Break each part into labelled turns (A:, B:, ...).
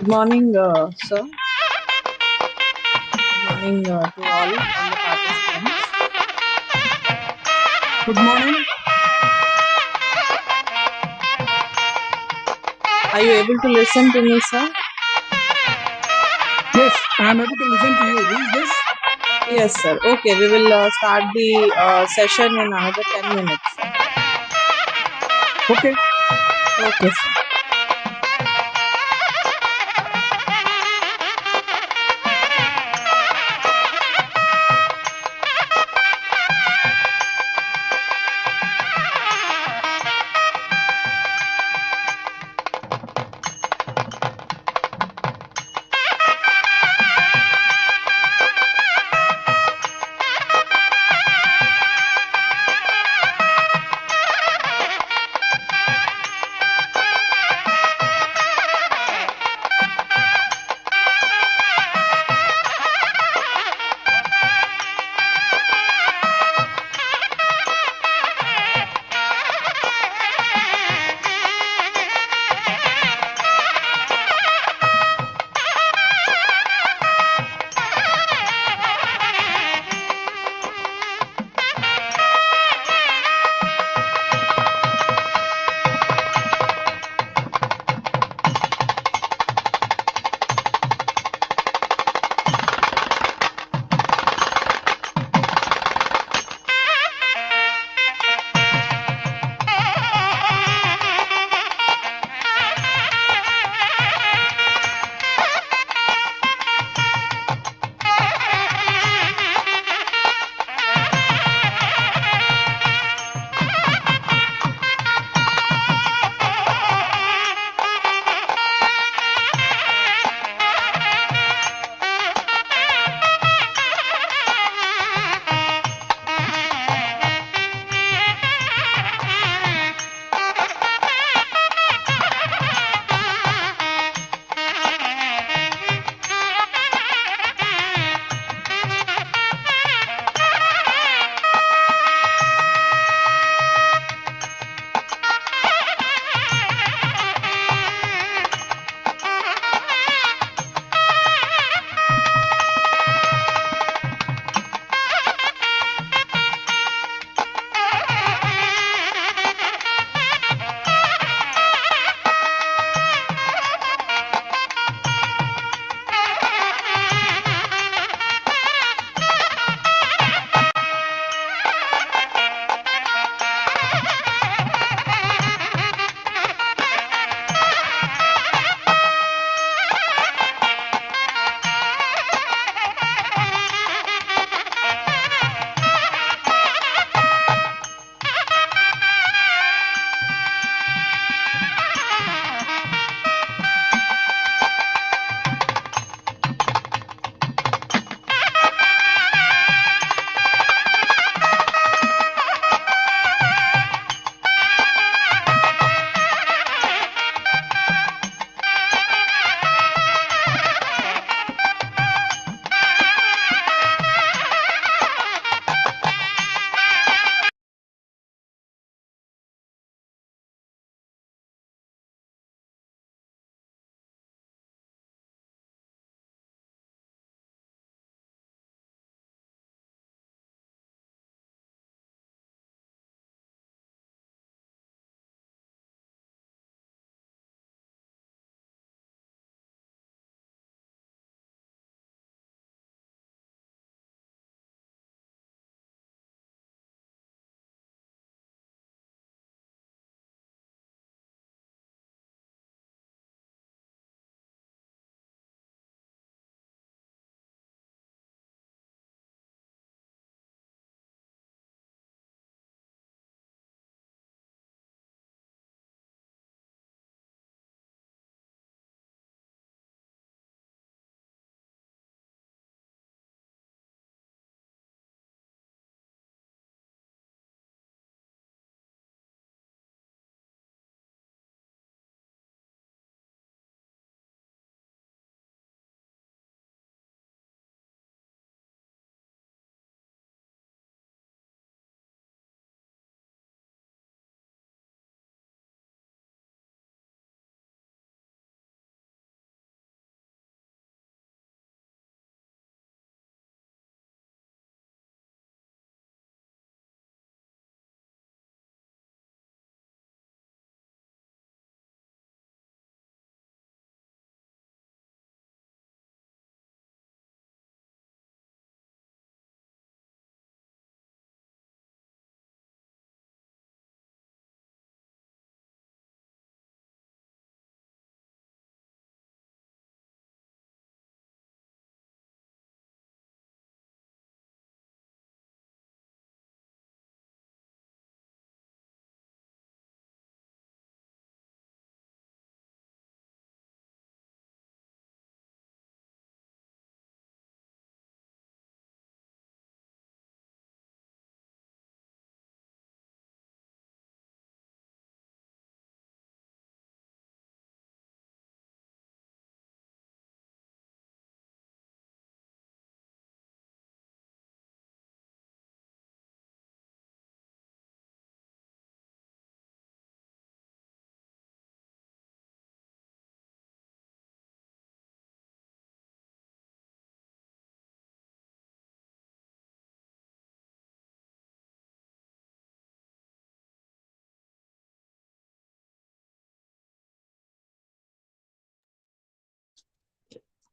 A: morning, sir. Good morning to all the participants.
B: Good morning.
A: Are you able to listen to me, sir?
B: Yes, I am able to listen to you. Who is this?
A: Yes, sir. Okay, we will start the session in another 10 minutes, sir.
B: Okay.
A: Okay, sir.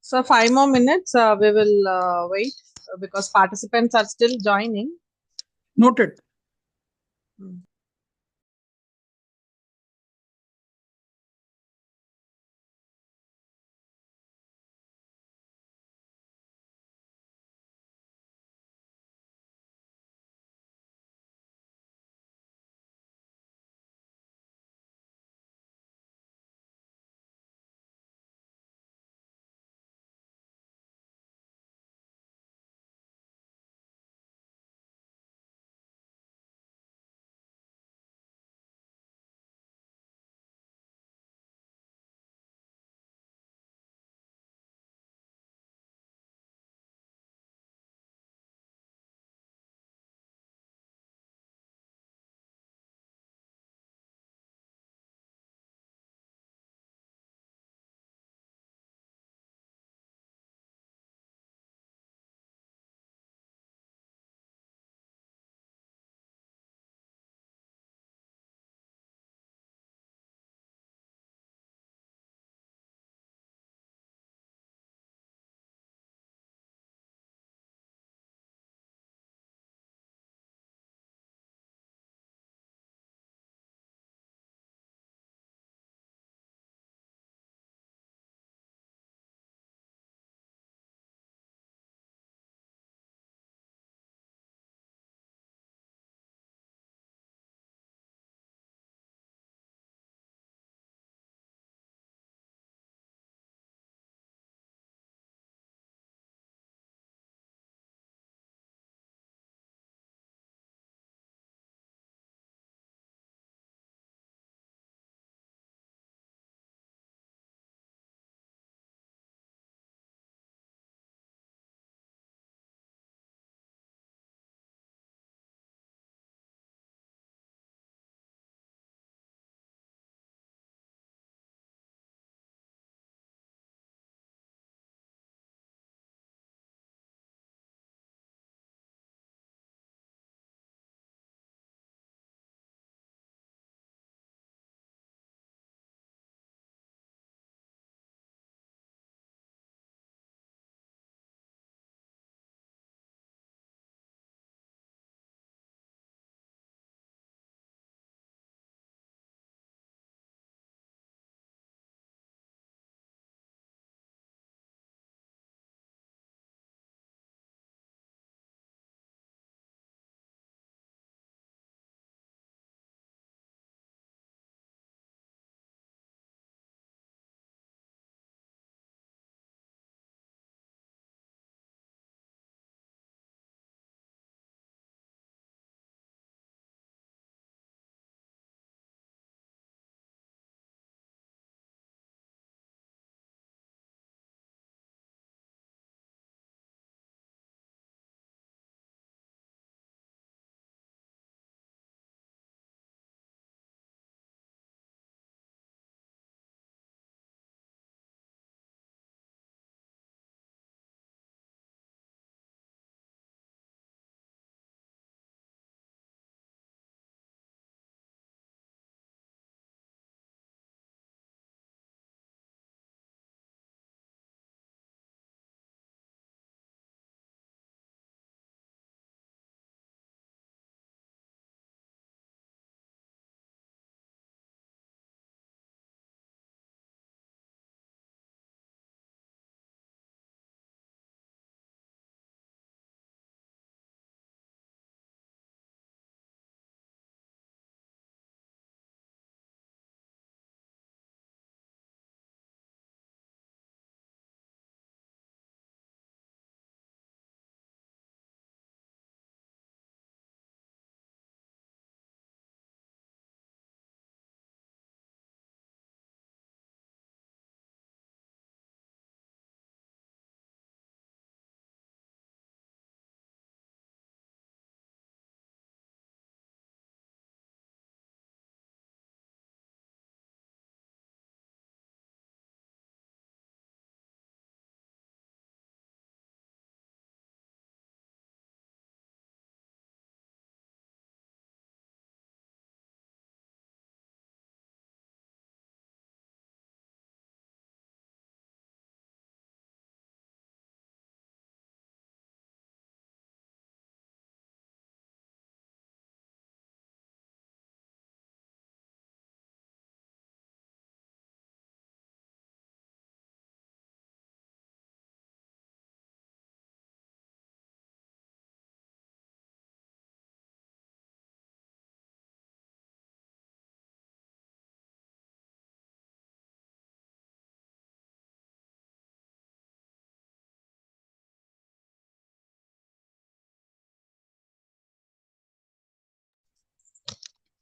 A: So 5 more minutes. We will wait because participants are still joining.
B: Noted.
A: Hmm.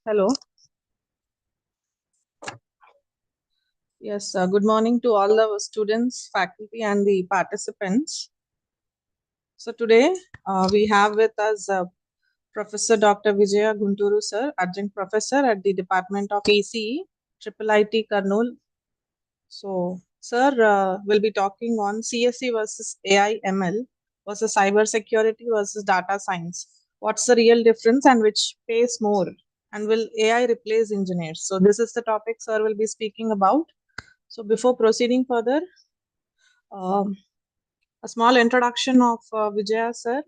A: Hello. Yes, good morning to all the students, faculty, and the participants. So today we have with us Professor Dr. Vijaya Gunturu, sir, Adjunct Professor at the Department of ECE, IIIT Kurnool. So, sir will be talking on CSE versus AI ML versus cybersecurity versus data science. What's the real difference and which pays more? And will AI replace engineers? So, this is the topic sir will be speaking about. So, before proceeding further, um, a small introduction of Vijaya sir.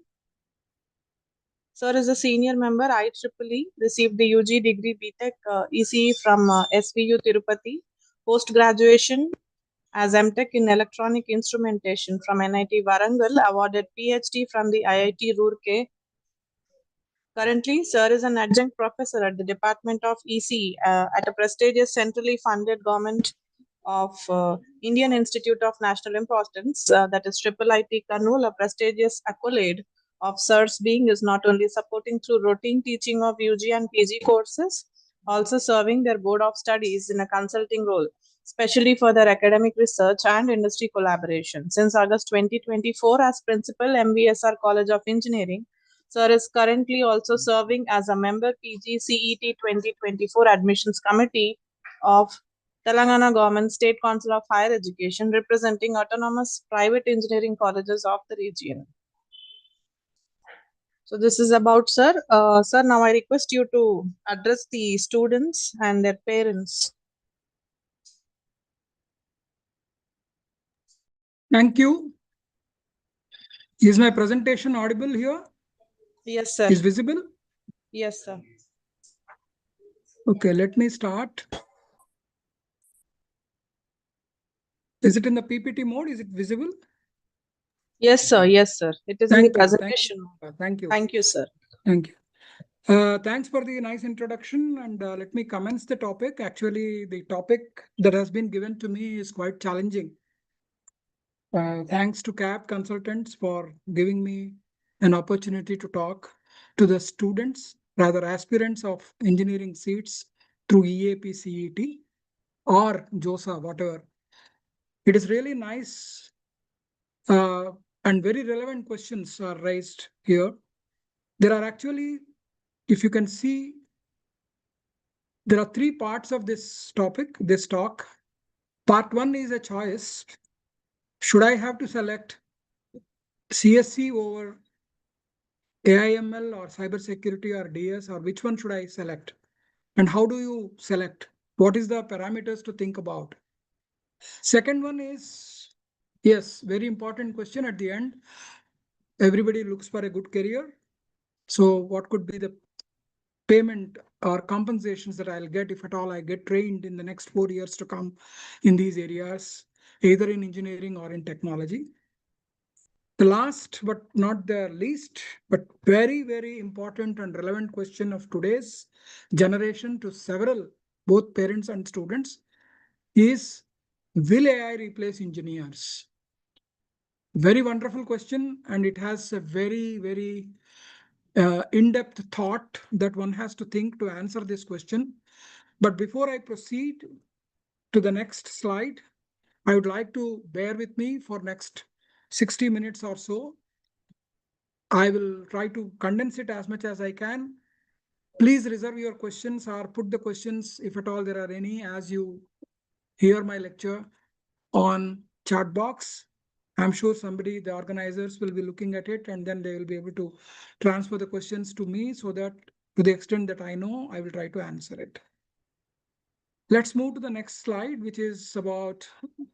A: Sir is a senior member IEEE, received the UG degree BTech ECE from SVU Tirupati, post graduation as MTech in Electronic Instrumentation from NIT Warangal, awarded PhD from the IIT Roorkee. Currently, Sir is an adjunct professor at the Department of ECE at a prestigious centrally funded government of Indian Institute of National Importance, that is IIIT Kurnool, a prestigious accolade of Sir's being is not only supporting through routine teaching of UG and PG courses, also serving their board of studies in a consulting role, especially for their academic research and industry collaboration. Since August 2024, as principal MVSR College of Engineering, Sir is currently also serving as a member PGCET 2024 Admissions Committee of Telangana Government State Council of Higher Education, representing autonomous private engineering colleges of the region. So this is about sir. Sir, now I request you to address the students and their parents.
B: Thank you. Is my presentation audible here?
A: Yes, sir.
B: Is visible?
A: Yes, sir.
B: Okay, let me start. Is it in the PPT mode? Is it visible?
A: Yes, sir. Yes, sir. It is in the
B: Thank you.
A: presentation.
B: Thank you.
A: Thank you, sir.
B: Thank you. Thanks for the nice introduction, and let me commence the topic. Actually, the topic that has been given to me is quite challenging. Thanks to CAP consultants for giving me an opportunity to talk to the students, rather aspirants of engineering seats through EAPCET or JoSAA, whatever. It is really nice and very relevant questions are raised here. There are actually, if you can see, there are three parts of this topic, this talk. Part one is a choice. Should I have to select CSC over AIML or cybersecurity or DS, or which one should I select? And how do you select? What is the parameters to think about? Second one is, yes, very important question at the end. Everybody looks for a good career. So what could be the payment or compensations that I'll get if at all I get trained in the next 4 years to come in these areas, either in engineering or in technology? The last but not the least, but very, very important and relevant question of today's generation to several, both parents and students, is will AI replace engineers? Very wonderful question, and it has a very, very in-depth thought that one has to think to answer this question. But before I proceed to the next slide, I would like to bear with me for next 60 minutes or so. I will try to condense it as much as I can. Please reserve your questions or put the questions, if at all there are any, as you hear my lecture on chat box. I'm sure somebody, the organizers, will be looking at it, and then they will be able to transfer the questions to me so that to the extent that I know, I will try to answer it. Let's move to the next slide, which is about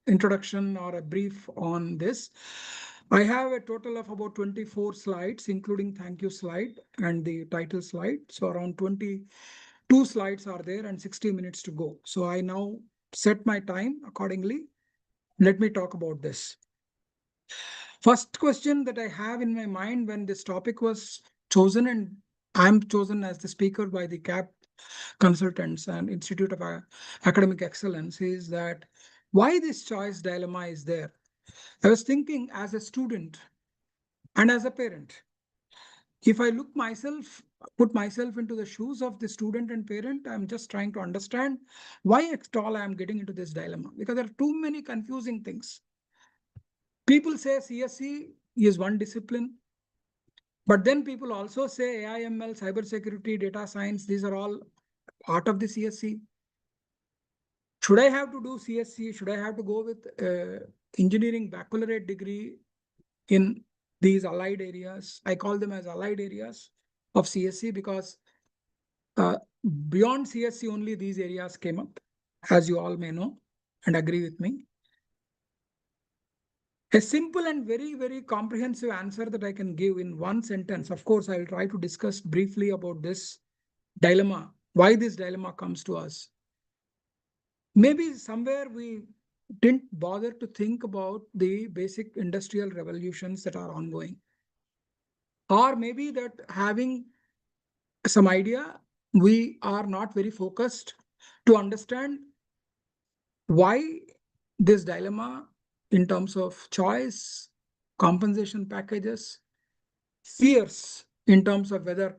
B: introduction or a brief on this. I have a total of about 24 slides, including thank you slide and the title slide. So around 22 slides are there and 60 minutes to go. So I now set my time accordingly. Let me talk about this. First question that I have in my mind when this topic was chosen, and I'm chosen as the speaker by the CAP consultants and Institute of Academic Excellence, is that why this choice dilemma is there. I was thinking as a student and as a parent, if I look myself, put myself into the shoes of the student and parent. I'm just trying to understand why at all I am getting into this dilemma, because there are too many confusing things. People say CSC is one discipline, but then people also say AI/ML, cybersecurity, data science, these are all part of the CSC. Should I have to do CSC? Should I have to go with engineering baccalaureate degree in these allied areas? I call them as allied areas of CSC because beyond CSC only these areas came up, as you all may know and agree with me. A simple and very, very comprehensive answer that I can give in one sentence. Of course, I will try to discuss briefly about this dilemma, why this dilemma comes to us. Maybe somewhere we didn't bother to think about the basic industrial revolutions that are ongoing. Or maybe that having some idea, we are not very focused to understand why this dilemma in terms of choice, compensation packages, fears in terms of whether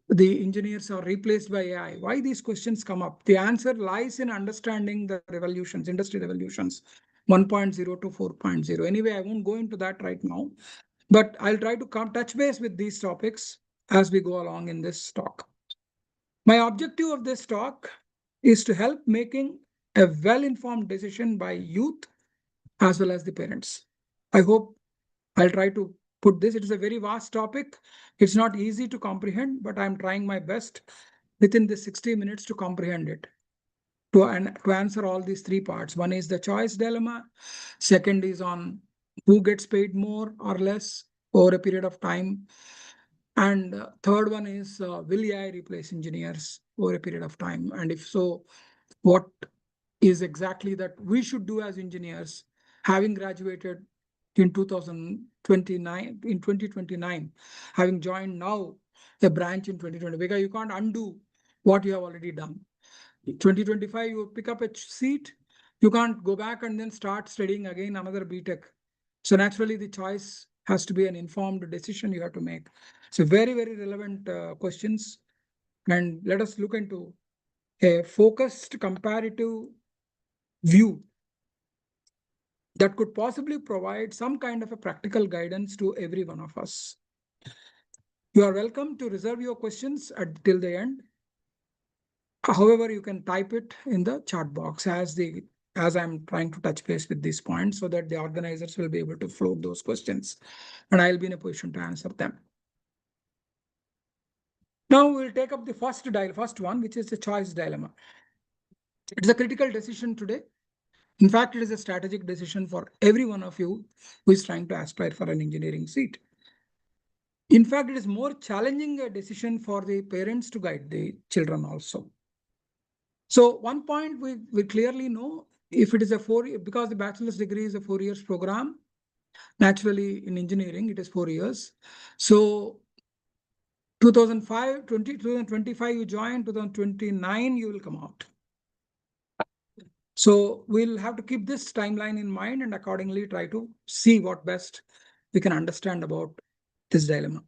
B: the engineers are replaced by AI. Why these questions come up? The answer lies in understanding the revolutions, industry revolutions, 1.0 to 4.0. Anyway, I won't go into that right now, but I'll try to touch base with these topics as we go along in this talk. My objective of this talk is to help making a well-informed decision by youth as well as the parents. I hope I'll try to put this. It is a very vast topic. It's not easy to comprehend, but I'm trying my best within the 60 minutes to comprehend it. To answer all these three parts. One is the choice dilemma. Second is on who gets paid more or less over a period of time. And third one is will AI replace engineers over a period of time? And if so, what is exactly that we should do as engineers, having graduated in 2029, having joined now a branch in 2020, because you can't undo what you have already done. 2025, you pick up a seat, you can't go back and then start studying again another BTech. So naturally, the choice has to be an informed decision you have to make. So very, very relevant questions. And let us look into a focused comparative view that could possibly provide some kind of a practical guidance to every one of us. You are welcome to reserve your questions till the end. However, you can type it in the chat box as I'm trying to touch base with these points so that the organizers will be able to float those questions and I'll be in a position to answer them. Now we'll take up the first one, which is the choice dilemma. It's a critical decision today. In fact, it is a strategic decision for every one of you who is trying to aspire for an engineering seat. In fact, it is more challenging a decision for the parents to guide the children also. So one point we clearly know, if it is a because the bachelor's degree is a 4 years program, naturally in engineering, it is 4 years. So 2025, you join, 2029, you will come out. So we'll have to keep this timeline in mind and accordingly try to see what best we can understand about this dilemma.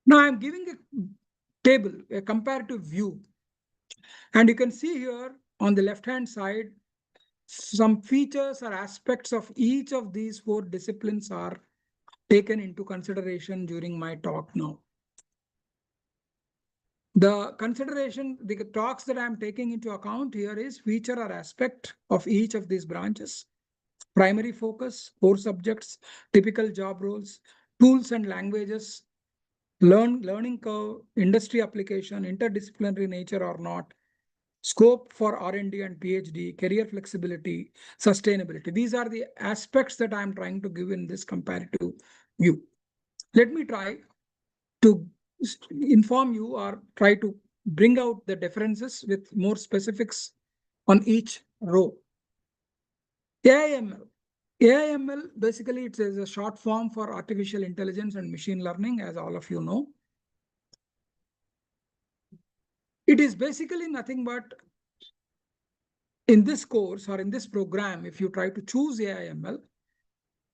B: Now I'm giving a table, a comparative view. And you can see here on the left-hand side, some features or aspects of each of these 4 disciplines are taken into consideration during my talk now. The talks that I'm taking into account here is feature or aspect of each of these branches, primary focus, core subjects, typical job roles, tools and languages, learning curve, industry application, interdisciplinary nature or not, scope for R&D and PhD, career flexibility, sustainability. These are the aspects that I'm trying to give in this comparative view. Let me try to inform you or try to bring out the differences with more specifics on each row. AIML. AIML, basically, it is a short form for artificial intelligence and machine learning, as all of you know. It is basically nothing but in this course or in this program, if you try to choose AIML,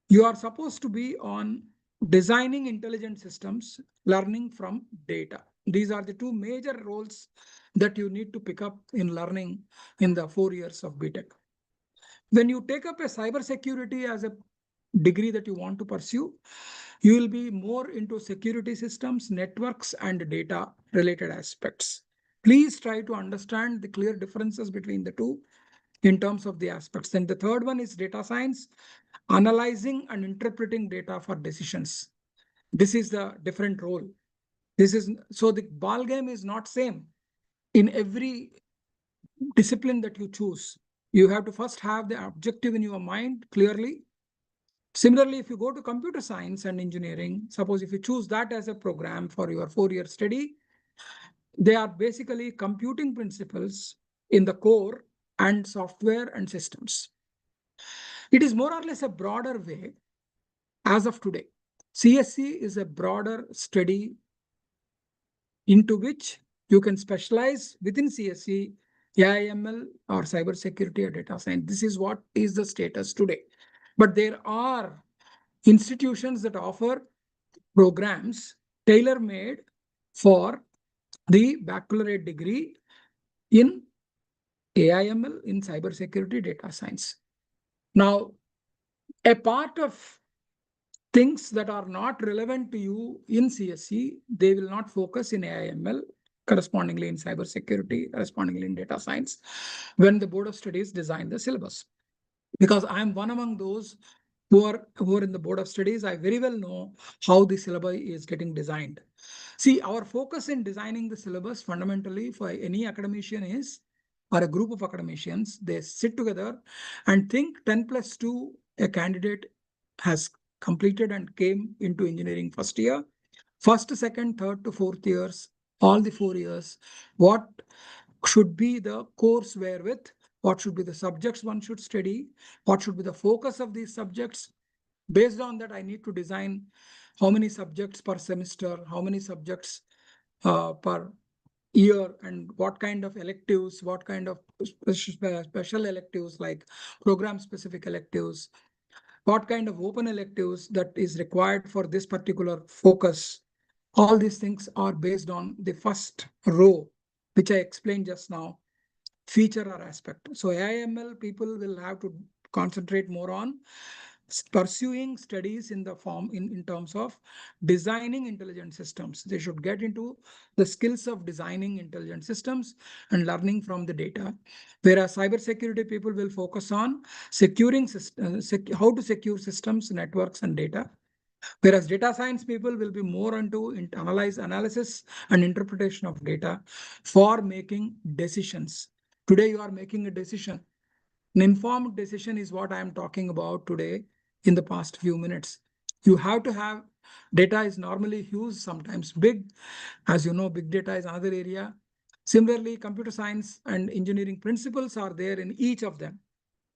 B: you are supposed to be on designing intelligent systems, learning from data. These are the two major roles that you need to pick up in learning in the 4 years of BTech. When you take up a cybersecurity as a degree that you want to pursue, you will be more into security systems, networks, and data related aspects. Please try to understand the clear differences between the two in terms of the aspects. Then the third one is data science, analyzing and interpreting data for decisions. This is the different role. This is so the ball game is not same in every discipline that you choose. You have to first have the objective in your mind clearly. Similarly, if you go to computer science and engineering, suppose if you choose that as a program for your 4-year study, they are basically computing principles in the core and software and systems. It is more or less a broader way as of today. CSC is a broader study into which you can specialize within CSC, AIML, or cybersecurity or data science. This is what is the status today. But there are institutions that offer programs tailor-made for the baccalaureate degree in AIML, in cybersecurity data science. Now, a part of things that are not relevant to you in CSC, they will not focus in AIML, correspondingly in cybersecurity, correspondingly in data science, when the Board of Studies design the syllabus. Because I am one among those who are in the Board of Studies, I very well know how the syllabus is getting designed. See, our focus in designing the syllabus fundamentally for any academician is, or a group of academicians, they sit together and think 10 plus 2, a candidate has completed and came into engineering first year, first, second, third to fourth years, all the 4 years, what should be the course wherewith, what should be the subjects one should study, what should be the focus of these subjects. Based on that, I need to design how many subjects per semester, how many subjects per year, and what kind of electives, what kind of special electives like program specific electives, what kind of open electives that is required for this particular focus. All these things are based on the first row, which I explained just now, feature or aspect. So AIML people will have to concentrate more on pursuing studies in the form in terms of designing intelligent systems. They should get into the skills of designing intelligent systems and learning from the data. Whereas cybersecurity people will focus on securing how to secure systems, networks, and data. Whereas data science people will be more into analysis and interpretation of data for making decisions. Today, you are making a decision. An informed decision is what I am talking about today in the past few minutes. You have to have data is normally huge, sometimes big. As you know, big data is another area. Similarly, computer science and engineering principles are there in each of them.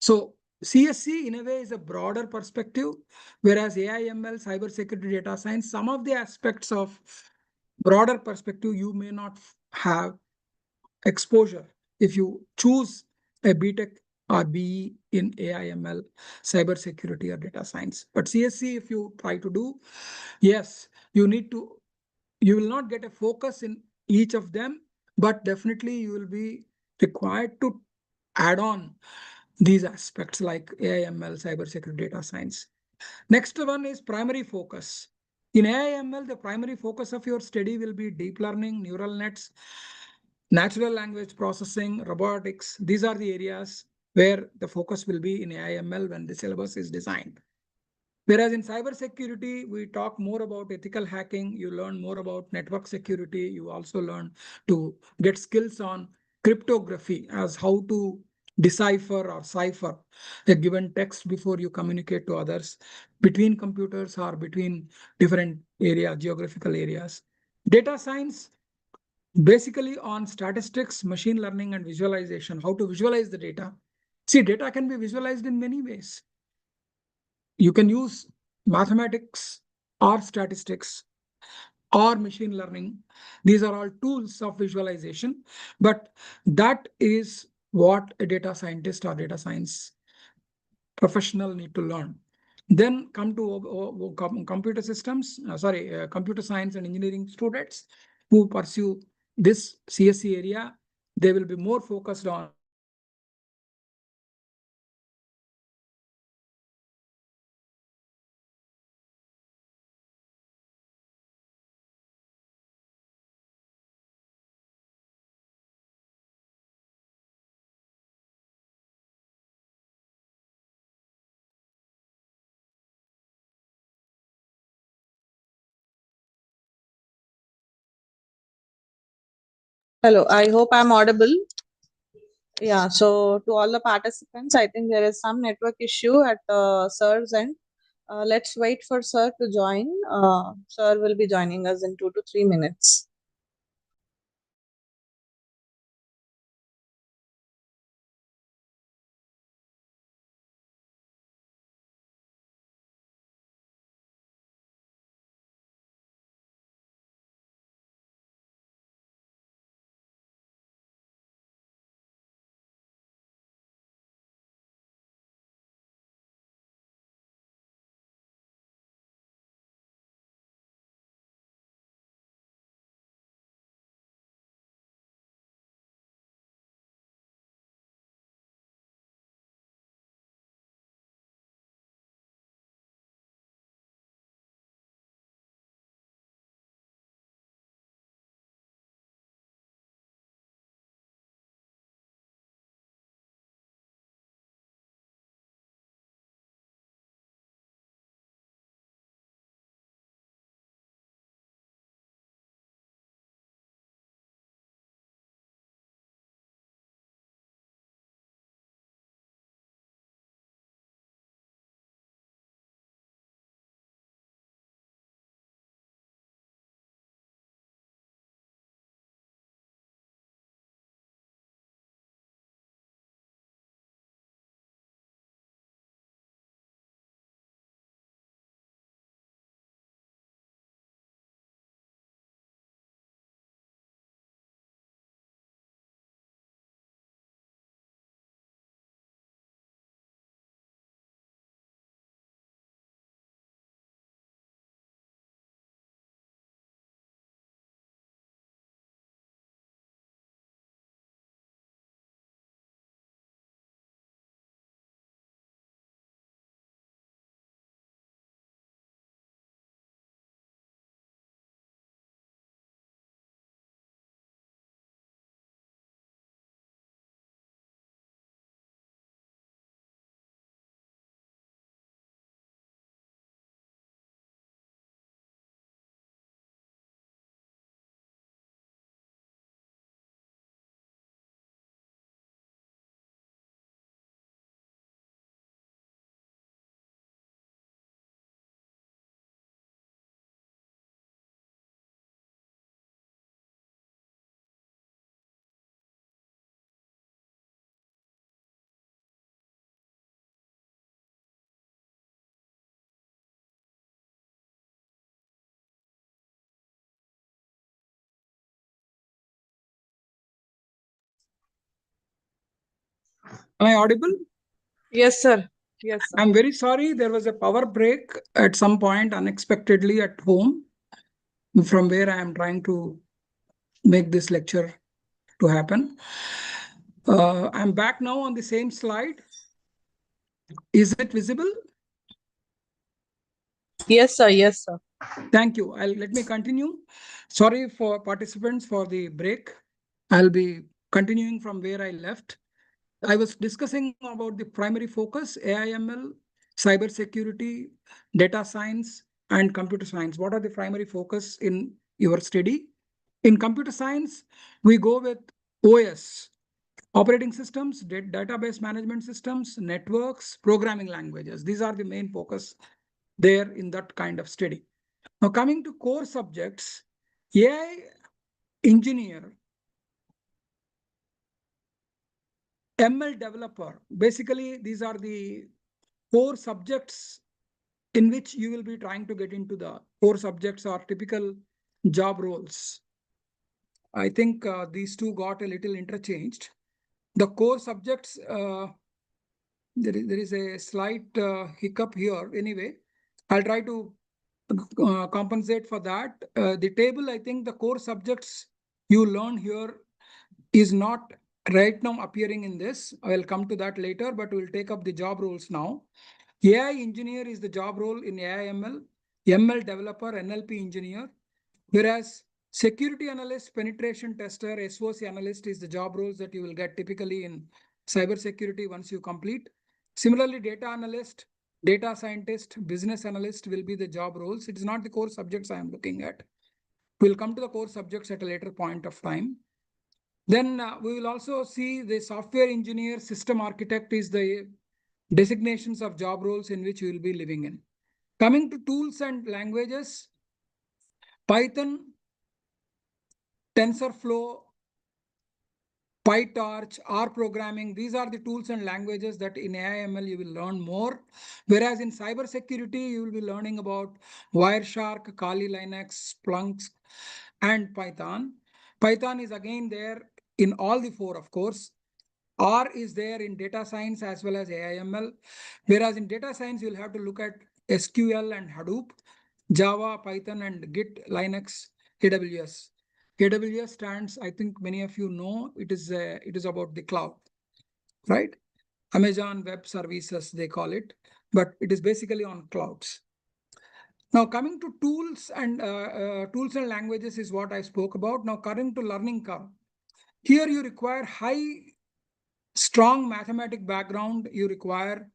B: So CSC in a way is a broader perspective, whereas AIML, cybersecurity, data science, some of the aspects of broader perspective you may not have exposure if you choose a BTech or BE in AIML, cybersecurity, or data science. But CSC, if you try to do, yes, you will not get a focus in each of them, but definitely you will be required to add on these aspects like AIML, cybersecurity, data science. Next one is primary focus. In AIML, the primary focus of your study will be deep learning, neural nets, natural language processing, robotics. These are the areas where the focus will be in AIML when the syllabus is designed. Whereas in cybersecurity, we talk more about ethical hacking. You learn more about network security. You also learn to get skills on cryptography as how to decipher or cipher a given text before you communicate to others between computers or between different geographical areas. Data science, basically on statistics, machine learning, and visualization, how to visualize the data. See, data can be visualized in many ways. You can use mathematics or statistics or machine learning. These are all tools of visualization, but that is what a data scientist or data science professional need to learn. Then come to computer systems, computer science and engineering students who pursue this CSE area. They will be more focused on
A: Hello, I hope I'm audible. Yeah, so to all the participants, I think there is some network issue at sir's end. Let's wait for sir to join. Sir will be joining us in 2 to 3 minutes.
B: Am I audible?
A: Yes, sir. Yes, sir.
B: I'm very sorry. There was a power break at some point unexpectedly at home, from where I am trying to make this lecture to happen. I'm back now on the same slide. Is it visible?
A: Yes, sir. Yes, sir.
B: Thank you. Let me continue. Sorry for participants for the break. I'll be continuing from where I left. I was discussing about the primary focus, AIML, cybersecurity, data science, and computer science. What are the primary focus in your study? In computer science, we go with OS, operating systems, database management systems, networks, programming languages. These are the main focus there in that kind of study. Now, coming to core subjects, AI engineer, ML developer, basically, these are the core subjects in which you will be trying to get into. The core subjects are typical job roles. I think these two got a little interchanged. The core subjects there is a slight hiccup here. Anyway, I'll try to compensate for that. The table, I think the core subjects you learn here is not right now appearing in this. I'll come to that later, but we'll take up the job roles now. AI engineer is the job role in AI/ML, ML developer, NLP engineer, whereas security analyst, penetration tester, SOC analyst is the job roles that you will get typically in cybersecurity once you complete. Similarly, data analyst, data scientist, business analyst will be the job roles. It is not the core subjects I am looking at. We'll come to the core subjects at a later point of time. Then we will also see the software engineer, system architect is the designations of job roles in which you will be living in. Coming to tools and languages, Python, TensorFlow, PyTorch, R programming, these are the tools and languages that in AI/ML you will learn more. Whereas in cybersecurity, you will be learning about Wireshark, Kali Linux, Splunk, and Python. Python is again there in all the four, of course. R is there in data science as well as AI/ML. Whereas in data science, you'll have to look at SQL and Hadoop, Java, Python, and Git, Linux, AWS. AWS stands, I think many of you know, it is about the cloud, right? Amazon Web Services, they call it, but it is basically on clouds. Now, coming to tools and languages is what I spoke about. Now, coming to learning curve. Here you require strong mathematic background. You require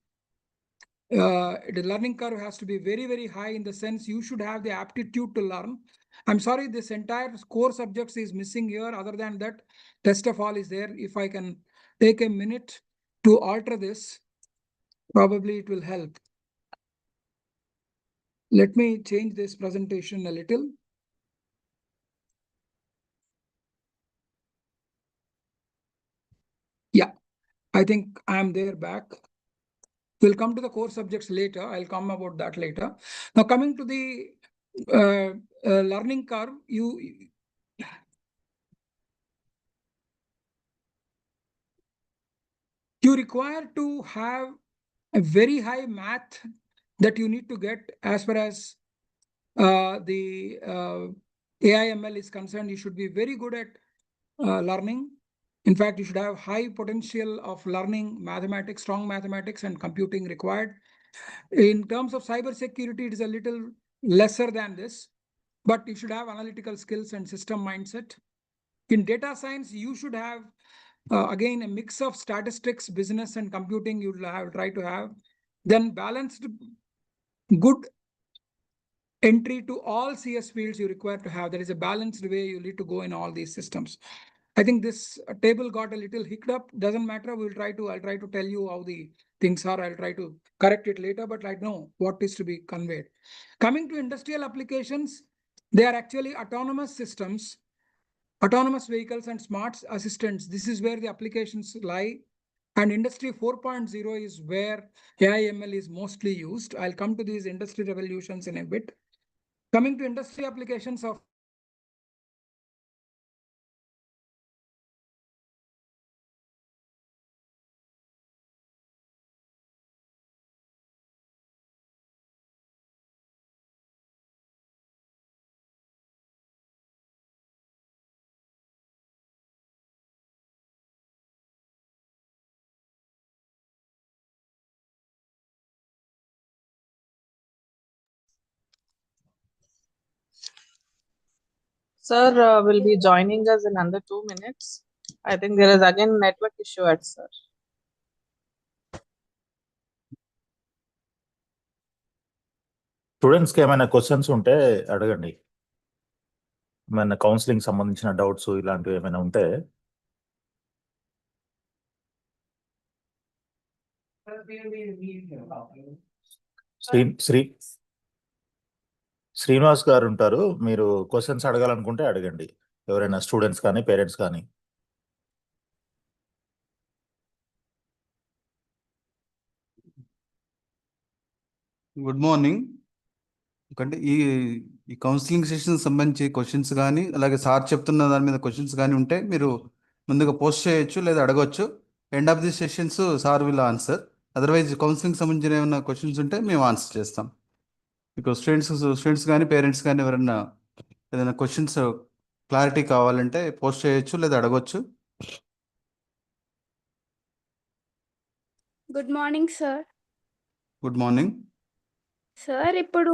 B: the learning curve has to be very, very high in the sense you should have the aptitude to learn. I'm sorry, this entire core subjects is missing here. Other than that, test of all is there. If I can take a minute to alter this, probably it will help. Let me change this presentation a little. Yeah, I think I'm there back. We'll come to the core subjects later. I'll come about that later. Now, coming to the learning curve, you require to have a very high math that you need to get as far as the AI/ML is concerned. You should be very good at learning. In fact, you should have high potential of learning mathematics, strong mathematics and computing required. In terms of cybersecurity, it is a little lesser than this, but you should have analytical skills and system mindset. In data science, you should have, again, a mix of statistics, business and computing you will try to have. Then balanced, good entry to all CS fields you require to have. There is a balanced way you need to go in all these systems. I think this table got a little hicked up. Doesn't matter. I'll try to tell you how the things are. I'll try to correct it later, but I know what is to be conveyed. Coming to industrial applications, they are actually autonomous systems, autonomous vehicles and smart assistants. This is where the applications lie. And Industry 4.0 is where AI/ML is mostly used. I'll come to these industry revolutions in a bit. Coming to industry applications of
A: Sir will be joining us in under 2 minutes. I think there is again network issue at sir.
C: స్టూడెంట్స్కి ఏమైనా questions ఉంటే అడగండి. ఏమైనా counselling సంబంధించిన doubts ఇలాంటివి ఏమైనా ఉంటే శ్రీనివాస్ గారు ఉంటారు. మీరు క్వశ్చన్స్ అడగాలనుకుంటే అడగండి, ఎవరైనా స్టూడెంట్స్ కానీ పేరెంట్స్ కానీ.
D: Good morning. అంటే ఈ కౌన్సిలింగ్ సెషన్ సంబంధించి క్వశ్చన్స్ కానీ అలాగే సార్ చెప్తున్న దాని మీద క్వశ్చన్స్ కానీ ఉంటే మీరు ముందుగా పోస్ట్ చేయొచ్చు లేదా అడగవచ్చు. End of the sessions sir will answer. Otherwise counselling సంబంధించిన ఏమైనా క్వశ్చన్స్ ఉంటే మేము ఆన్సర్ చేస్తాం. మీకు స్టూడెంట్స్ కానీ పేరెంట్స్ కానీ ఎవరైనా ఏదైనా క్వశ్చన్స్ క్లారిటీ కావాలంటే పోస్ట్ చేయొచ్చు లేదా అడగొచ్చు.
E: Good morning sir.
D: Good morning.
E: Sir ఇప్పుడు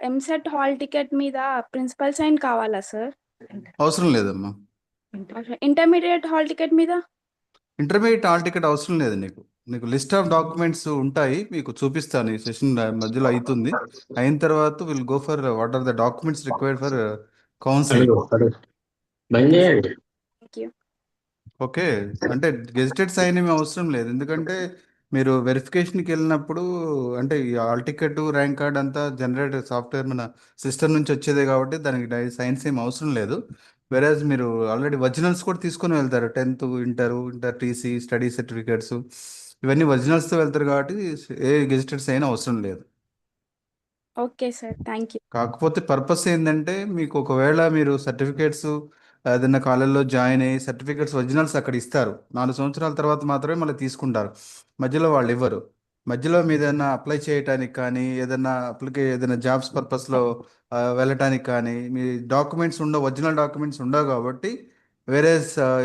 E: ఎంసెట్ హాల్ టికెట్ మీద ప్రిన్సిపల్ సైన్ కావాలా సార్?
D: అవసరం లేదమ్మా.
E: ఇంటర్మీడియట్ హాల్ టికెట్ మీద?
D: ఇంటర్మీడియట్ హాల్ టికెట్ అవసరం లేదు. నీకు లిస్ట్ ఆఫ్ డాక్యుమెంట్స్ ఉంటాయి, మీకు చూపిస్తాను. ఈ సెషన్ మధ్యలో అవుతుంది. అయిన తర్వాత will go for what are the documents required for counselling.
E: Thank you.
D: Okay, అంటే గెజిటెడ్ సైన్ ఏమీ అవసరం లేదు. ఎందుకంటే మీరు వెరిఫికేషన్కి వెళ్ళినప్పుడు అంటే ఈ హాల్ టికెట్ ర్యాంక్ కార్డ్ అంతా జనరేట్ సాఫ్ట్వేర్ మన సిస్టమ్ నుంచి వచ్చేదే కాబట్టి దానికి సైన్స్ ఏం అవసరం లేదు. వెరాజ్ మీరు ఆల్రెడీ ఒరిజినల్స్ కూడా తీసుకొని వెళ్తారు. 10th inter TC study certificates ఇవన్నీ ఒరిజినల్స్తో వెళ్తారు కాబట్టి ఏ గెజిటెడ్ సైన్ అవసరం లేదు.
E: Okay sir, thank you.
D: కాకపోతే పర్పస్ ఏంటంటే మీకు ఒకవేళ మీరు సర్టిఫికేట్స్ ఏదైనా కాలేజ్లో జాయిన్ అయ్యి సర్టిఫికేట్స్ ఒరిజినల్స్ అక్కడ ఇస్తారు. 4 సంవత్సరాల తర్వాత మాత్రమే మళ్ళీ తీసుకుంటారు. మధ్యలో వాళ్ళు ఇవ్వరు. మధ్యలో మీరు ఏదైనా అప్లై చేయడానికి కానీ ఏదైనా జాబ్స్ పర్పస్లో వెళ్ళటానికి కానీ మీ డాక్యుమెంట్స్ ఒరిజినల్ డాక్యుమెంట్స్ ఉండవు కాబట్టి వేరే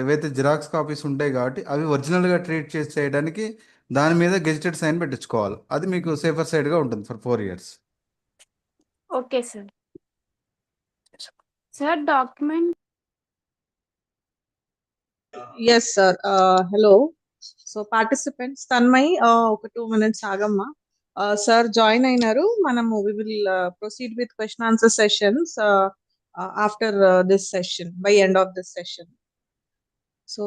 D: ఏవైతే జిరాక్స్ కాపీస్ ఉంటాయి కాబట్టి అవి ఒరిజినల్గా ట్రీట్ చేయడానికి దాని మీద గెజిటెడ్ సైన్ పెట్టించుకోవాలి. అది మీకు సేఫర్ సైడ్గా ఉంటుంది for 4 years.
E: Okay sir. Sir document.
A: Yes, sir. Hello. So participants, Tanmay, ఒక 2 minutes ఆగమ్మా. Sir join అయినారు. మనము we will proceed with question answer sessions after this session, by end of this session. So,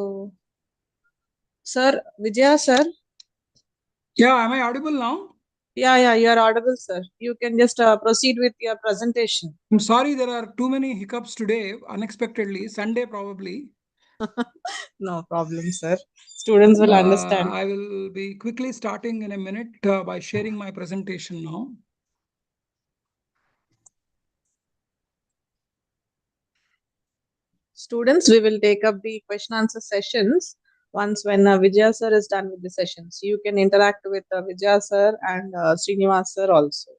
A: sir, Vijaya sir.
B: Yeah, am I audible now?
A: Yeah, you are audible, sir. You can just proceed with your presentation.
B: I'm sorry, there are too many hiccups today, unexpectedly. Sunday probably.
A: No problem, sir. Students will understand.
B: I will be quickly starting in a minute by sharing my presentation now.
A: Students, we will take up the question answer sessions once when Vijaya sir is done with the sessions. You can interact with Vijaya sir and Srinivas sir also.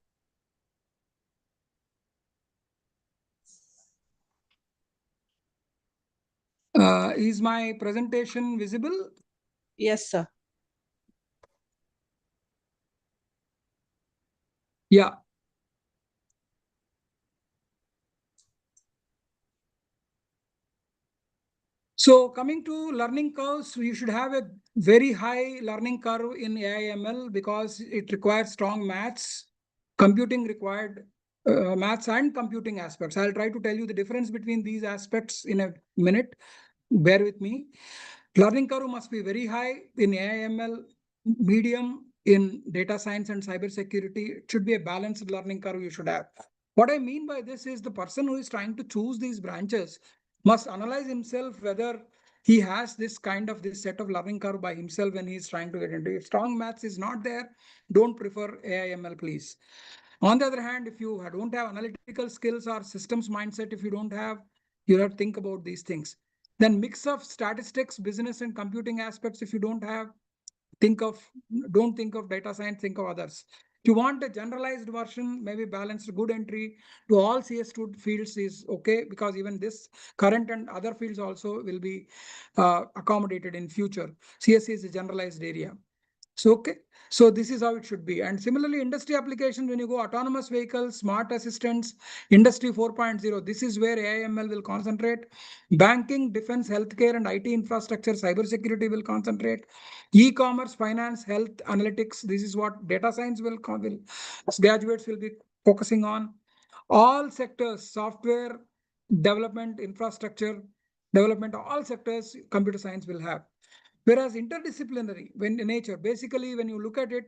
B: Is my presentation visible?
A: Yes, sir.
B: Yeah. So coming to learning curves, you should have a very high learning curve in AIML because it requires strong maths, computing required maths and computing aspects. I'll try to tell you the difference between these aspects in a minute. Bear with me. Learning curve must be very high in AIML, medium in data science and cybersecurity. It should be a balanced learning curve you should have. What I mean by this is the person who is trying to choose these branches must analyze himself whether he has this set of learning curve by himself when he is trying to get into it. If strong maths is not there, don't prefer AIML, please. On the other hand, if you don't have analytical skills or systems mindset, if you don't have, you have to think about these things. Then mix of statistics, business and computing aspects, if you don't have, don't think of data science, think of others. If you want a generalized version, maybe balanced good entry to all CS2 fields is okay, because even this current and other fields also will be accommodated in future. CSC is a generalized area. So, okay. So this is how it should be. And similarly, industry applications, when you go autonomous vehicles, smart assistants, industry 4.0, this is where AIML will concentrate. Banking, defense, healthcare, and IT infrastructure, cybersecurity will concentrate. E-commerce, finance, health, analytics, this is what data science graduates will be focusing on. All sectors, software development, infrastructure development, all sectors, computer science will have. Whereas interdisciplinary, when in nature, basically when you look at it,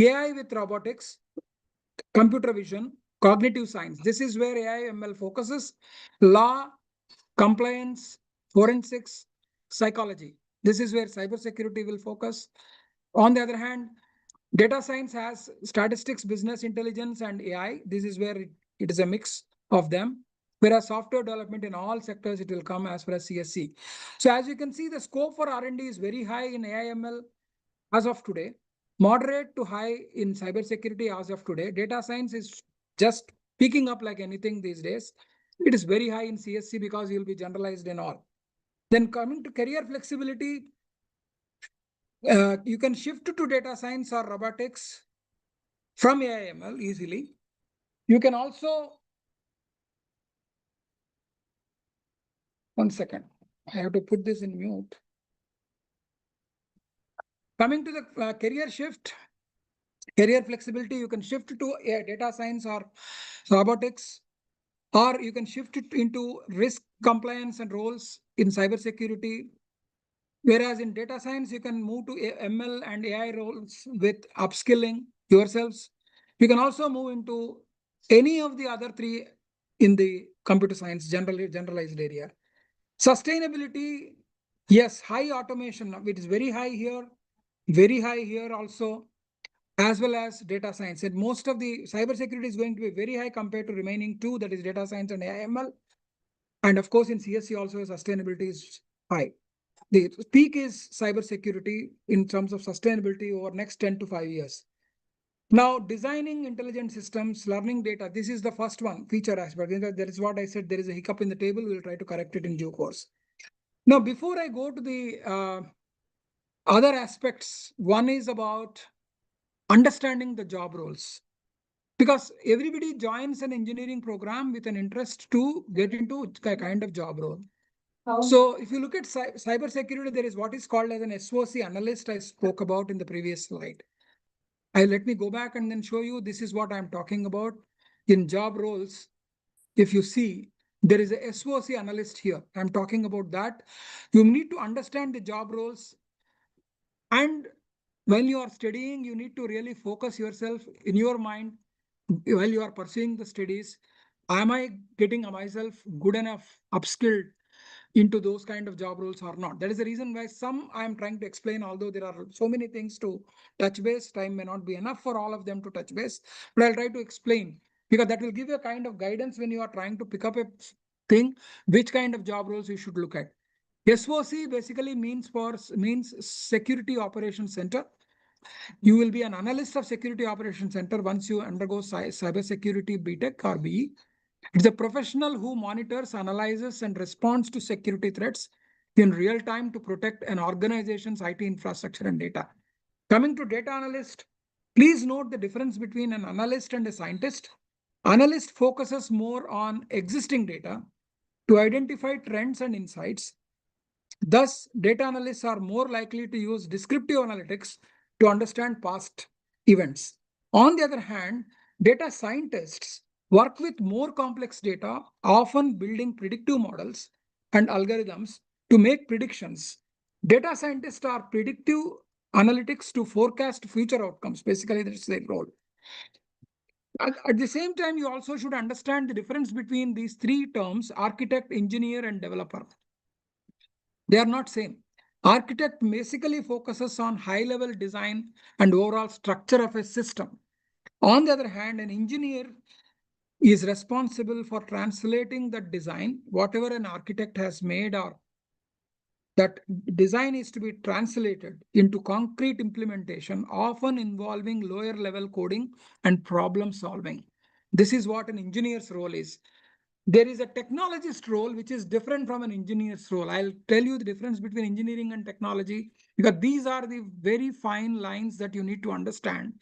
B: AI with robotics, computer vision, cognitive science, this is where AI/ML focuses. Law, compliance, forensics, psychology, this is where cybersecurity will focus. On the other hand, data science has statistics, business intelligence, and AI. This is where it is a mix of them. Whereas software development in all sectors, it will come as far as CSC. So as you can see, the scope for R&D is very high in AIML as of today. moderate to high in cybersecurity as of today. Data science is just picking up like anything these days. It is very high in CSC because you'll be generalized in all. Then coming to career flexibility, you can shift to data science or robotics from AIML easily. You can also, one second, I have to put this in mute. Coming to the career shift, career flexibility, you can shift to data science or robotics, or you can shift it into risk compliance and roles in cybersecurity. Whereas in data science, you can move to ML and AI roles with upskilling yourselves. You can also move into any of the other three in the computer science generalized area. Sustainability, yes, high automation, it is very high here also, as well as data science. And most of the cybersecurity is going to be very high compared to remaining two, that is data science and AIML. And of course, in CSC also, sustainability is high. The peak is cybersecurity in terms of sustainability over next 10 to 5 years. Now, designing intelligent systems, learning data, this is the first one, feature aspect. That is what I said, there is a hiccup in the table. We'll try to correct it in due course. Now, before I go to the other aspects, one is about understanding the job roles. Because everybody joins an engineering program with an interest to get into a kind of job role. So if you look at cybersecurity, there is what is called as an SOC analyst I spoke about in the previous slide. Let me go back and then show you, this is what I'm talking about. In job roles, if you see, there is a SOC analyst here. I'm talking about that. You need to understand the job roles. And when you are studying, you need to really focus yourself in your mind while you are pursuing the studies. Am I getting myself good enough, upskilled into those kind of job roles or not? That is the reason why some I am trying to explain, although there are so many things to touch base, time may not be enough for all of them to touch base, but I'll try to explain, because that will give you a kind of guidance when you are trying to pick up a thing, which kind of job roles you should look at. SOC basically means Security Operations Center. You will be an analyst of Security Operations Center once you undergo cybersecurity BTech or BE. It's a professional who monitors, analyzes, and responds to security threats in real time to protect an organization's IT infrastructure and data. Coming to data analyst, please note the difference between an analyst and a scientist. Analyst focuses more on existing data to identify trends and insights. Thus, data analysts are more likely to use descriptive analytics to understand past events. On the other hand, data scientists work with more complex data, often building predictive models and algorithms to make predictions. Data scientists are predictive analytics to forecast future outcomes. Basically, that's their role. At the same time, you also should understand the difference between these three terms: architect, engineer, and developer. They are not same. Architect basically focuses on high-level design and overall structure of a system. On the other hand, an engineer is responsible for translating that design, whatever an architect has made, or that design is to be translated into concrete implementation, often involving lower level coding and problem solving. This is what an engineer's role is. There is a technologist role which is different from an engineer's role. I'll tell you the difference between engineering and technology, because these are the very fine lines that you need to understand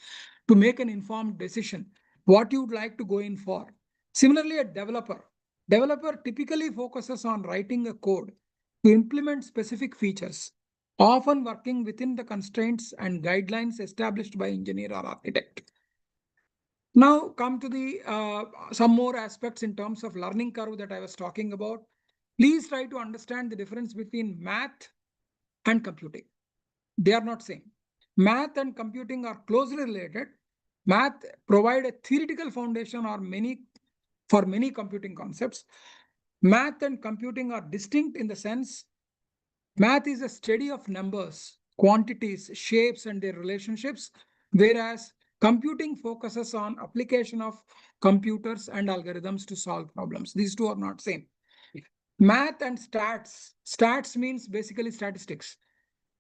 B: to make an informed decision what you'd like to go in for. Similarly, a developer typically focuses on writing a code to implement specific features, often working within the constraints and guidelines established by engineer or architect. Now come to the some more aspects in terms of learning curve that I was talking about. Please try to understand the difference between math and computing. They are not same. Math and computing are closely related. Math provide a theoretical foundation for many computing concepts. Math and computing are distinct in the sense math is a study of numbers, quantities, shapes, and their relationships, whereas computing focuses on application of computers and algorithms to solve problems. These two are not same. Math and stats. Stats means basically statistics.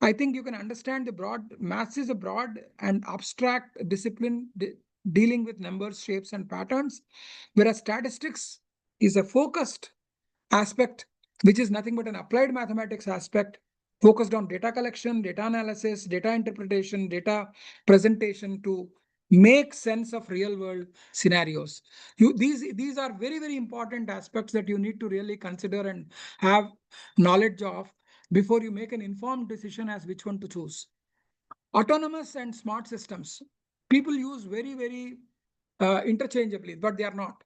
B: I think you can understand maths is a broad and abstract discipline dealing with numbers, shapes, and patterns, whereas statistics is a focused aspect, which is nothing but an applied mathematics aspect focused on data collection, data analysis, data interpretation, data presentation to make sense of real world scenarios. These are very, very important aspects that you need to really consider and have knowledge of before you make an informed decision as which one to choose. Autonomous and smart systems, people use very, very interchangeably, but they are not.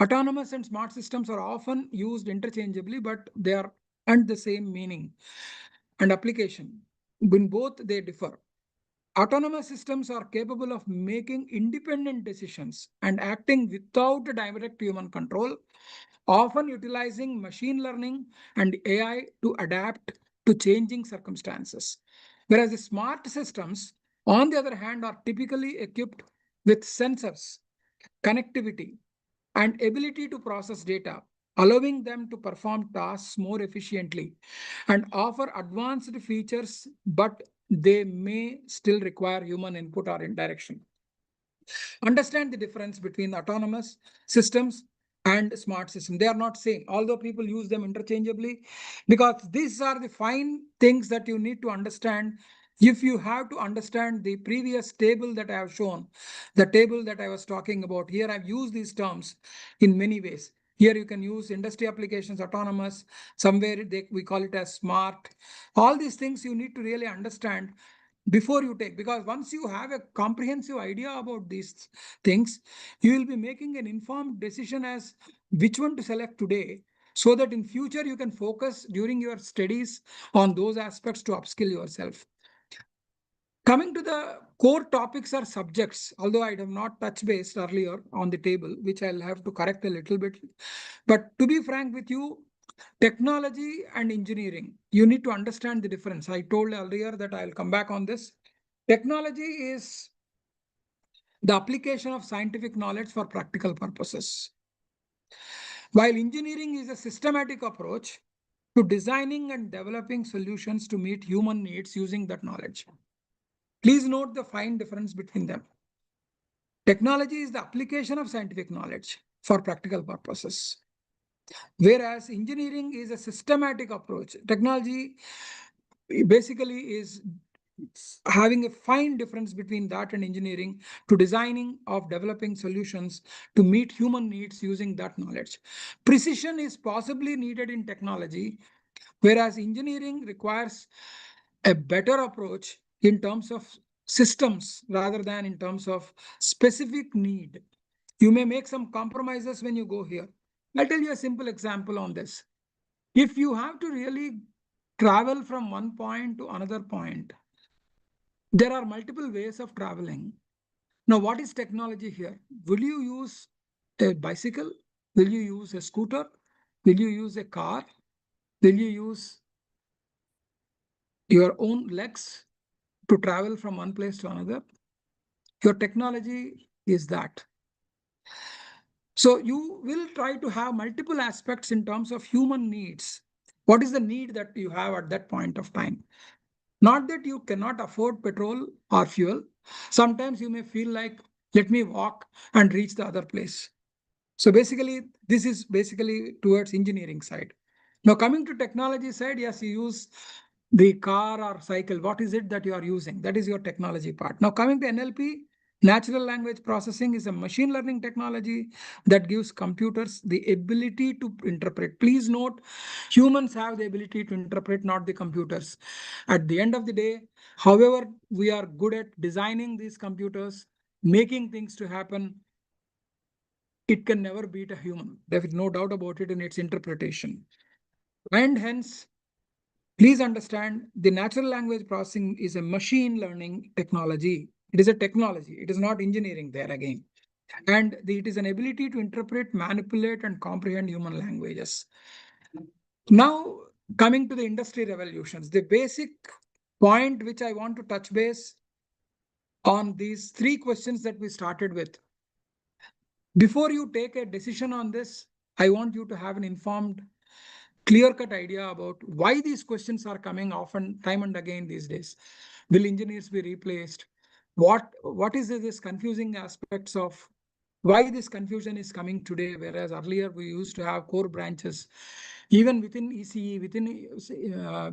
B: Autonomous and smart systems are often used interchangeably, but they are and the same meaning and application. In both, they differ. Autonomous systems are capable of making independent decisions and acting without direct human control, often utilizing machine learning and AI to adapt to changing circumstances. Whereas the smart systems, on the other hand, are typically equipped with sensors, connectivity, and ability to process data, allowing them to perform tasks more efficiently and offer advanced features, but they may still require human input or indirection. Understand the difference between autonomous systems and smart systems. They are not same, although people use them interchangeably, because these are the fine things that you need to understand. If you have to understand the previous table that I have shown, the table that I was talking about here, I've used these terms in many ways. Here you can use industry applications, autonomous, somewhere we call it as smart. All these things you need to really understand before you take, because once you have a comprehensive idea about these things, you will be making an informed decision as which one to select today, so that in future you can focus during your studies on those aspects to upskill yourself. Coming to the core topics or subjects, although I have not touched base earlier on the table, which I'll have to correct a little bit. But to be frank with you, technology and engineering, you need to understand the difference. I told earlier that I'll come back on this. Technology is the application of scientific knowledge for practical purposes, while engineering is a systematic approach to designing and developing solutions to meet human needs using that knowledge. Please note the fine difference between them. Technology is the application of scientific knowledge for practical purposes, whereas engineering is a systematic approach. Technology basically is having a fine difference between that and engineering to designing of developing solutions to meet human needs using that knowledge. Precision is possibly needed in technology, whereas engineering requires a better approach in terms of systems rather than in terms of specific need. You may make some compromises when you go here. I'll tell you a simple example on this. If you have to really travel from one point to another point, there are multiple ways of traveling. Now, what is technology here? Will you use a bicycle? Will you use a scooter? Will you use a car? Will you use your own legs to travel from one place to another? Your technology is that. So you will try to have multiple aspects in terms of human needs. What is the need that you have at that point of time? Not that you cannot afford petrol or fuel. Sometimes you may feel like, let me walk and reach the other place. So basically, this is basically towards engineering side. Now coming to technology side, yes, you use the car or cycle. What is it that you are using? That is your technology part. Now coming to NLP, natural language processing is a machine learning technology that gives computers the ability to interpret. Please note, humans have the ability to interpret, not the computers. At the end of the day, however, we are good at designing these computers, making things to happen, it can never beat a human. There is no doubt about it in its interpretation. And hence, please understand, the natural language processing is a machine learning technology. It is a technology. It is not engineering there again. And it is an ability to interpret, manipulate, and comprehend human languages. Now, coming to the industry revolutions, the basic point which I want to touch base on these three questions that we started with. Before you take a decision on this, I want you to have an informed clear-cut idea about why these questions are coming often time and again these days. Will engineers be replaced? What is this confusing aspects of why this confusion is coming today, whereas earlier we used to have core branches, even within ECE,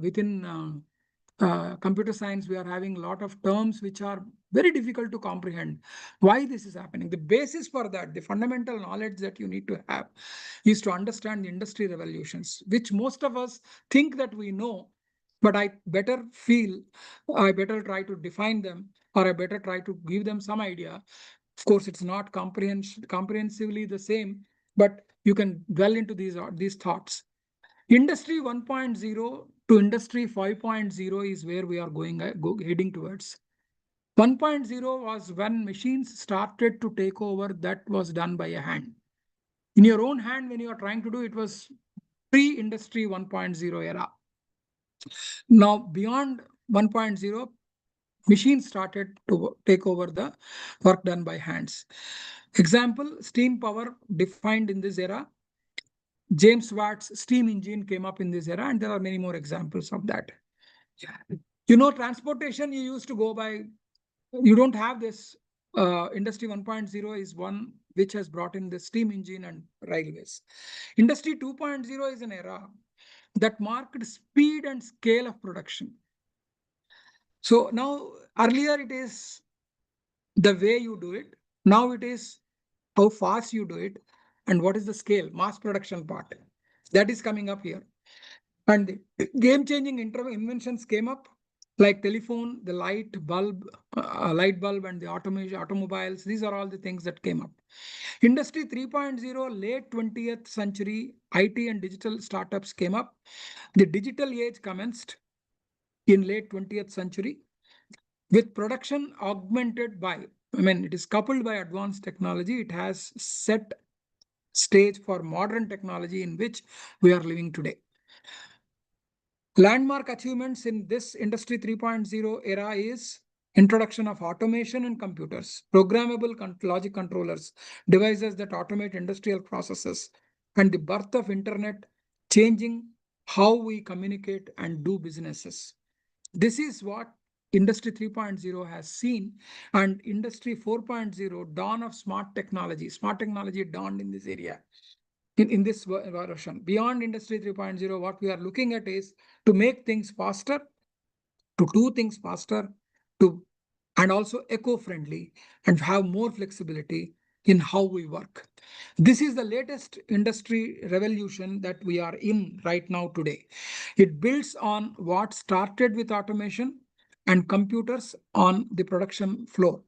B: within computer science, we are having a lot of terms which are very difficult to comprehend. Why this is happening? The basis for that, the fundamental knowledge that you need to have, is to understand the industry revolutions, which most of us think that we know, but I better try to define them, or I better try to give them some idea. Of course, it's not comprehensively the same, but you can dwell into these thoughts. Industry 1.0 to Industry 5.0 is where we are heading towards. 1.0 was when machines started to take over that was done by a hand. In your own hand, when you are trying to do it, was pre-Industry 1.0 era. Now, beyond 1.0, machines started to take over the work done by hands. Example, steam power defined in this era. James Watt's steam engine came up in this era, and there are many more examples of that. Transportation, you used to go by, you don't have this. Industry 1.0 is one which has brought in the steam engine and railways. Industry 2.0 is an era that marked speed and scale of production. So now, earlier it is the way you do it. Now it is how fast you do it and what is the scale, mass production part. That is coming up here. And the game-changing inventions came up, like telephone, the light bulb, and the automobiles. These are all the things that came up. Industry 3.0, late 20th century, IT and digital startups came up. The digital age commenced in late 20th century with production augmented by, it is coupled by advanced technology. It has set stage for modern technology in which we are living today. Landmark achievements in this Industry 3.0 era is introduction of automation in computers, programmable logic controllers, devices that automate industrial processes, and the birth of internet, changing how we communicate and do businesses. This is what Industry 3.0 has seen, and Industry 4.0, dawn of smart technology. Smart technology dawned in this area. In this version, beyond Industry 3.0, what we are looking at is to make things faster, to do things faster, and also eco-friendly, and have more flexibility in how we work. This is the latest industry revolution that we are in right now today. It builds on what started with automation and computers on the production floor.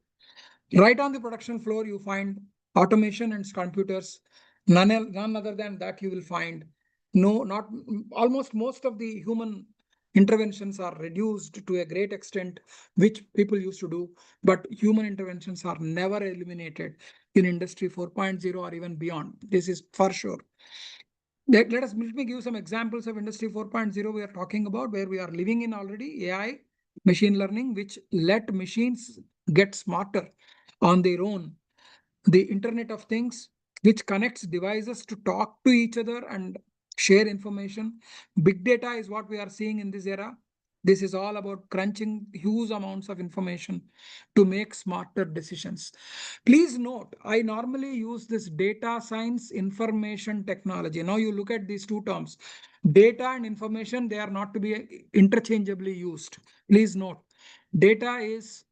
B: Right on the production floor, you find automation and computers. None other than that you will find almost most of the human interventions are reduced to a great extent, which people used to do, but human interventions are never eliminated in Industry 4.0 or even beyond. This is for sure. Let me give some examples of Industry 4.0 we are talking about, where we are living in already. AI, machine learning, which let machines get smarter on their own. The Internet of Things, which connects devices to talk to each other and share information. Big data is what we are seeing in this era. This is all about crunching huge amounts of information to make smarter decisions. Please note, I normally use this data science information technology. Now you look at these two terms, data and information, they are not to be interchangeably used. Please note, data is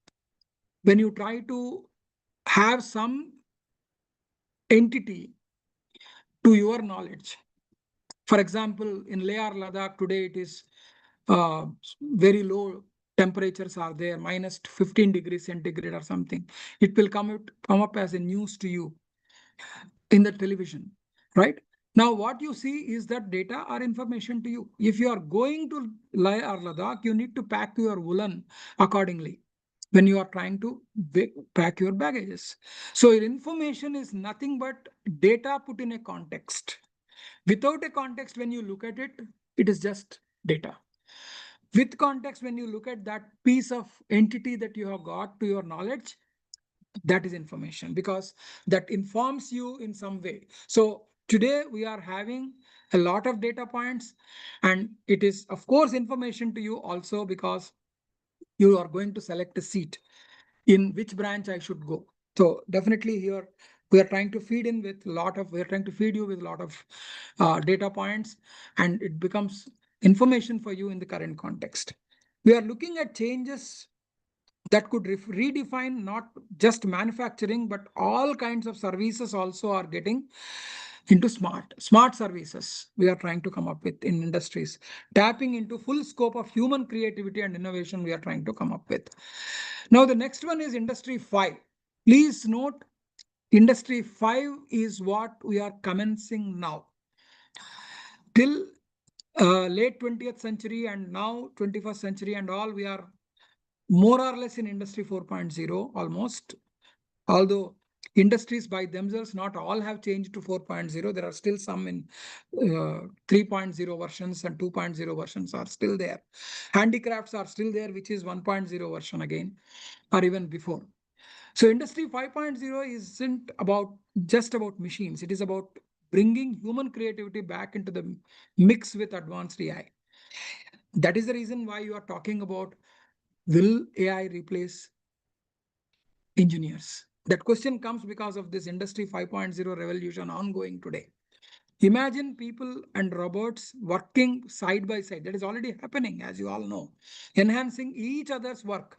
B: when you try to have some entity to your knowledge. For example, in Leh or Ladakh today, it is very low temperatures are there, minus 15 degrees centigrade or something. It will come up as a news to you in the television, right? Now, what you see is that data or information to you. If you are going to Leh or Ladakh, you need to pack your woolen accordingly when you are trying to pack your baggages. So your information is nothing but data put in a context. Without a context, when you look at it, it is just data. With context, when you look at that piece of entity that you have got to your knowledge, that is information, because that informs you in some way. So today we are having a lot of data points, and it is of course information to you also, because you are going to select a seat in which branch I should go. So definitely here we are trying to feed you with a lot of data points, and it becomes information for you in the current context. We are looking at changes that could redefine not just manufacturing, but all kinds of services also are getting into smart services we are trying to come up with in industries, tapping into full scope of human creativity and innovation we are trying to come up with. Now the next one is Industry 5. Please note, Industry 5 is what we are commencing now. Till late 20th century and now 21st century and all, we are more or less in Industry 4.0 almost. Although industries by themselves, not all have changed to 4.0. There are still some in 3.0 versions, and 2.0 versions are still there. Handicrafts are still there, which is 1.0 version again, or even before. So Industry 5.0 isn't just about machines. It is about bringing human creativity back into the mix with advanced AI. That is the reason why you are talking about, will AI replace engineers? That question comes because of this Industry 5.0 revolution ongoing today. Imagine people and robots working side by side. That is already happening, as you all know, enhancing each other's work.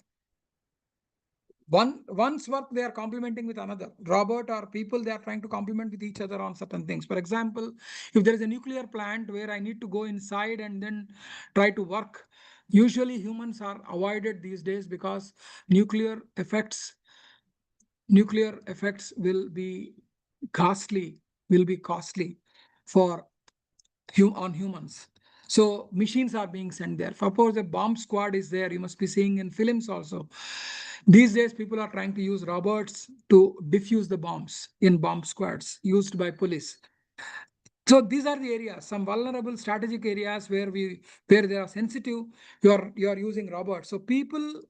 B: One's work they are complementing with another. Robot or people, they are trying to complement with each other on certain things. For example, if there is a nuclear plant where I need to go inside and then try to work, usually humans are avoided these days because nuclear effects will be costly for humans. So machines are being sent there. Suppose a bomb squad is there, you must be seeing in films also. These days, people are trying to use robots to defuse the bombs in bomb squads used by police. So these are the areas, some vulnerable strategic areas where they are sensitive. You are using robots. So people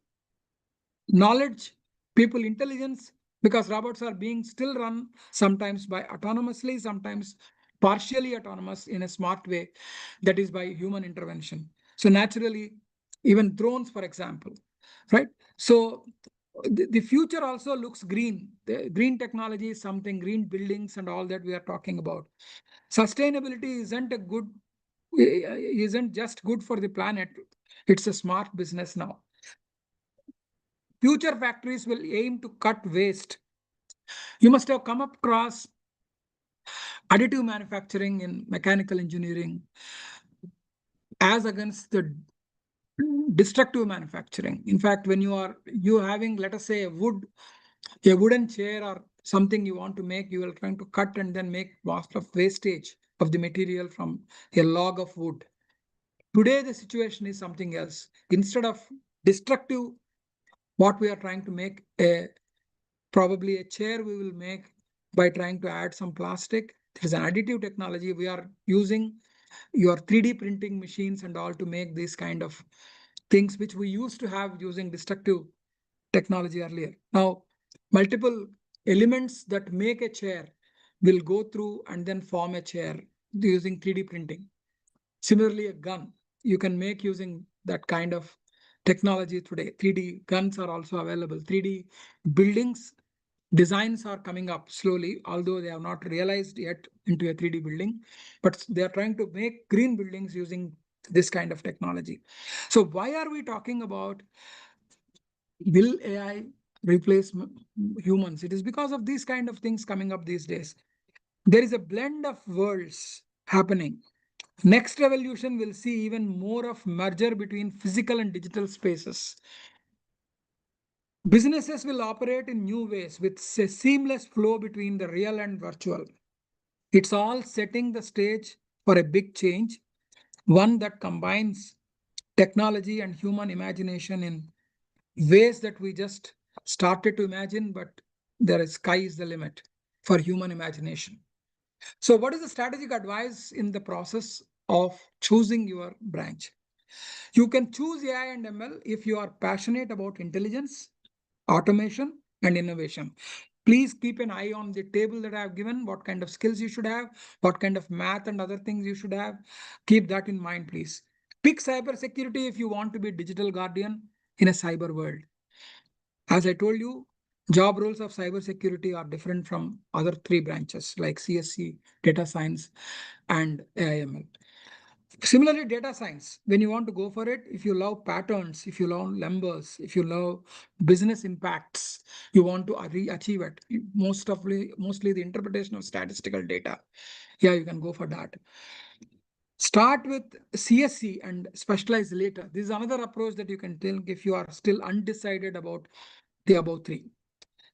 B: knowledge, people intelligence, because robots are being still run sometimes by autonomously, sometimes partially autonomous in a smart way, that is by human intervention. So naturally, even drones, for example, right? So the future also looks green. The green technology is something, green buildings and all that we are talking about. Sustainability isn't just good for the planet. It's a smart business now. Future factories will aim to cut waste. You must have come across additive manufacturing in mechanical engineering as against the destructive manufacturing. In fact, when you having, let us say, a wooden chair or something you want to make, you are trying to cut and then make lots of wastage of the material from a log of wood. Today, the situation is something else. Instead of destructive, what we are trying to make probably a chair we will make by trying to add some plastic. There is an additive technology. We are using your 3D printing machines and all to make these kind of things which we used to have using destructive technology earlier. Now, multiple elements that make a chair will go through and then form a chair using 3D printing. Similarly, a gun you can make using that kind of technology today. 3D guns are also available. 3D buildings designs are coming up slowly, although they have not realized yet into a 3D building, but they are trying to make green buildings using this kind of technology. So why are we talking about will AI replace humans? It is because of these kind of things coming up these days. There is a blend of worlds happening. Next revolution will see even more of merger between physical and digital spaces. Businesses will operate in new ways with a seamless flow between the real and virtual. It's all setting the stage for a big change, one that combines technology and human imagination in ways that we just started to imagine, but sky is the limit for human imagination. So what is the strategic advice in the process of choosing your branch? You can choose AI and ML if you are passionate about intelligence, automation, and innovation. Please keep an eye on the table that I have given, what kind of skills you should have, what kind of math and other things you should have. Keep that in mind, please. Pick cybersecurity if you want to be digital guardian in a cyber world. As I told you, job roles of cybersecurity are different from other three branches like CSC, data science, and AIML. Similarly, data science, when you want to go for it, if you love patterns, if you love numbers, if you love business impacts, you want to achieve it, mostly the interpretation of statistical data. Yeah, you can go for that. Start with CSC and specialize later. This is another approach that you can take if you are still undecided about the above three.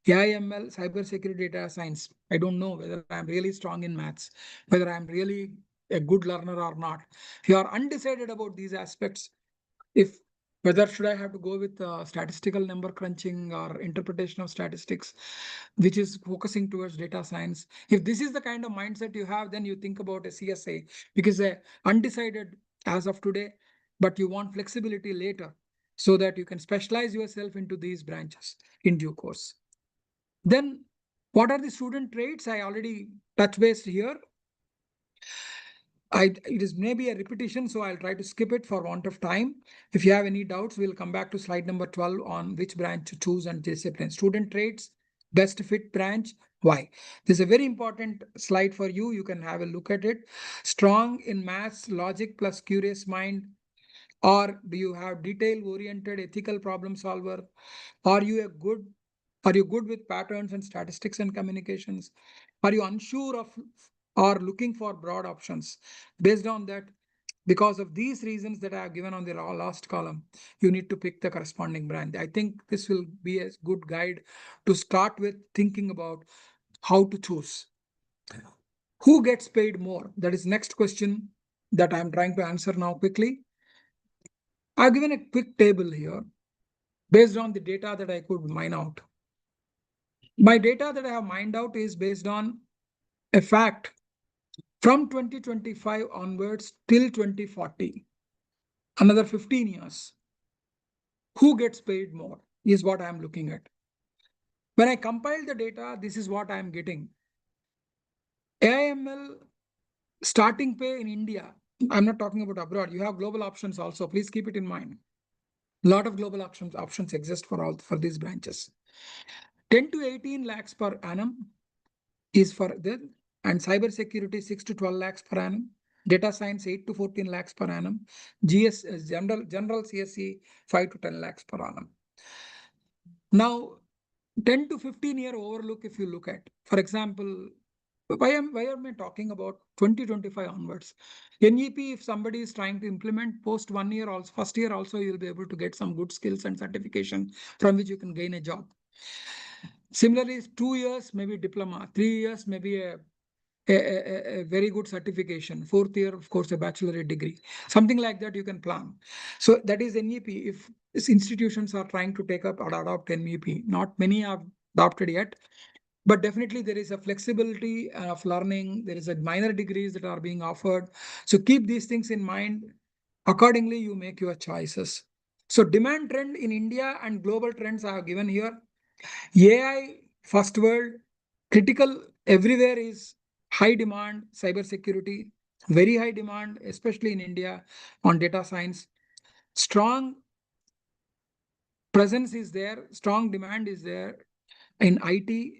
B: AIML, cybersecurity, data science. I don't know whether I'm really strong in maths, whether I'm really a good learner or not. If you are undecided about these aspects, whether should I have to go with statistical number crunching or interpretation of statistics, which is focusing towards data science. If this is the kind of mindset you have, then you think about a CSA, because undecided as of today, but you want flexibility later so that you can specialize yourself into these branches in due course. Then what are the student traits? I already touch based here. It is maybe a repetition, so I'll try to skip it for want of time. If you have any doubts, we'll come back to slide number 12 on which branch to choose and discipline. Student traits, best fit branch, why? This is a very important slide for you. You can have a look at it. Strong in maths, logic plus curious mind, or do you have detail oriented ethical problem solver? Are you good with patterns and statistics and communications? Are you unsure of or looking for broad options? Based on that, because of these reasons that I have given on the last column, you need to pick the corresponding branch. I think this will be a good guide to start with thinking about how to choose. Who gets paid more? That is next question that I'm trying to answer now quickly. I've given a quick table here based on the data that I could mine out. My data that I have mined out is based on a fact from 2025 onwards till 2040, another 15 years. Who gets paid more is what I'm looking at. When I compile the data, this is what I'm getting. AIML starting pay in India, I'm not talking about abroad. You have global options also. Please keep it in mind. A lot of global options exist for these branches. 10 to 18 lakhs per annum is for the, and cybersecurity 6 to 12 lakhs per annum. Data science 8 to 14 lakhs per annum. General CSC 5 to 10 lakhs per annum. Now, 10 to 15 year overlook, if you look at, for example, why am I talking about 2025 onwards? NEP, if somebody is trying to implement post 1 year, also first year also, you'll be able to get some good skills and certification from which you can gain a job. Similarly, 2 years, maybe diploma, 3 years, maybe a very good certification, 4th year, of course, a bachelorate degree, something like that you can plan. So that is NEP. If institutions are trying to take up or adopt NEP, not many have adopted yet, but definitely there is a flexibility of learning. There is a minor degrees that are being offered. So keep these things in mind. Accordingly, you make your choices. So demand trend in India and global trends I have given here. AI, first world, critical everywhere is high demand, cybersecurity, very high demand, especially in India on data science. Strong presence is there, strong demand is there in IT,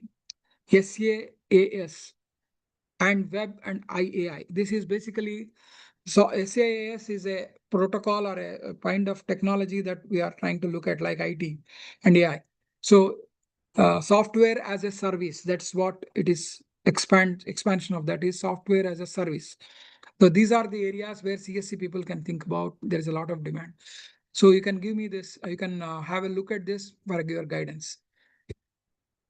B: SaaS, and web and IAI. This is basically, so SaaS is a protocol or a kind of technology that we are trying to look at, like IT and AI. So software as a service, that's what it is. Expansion of that is software as a service. So these are the areas where CSC people can think about. There is a lot of demand. So you can give me this, you can have a look at this for your guidance.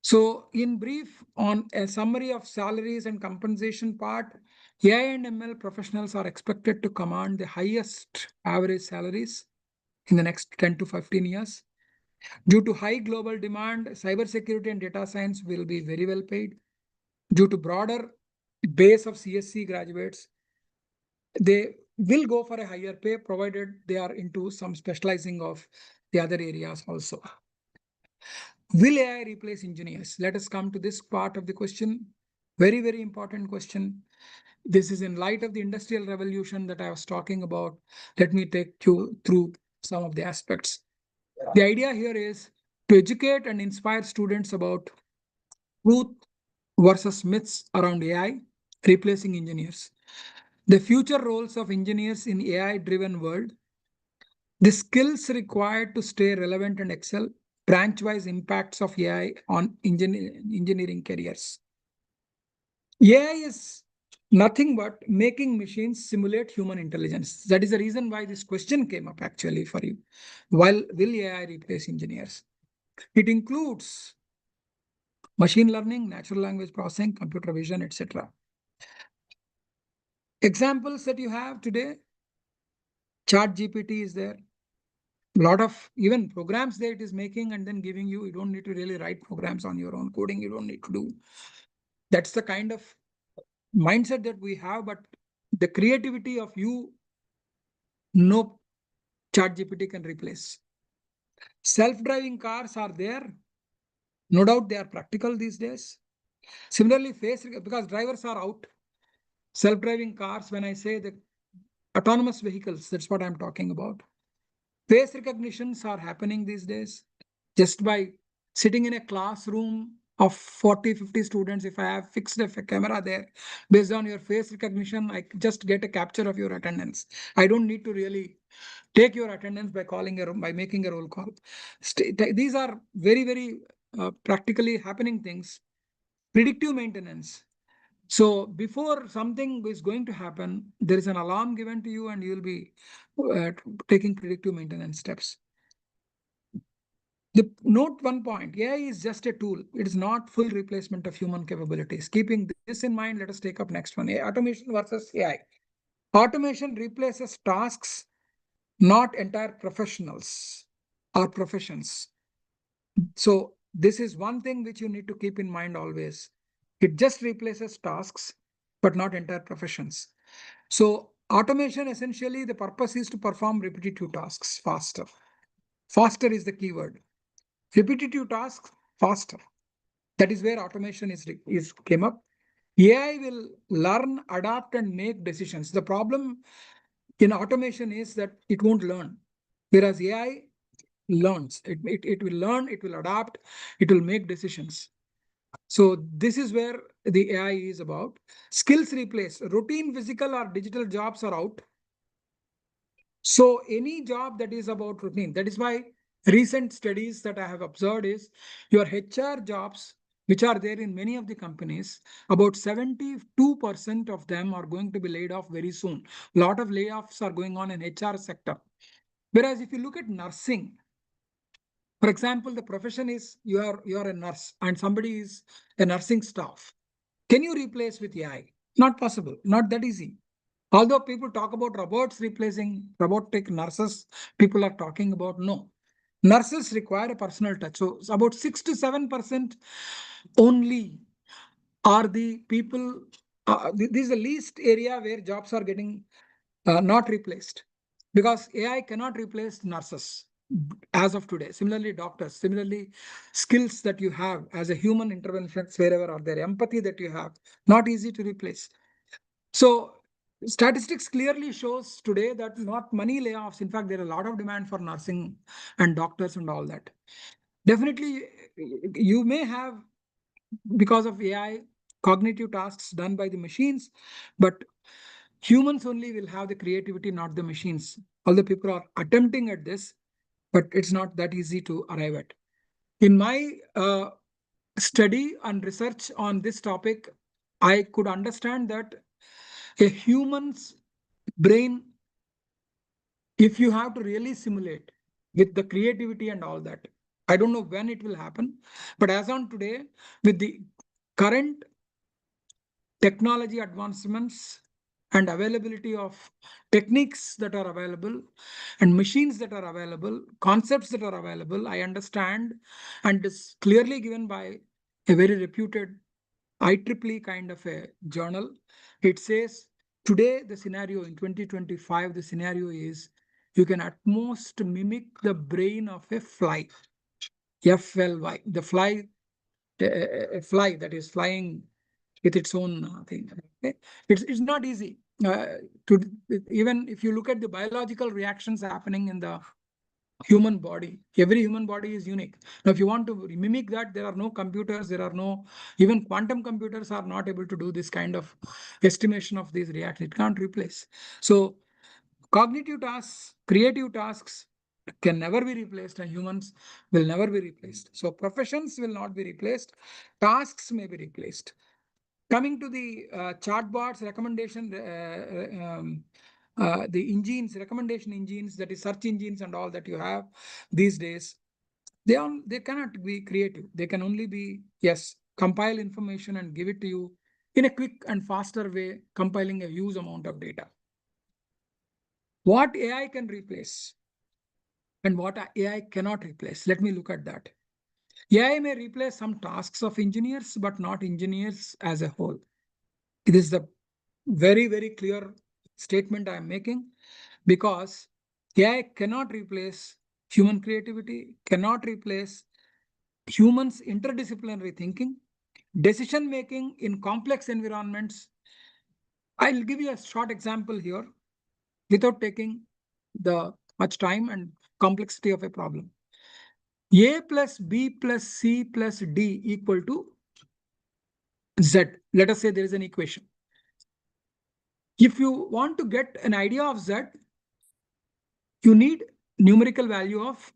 B: So in brief, on a summary of salaries and compensation part, AI and ML professionals are expected to command the highest average salaries in the next 10 to 15 years. Due to high global demand, cybersecurity and data science will be very well paid. Due to broader base of CSC graduates, they will go for a higher pay provided they are into some specializing of the other areas also. Will AI replace engineers? Let us come to this part of the question. Very, very important question. This is in light of the industrial revolution that I was talking about. Let me take you through some of the aspects. The idea here is to educate and inspire students about truth versus myths around AI replacing engineers. The future roles of engineers in AI-driven world, the skills required to stay relevant and excel, branch-wise impacts of AI on engineering careers. AI is nothing but making machines simulate human intelligence. That is the reason why this question came up actually for you. Will AI replace engineers? It includes machine learning, natural language processing, computer vision, etc. Examples that you have today, ChatGPT is there. A lot of even programs that it is making and then giving you, you don't need to really write programs on your own, coding you don't need to do. That's the kind of mindset that we have, but the creativity of you, no ChatGPT can replace. Self-driving cars are there. No doubt they are practical these days. Similarly, because drivers are out. Self-driving cars, when I say the autonomous vehicles, that's what I'm talking about. Face recognitions are happening these days. Just by sitting in a classroom of 40, 50 students, if I have fixed a camera there, based on your face recognition, I just get a capture of your attendance. I don't need to really take your attendance by making a roll call. These are very, very practically happening things. Predictive maintenance. So before something is going to happen, there is an alarm given to you and you will be taking predictive maintenance steps. Note one point, AI is just a tool. It is not full replacement of human capabilities. Keeping this in mind, let us take up next one, automation versus AI. Automation replaces tasks, not entire professionals or professions. So this is one thing which you need to keep in mind always. It just replaces tasks, but not entire professions. So automation, essentially, the purpose is to perform repetitive tasks faster. Faster is the keyword. Repetitive tasks faster. That is where automation is came up. AI will learn, adapt, and make decisions. The problem in automation is that it won't learn, whereas AI learns. It will learn, it will adapt, it will make decisions. So this is where the AI is about. Skills replace. Routine physical or digital jobs are out. So any job that is about routine, that is why recent studies that I have observed is your HR jobs, which are there in many of the companies, about 72% of them are going to be laid off very soon. A lot of layoffs are going on in HR sector. Whereas if you look at nursing, for example, the profession is you are a nurse and somebody is a nursing staff. Can you replace with AI? Not possible, not that easy. Although people talk about robots replacing robotic nurses, people are talking about no. Nurses require a personal touch. So about 6 to 7% only are the people. This is the least area where jobs are getting not replaced, because AI cannot replace nurses as of today. Similarly, doctors, similarly, skills that you have as a human interventionist wherever are there, empathy that you have, not easy to replace. So statistics clearly shows today that not many layoffs. In fact, there are a lot of demand for nursing and doctors and all that. Definitely, you may have, because of AI, cognitive tasks done by the machines, but humans only will have the creativity, not the machines. Although people are attempting at this, but it's not that easy to arrive at. In my study and research on this topic, I could understand that a human's brain, if you have to really simulate with the creativity and all that, I don't know when it will happen, but as on today, with the current technology advancements and availability of techniques that are available and machines that are available, concepts that are available, I understand, and is clearly given by a very reputed IEEE kind of a journal. It says today the scenario in 2025, the scenario is you can at most mimic the brain of a fly. FLY, the fly, a fly that is flying with its own thing. Okay? It's not easy. To even if you look at the biological reactions happening in the human body, every human body is unique. Now, if you want to mimic that, there are no computers, there are no, even quantum computers are not able to do this kind of estimation of these reactions. It can't replace. So cognitive tasks, creative tasks can never be replaced, and humans will never be replaced. So professions will not be replaced, tasks may be replaced. Coming to the chatbots, recommendation, the engines, recommendation engines, that is search engines and all that you have these days, they cannot be creative. They can only be, yes, compile information and give it to you in a quick and faster way, compiling a huge amount of data. What AI can replace and what AI cannot replace? Let me look at that. AI may replace some tasks of engineers, but not engineers as a whole. It is the very, very clear statement I am making, because AI cannot replace human creativity, cannot replace humans' interdisciplinary thinking, decision making in complex environments. I'll give you a short example here without taking the much time and complexity of a problem. A plus B plus C plus D equal to Z. Let us say there is an equation. If you want to get an idea of Z, you need numerical value of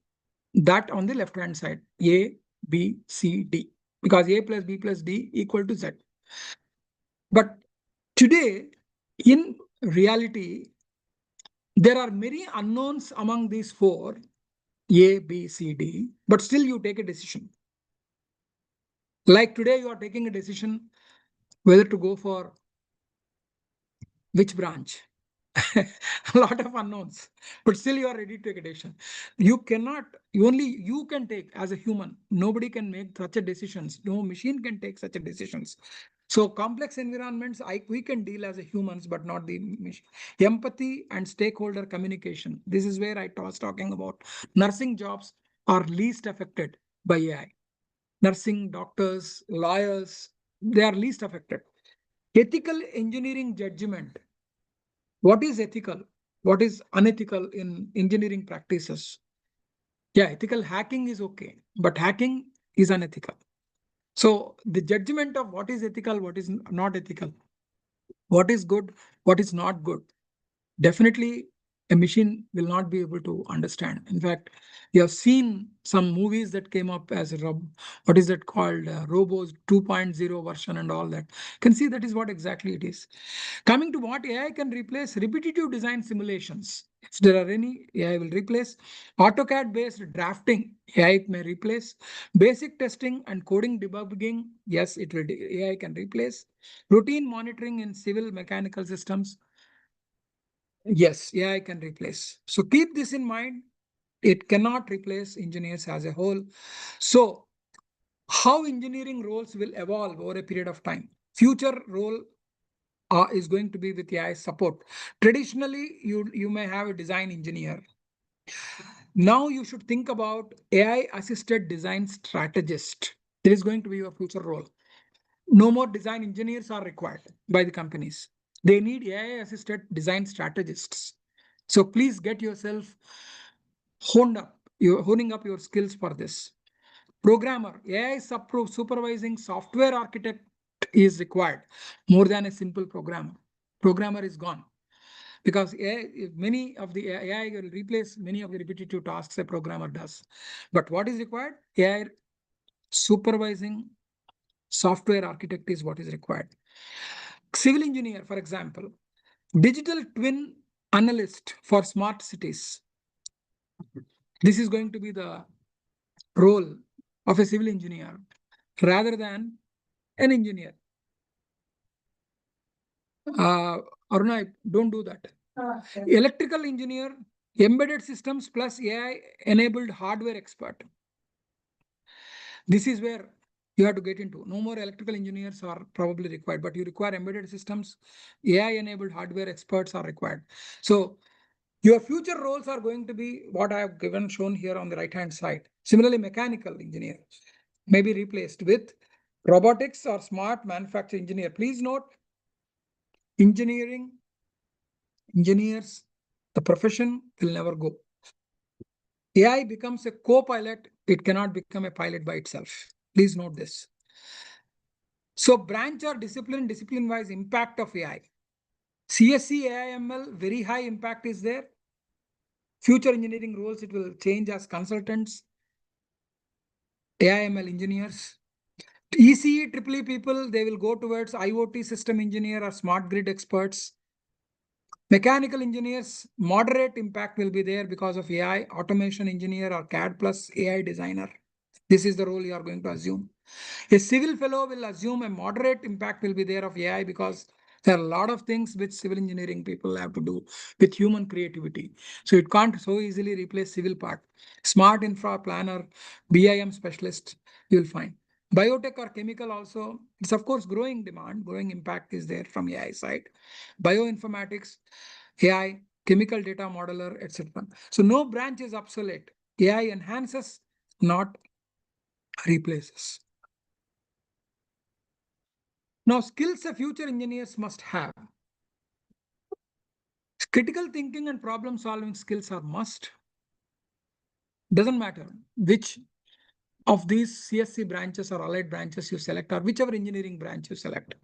B: that on the left hand side, A, B, C, D, because A plus B plus D equal to Z. But today, in reality, there are many unknowns among these four, A, B, C, D, but still you take a decision. Like today, you are taking a decision whether to go for which branch. A lot of unknowns, but still you are ready to take a decision. You cannot, only you can take as a human. Nobody can make such a decisions. No machine can take such a decisions. So complex environments, we can deal as a humans, but not the machine. Empathy and stakeholder communication. This is where I was talking about. Nursing jobs are least affected by AI. Nursing, doctors, lawyers, they are least affected. Ethical engineering judgment. What is ethical? What is unethical in engineering practices? Yeah, ethical hacking is okay, but hacking is unethical. So the judgment of what is ethical, what is not ethical, what is good, what is not good, definitely a machine will not be able to understand. In fact, you have seen some movies that came up as what is that called, Robos 2.0 version and all that. You can see that is what exactly it is. Coming to what AI can replace, repetitive design simulations. If there are any, AI will replace. AutoCAD based drafting, AI may replace. Basic testing and coding debugging, yes, it will. AI can replace. Routine monitoring in civil mechanical systems, yes, AI can replace. So keep this in mind. It cannot replace engineers as a whole. So how engineering roles will evolve over a period of time? Future role is going to be with AI support. Traditionally, you may have a design engineer. Now you should think about AI assisted design strategist. There is going to be a future role. No more design engineers are required by the companies. They need AI assisted design strategists. So please get yourself honed up. You're honing up your skills for this. Programmer, AI supervising software architect is required more than a simple programmer. Programmer is gone because many of the AI will replace many of the repetitive tasks a programmer does. But what is required? AI supervising software architect is what is required. Civil engineer, for example, digital twin analyst for smart cities. This is going to be the role of a civil engineer rather than an engineer. Aruna, don't do that. Electrical engineer, embedded systems plus AI enabled hardware expert. This is where you have to get into. No more electrical engineers are probably required, but you require embedded systems, AI enabled hardware experts are required. So your future roles are going to be what I have shown here on the right hand side. Similarly, mechanical engineer may be replaced with robotics or smart manufacturing engineer. Please note, engineers, the profession will never go. AI becomes a co-pilot. It cannot become a pilot by itself. Please note this. So branch or discipline-wise impact of AI. CSC, AIML, very high impact is there. Future engineering roles, it will change as consultants, AIML engineers. ECE, EEE people, they will go towards IoT system engineer or smart grid experts. Mechanical engineers, moderate impact will be there because of AI, automation engineer or CAD plus AI designer. This is the role you are going to assume. A civil fellow will assume a moderate impact will be there of AI because there are a lot of things which civil engineering people have to do with human creativity. So it can't so easily replace civil part. Smart infra planner, BIM specialist, you will find. Biotech or chemical also, it's of course growing demand, growing impact is there from AI side. Bioinformatics, AI, chemical data modeler, etc. So no branch is obsolete. AI enhances, not replaces. Now, skills a future engineers must have. Critical thinking and problem solving skills are must. Doesn't matter which of these CSC branches or allied branches you select or whichever engineering branch you select.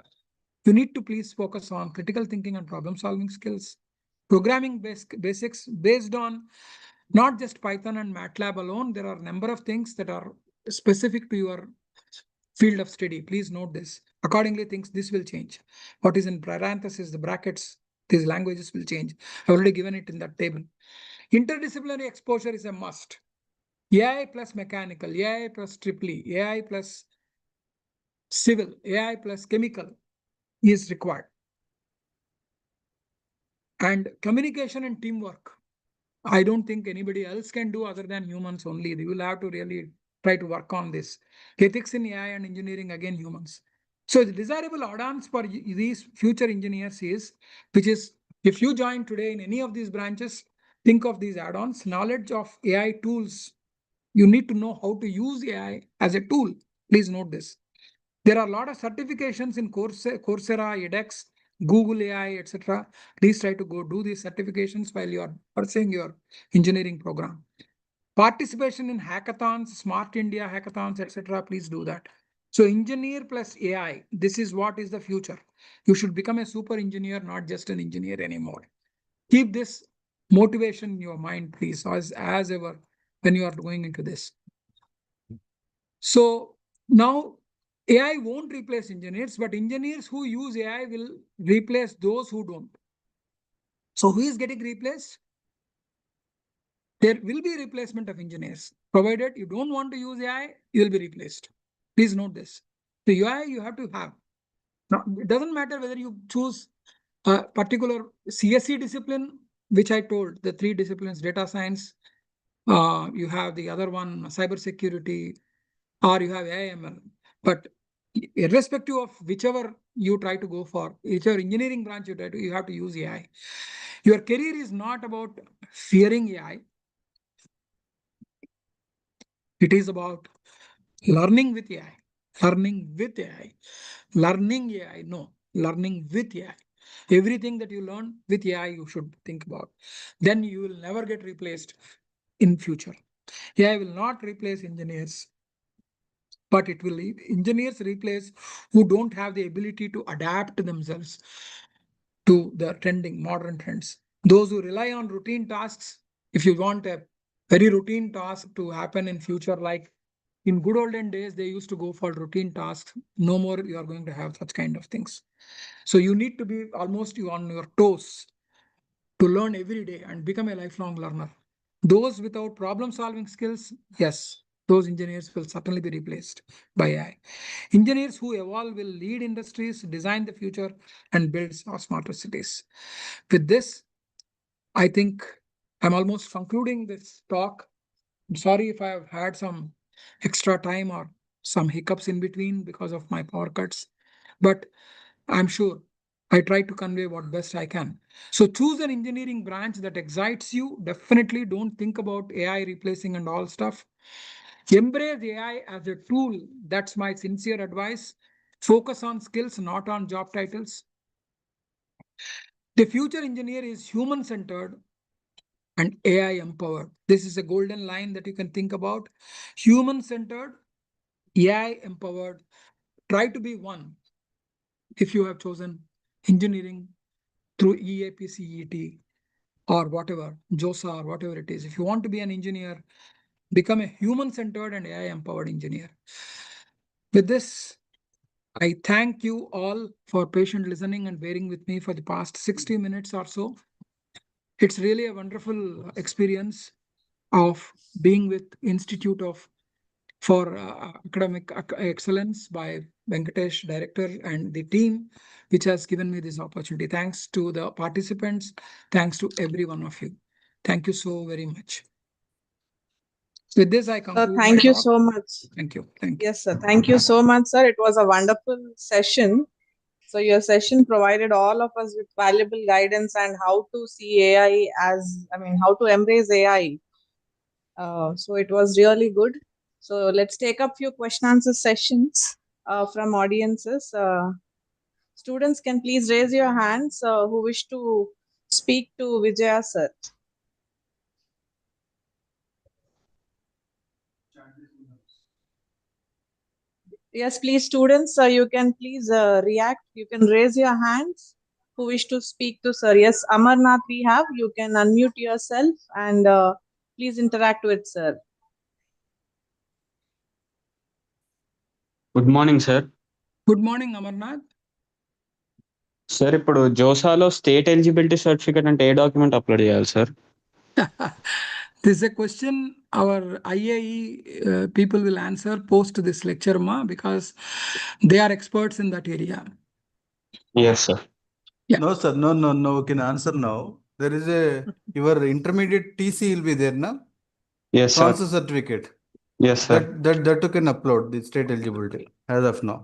B: You need to please focus on critical thinking and problem solving skills. Programming basics based on not just Python and MATLAB alone. There are a number of things that are specific to your field of study. Please note this. Accordingly, this will change. What is in parentheses, the brackets, these languages will change. I've already given it in that table. Interdisciplinary exposure is a must. AI plus mechanical, AI plus EEE, AI plus civil, AI plus chemical is required. And communication and teamwork, I don't think anybody else can do other than humans only. You will have to really try to work on this. Ethics in AI and engineering, again, humans. So the desirable add-ons for these future engineers is, which is, if you join today in any of these branches, think of these add-ons, knowledge of AI tools. You need to know how to use AI as a tool. Please note this. There are a lot of certifications in Coursera, edX, Google AI, etc. Please try to go do these certifications while you are pursuing your engineering program. Participation in hackathons, Smart India hackathons, etc. Please do that. So engineer plus AI, this is what is the future. You should become a super engineer, not just an engineer anymore. Keep this motivation in your mind, please, as ever, when you are going into this. So now AI won't replace engineers, but engineers who use AI will replace those who don't. So who is getting replaced? There will be replacement of engineers. Provided you don't want to use AI, you will be replaced. Please note this. The AI you have to have. Now, it doesn't matter whether you choose a particular CSC discipline, which I told, the 3 disciplines, data science, you have the other one, cybersecurity, or you have AIML. But irrespective of whichever you try to go for, whichever engineering branch you try to, you have to use AI. Your career is not about fearing AI. It is about learning with AI, learning with AI, learning AI. No, learning with AI. Everything that you learn with AI, you should think about. Then you will never get replaced in future. AI will not replace engineers, but it will engineers replace who don't have the ability to adapt themselves to the trending modern trends. Those who rely on routine tasks, if you want a very routine task to happen in future, like in good olden days, they used to go for routine tasks. No more you are going to have such kind of things. So you need to be almost on your toes to learn every day and become a lifelong learner. Those without problem solving skills, yes, those engineers will certainly be replaced by AI. Engineers who evolve will lead industries, design the future, and build smarter cities. With this, I think I'm almost concluding this talk. I'm sorry if I have had some extra time or some hiccups in between because of my power cuts, but I'm sure I try to convey what best I can. So choose an engineering branch that excites you. Definitely don't think about AI replacing and all stuff. Embrace AI as a tool. That's my sincere advice. Focus on skills, not on job titles. The future engineer is human-centered and AI empowered. This is a golden line that you can think about. Human-centered, AI empowered. Try to be one if you have chosen engineering through EAPCET or whatever, JoSAA or whatever it is. If you want to be an engineer, become a human-centered and AI-empowered engineer. With this, I thank you all for patient listening and bearing with me for the past 60 minutes or so. It's really a wonderful experience of being with Institute for Academic Excellence by Venkatesh, director, and the team, which has given me this opportunity. Thanks to the participants. Thanks to every one of you. Thank you so very much. With this, I conclude.
A: Thank you so much.
B: Thank you. Thank you.
A: Yes, sir. Thank you so much, sir. It was a wonderful session. So your session provided all of us with valuable guidance and how to see AI how to embrace AI. So it was really good. So let's take up few question answer sessions from audiences. Students can please raise your hands who wish to speak to Vijaya sir. Yes, please, students, you can please react. You can raise your hands who wish to speak to sir. Yes, Amarnath we have. You can unmute yourself and please interact with sir.
F: Good morning sir.
B: Good morning, Amarnath.
F: Sir ఇప్పుడు జోసాలో state eligibility certificate అంటే ఏ document upload చేయాలి sir?
B: This is a question our IIE people will answer post this lecture, because they are experts in that area.
F: Yes, sir.
B: Yeah.
D: No, sir. No. We can answer now. There is your intermediate TC will be there now.
F: Yes, sir.
D: Transfer certificate.
F: Yes, sir.
D: That you can upload the state eligibility as of now.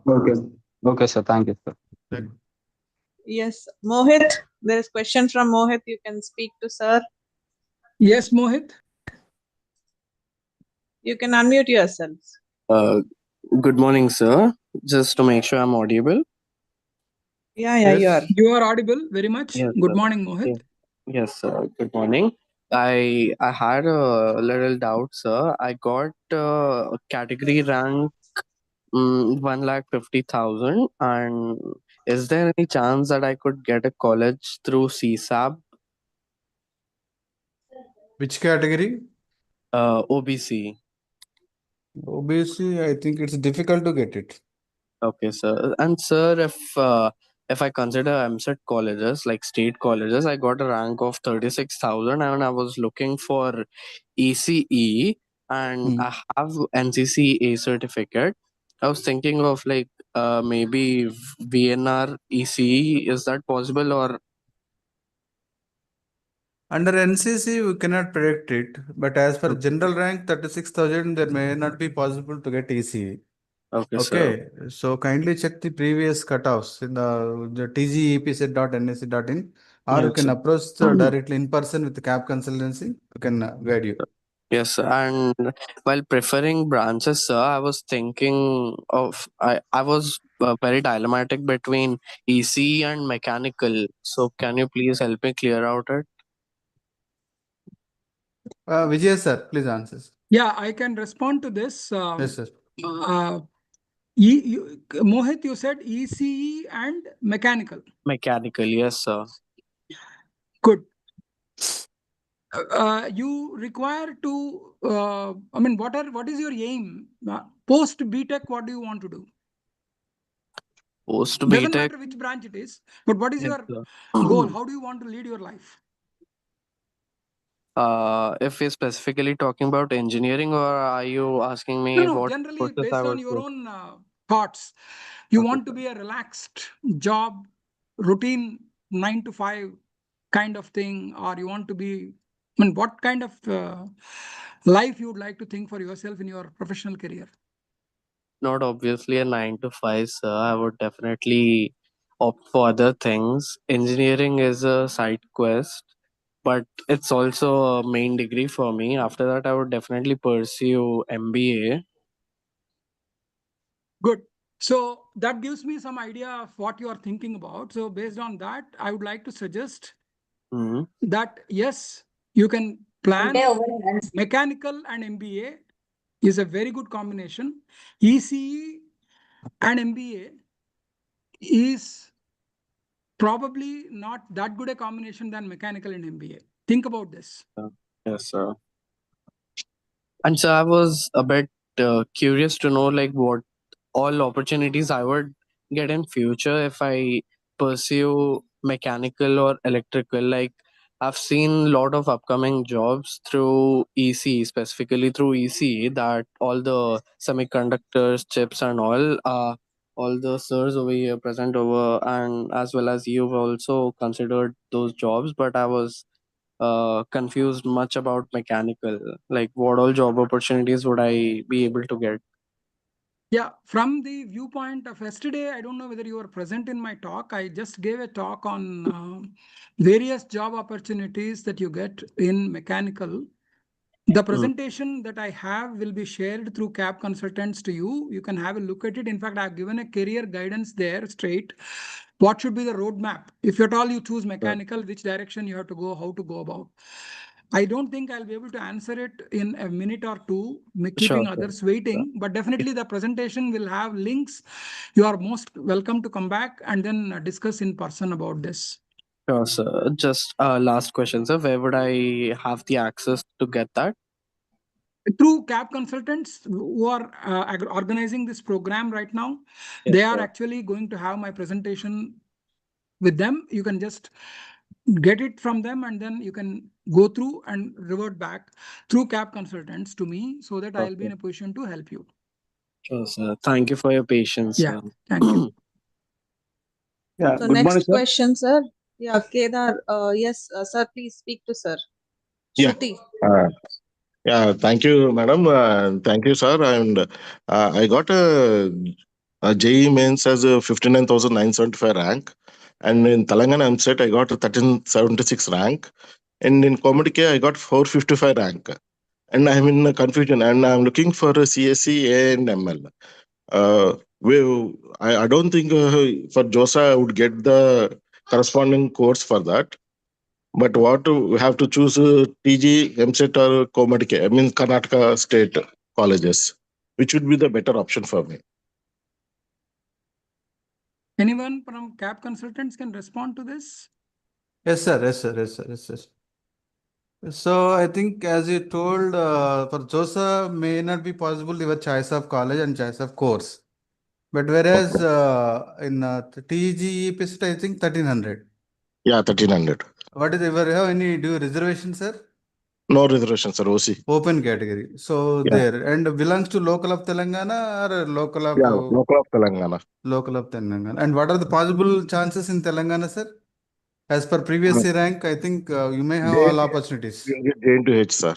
F: Okay, sir. Thank you, sir.
D: Right.
A: Yes, Mohit, there is question from Mohit. You can speak to sir.
B: Yes, Mohit.
A: You can unmute yourself.
G: Good morning, sir. Just to make sure I'm audible.
A: Yeah,
D: Yes.
A: you are.
B: You are audible very much.
G: Yes,
B: Good
G: sir.
B: morning, Mohit.
G: Yes, sir. Good morning. I had a little doubt, sir. I got category rank 1,50,000, and is there any chance that I could get a college through CSAB?
D: Which category?
G: OBC.
D: OBC, I think it's difficult to get it.
G: Okay, sir. And sir, if I consider EAPCET colleges, like state colleges, I got a rank of 36,000 and I was looking for ECE and I have NCCA certificate. I was thinking of maybe VNR ECE. Is that possible or?
D: Under NCC, we cannot predict it, but as per general rank 36,000, there may not be possible to get ECE.
G: Okay, sir.
D: Okay, so kindly check the previous cutoffs in the tgeepcet.nsc.in, or you
G: Yes,
D: can
G: sir.
D: approach directly in person with the CAP consultancy. We can guide you.
G: Yes, sir. And while preferring branches, sir, I was thinking of I was very dilemmatic between ECE and mechanical. So can you please help me clear out it?
D: Vijay sir, please answer.
B: Yeah, I can respond to this.
D: Yes, sir.
B: Mohit, you said ECE and mechanical.
G: Mechanical, yes, sir.
B: Good. You require to, what is your aim? Post BTech, what do you want to do?
G: Post
B: Doesn't
G: BTech.
B: matter which branch it is, but what is
G: Yes,
B: your
G: sir.
B: goal? How do you want to lead your life?
G: If we're specifically talking about engineering, or are you asking me
B: No,
G: what
B: generally
G: courses
B: based
G: I
B: on
G: would
B: your
G: do?
B: own thoughts. You
G: Okay,
B: want
G: sir.
B: to be a relaxed job, routine 9 to 5 kind of thing, or you want to be, what kind of life you would like to think for yourself in your professional career?
G: Not obviously a 9 to 5, sir. I would definitely opt for other things. Engineering is a side quest, but it's also a main degree for me. After that, I would definitely pursue MBA.
B: Good. So that gives me some idea of what you are thinking about. So based on that, I would like to suggest that yes, you can plan mechanical and MBA is a very good combination. ECE and MBA is probably not that good a combination than mechanical and MBA. Think about this.
G: Yes, sir. And so I was a bit curious to know like what all opportunities I would get in future if I pursue mechanical or electrical. Like I've seen a lot of upcoming jobs through EC, specifically through EC, that all the semiconductors, chips and all the sirs over here present over, and as well as you've also considered those jobs, but I was confused much about mechanical. Like what all job opportunities would I be able to get?
B: Yeah, from the viewpoint of yesterday, I don't know whether you were present in my talk. I just gave a talk on various job opportunities that you get in mechanical. The presentation that I have will be shared through CAP consultants to you. You can have a look at it. In fact, I've given a career guidance there straight. What should be the roadmap? If at all you choose mechanical, which direction you have to go, how to go about. I don't think I'll be able to answer it in a minute or two, keeping
G: Sure,
B: others waiting, but definitely the presentation will have links. You are most welcome to come back and then discuss in person about this.
G: Sure, sir. Just last question, sir. Where would I have the access to get that?
B: Through CAP consultants who are organizing this program right now.
G: Yes,
B: They are
G: sir.
B: actually going to have my presentation with them. You can just get it from them and then you can go through and revert back through CAP consultants to me so that I'll be in a position to help you.
G: Sure, sir. Thank you for your patience,
B: Yeah,
G: sir.
B: thank you.
H: Yeah,
A: So
H: good morning,
A: next
H: sir.
A: question, sir. Yeah, Kedar. Yes, sir. Please speak to sir.
H: Yeah.
A: Shruti.
H: Yeah, thank you, madam. Thank you, sir. And I got a JEE mains as a 59,975 rank. And in Telangana EAPCET, I got a 1376 rank. And in Comedy I got 455 rank. And I'm in confusion. And I'm looking for a CSE, A and ML. I don't think for JoSAA I would get the corresponding course for that. But we have to choose TG, EAPCET or Comedy. I mean Karnataka state colleges. Which would be the better option for me?
B: Anyone from CAP consultants can respond to this?
D: Yes, sir. Yes, sir. Yes, sir. Yes, sir. So I think as you told, for JoSAA may not be possible your choice of college and choice of course. But whereas in TG, EAPCET, I think 1300.
H: Yeah, 1300.
D: What is ever have any reservation, sir?
H: No reservation, sir. OC.
D: Open category. So
H: Yeah.
D: there. And belongs to local of Telangana or local of
H: Local of Telangana.
D: Local of Telangana. And what are the possible chances in Telangana, sir? As per previous year rank, I think you may have all opportunities.
H: J&H, sir.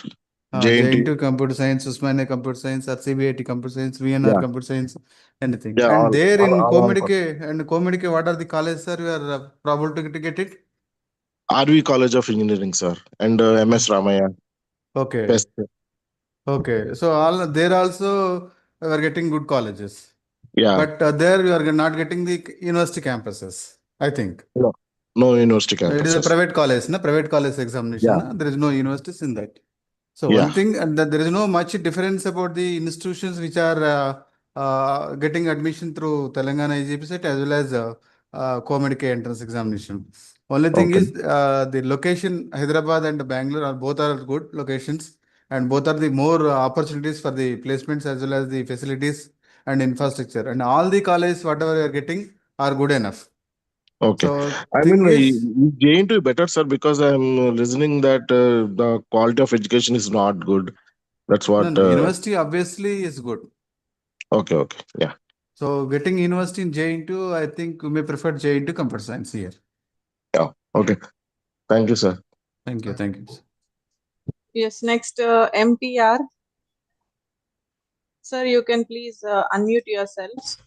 D: J&T Computer Science, Usmania Computer Science, or CBIT Computer Science, VNR Computer Science, anything.
H: Yeah,
D: And
H: all,
D: there in
H: all
D: Comedic, what are the colleges, sir? You are probable to get it?
H: RV College of Engineering, sir. And MS Ramaya.
D: Okay.
H: Best.
D: Okay. So all there also we are getting good colleges.
H: Yeah.
D: But there you are not getting the university campuses, I think.
H: No university campuses.
D: It is a private college, na? Private college examination.
H: Yeah.
D: Na? There is no universities in that. So
H: Yeah.
D: one thing, and that there is no much difference about the institutions which are getting admission through Telangana EAPCET as well as Comedy entrance examination. Only thing is the location, Hyderabad and Bangalore are both are good locations, and both are the more opportunities for the placements as well as the facilities and infrastructure. And all the colleges, whatever you are getting, are good enough.
H: Okay.
D: So
H: I
D: thing
H: mean,
D: is,
H: J&T better, sir, because I'm listening that the quality of education is not good. That's what.
D: no, university obviously is good.
H: Okay. Yeah.
D: So getting university in J2, I think you may prefer J2 Computer Science here.
H: Yeah. Okay. Thank you, sir.
D: Thank you. Thank you.
A: Yes, next MTR. Sir, you can please unmute yourselves.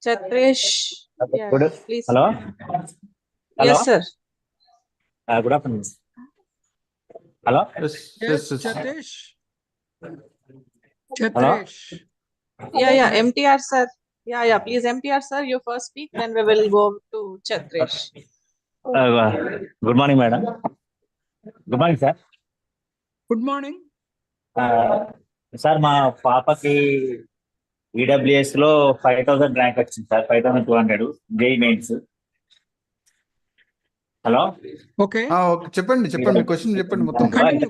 A: Chatresh, yeah, please.
I: Hello?
A: Yes, sir.
I: Good afternoon. Hello?
B: Yes, Chatesh.
I: Hello?
A: Yeah, MTR sir. Yeah, please MTR sir, you first speak, then we will go to Chatrish.
I: Good morning, madam. Good morning, sir.
B: Good morning.
I: Sir మా పాపకి EWS లో 5000 rank వచ్చింది sir, 5200 JEE mains. Hello,
B: Okay.
D: చెప్పండి మీ question చెప్పండి మొత్తం.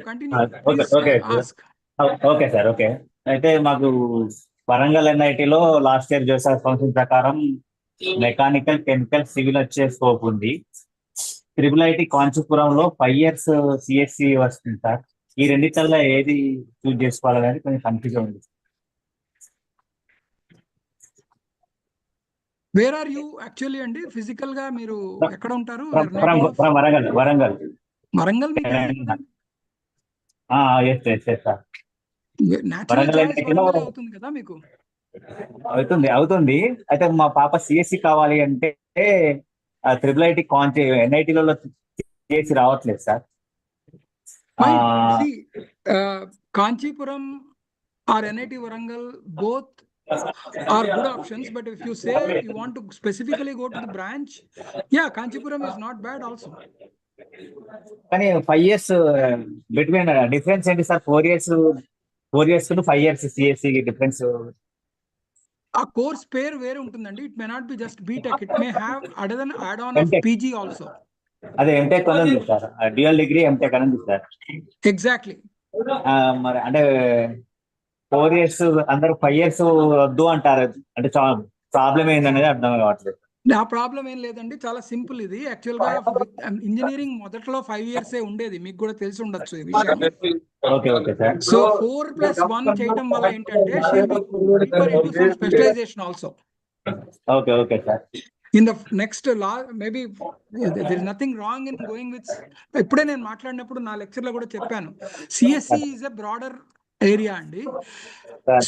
B: Continue. Please ask.
I: Okay sir, okay. అయితే మాకు Warangal ఎన్ఐటీలో last year జోసార్ council ప్రకారం మెకానికల్, కెమికల్, సివిల్ వచ్చే స్కోప్ ఉంది. IIIT కాంచీపురంలో 5 years సిఎస్సి వస్తుంది సార్. ఈ రెండిట్లలో ఏది చూజ్ చేసుకోవాలనేది కొంచెం కన్ఫ్యూజన్ ఉంది.
B: Where are you actually అండి? ఫిజికల్ గా మీరు ఎక్కడ ఉంటారు?
I: వరంగల్.
B: వరంగల్ మీకు
I: సార్.
B: నేచురల్ చాయిస్ వరంగల్ అవుతుంది కదా మీకు?
I: అవుతుంది. అయితే మా పాప సిఎస్సి కావాలి అంటే IIIT ఎన్ఐటీలలో సిఎస్సి రావట్లేదు sir.
B: Kanchipuram or NIT Warangal, both are good options, but if you say you want to specifically go to the branch, yeah, Kanchipuram is not bad also.
I: కానీ 5 years బిట్వీన్ డిఫరెన్స్ ఏంటి sir? 4 years కు 5 years CSE difference.
B: ఆ course పేరు వేరే ఉంటుందండి. It may not be just BTech, it may have add on of PG also.
I: అదే MTech అనేది sir, dual degree MTech అనేది సార్.
B: ఎగ్జాక్ట్లీ.
I: మరి అంటే 4 years అందరూ 5 years వద్దు అంటారు. అంటే ప్రాబ్లం ఏందనేది అర్థం కావట్లేదు.
B: ఆ ప్రాబ్లం ఏం లేదండి, చాలా సింపుల్. ఇది యాక్చువల్ గా ఇంజనీరింగ్ మొదట్లో 5 years ఉండేది, మీకు కూడా తెలిసి ఉండొచ్చు ఈ విషయం. సో 4+1 చేయడం వల్ల ఏంటంటే she'll be deeper into some specialization also.
I: Okay sir.
B: In the next maybe there is nothing wrong in going with. ఇప్పుడే నేను మాట్లాడినప్పుడు నా లెక్చర్ లో కూడా చెప్పాను, CSE is a broader area అండి.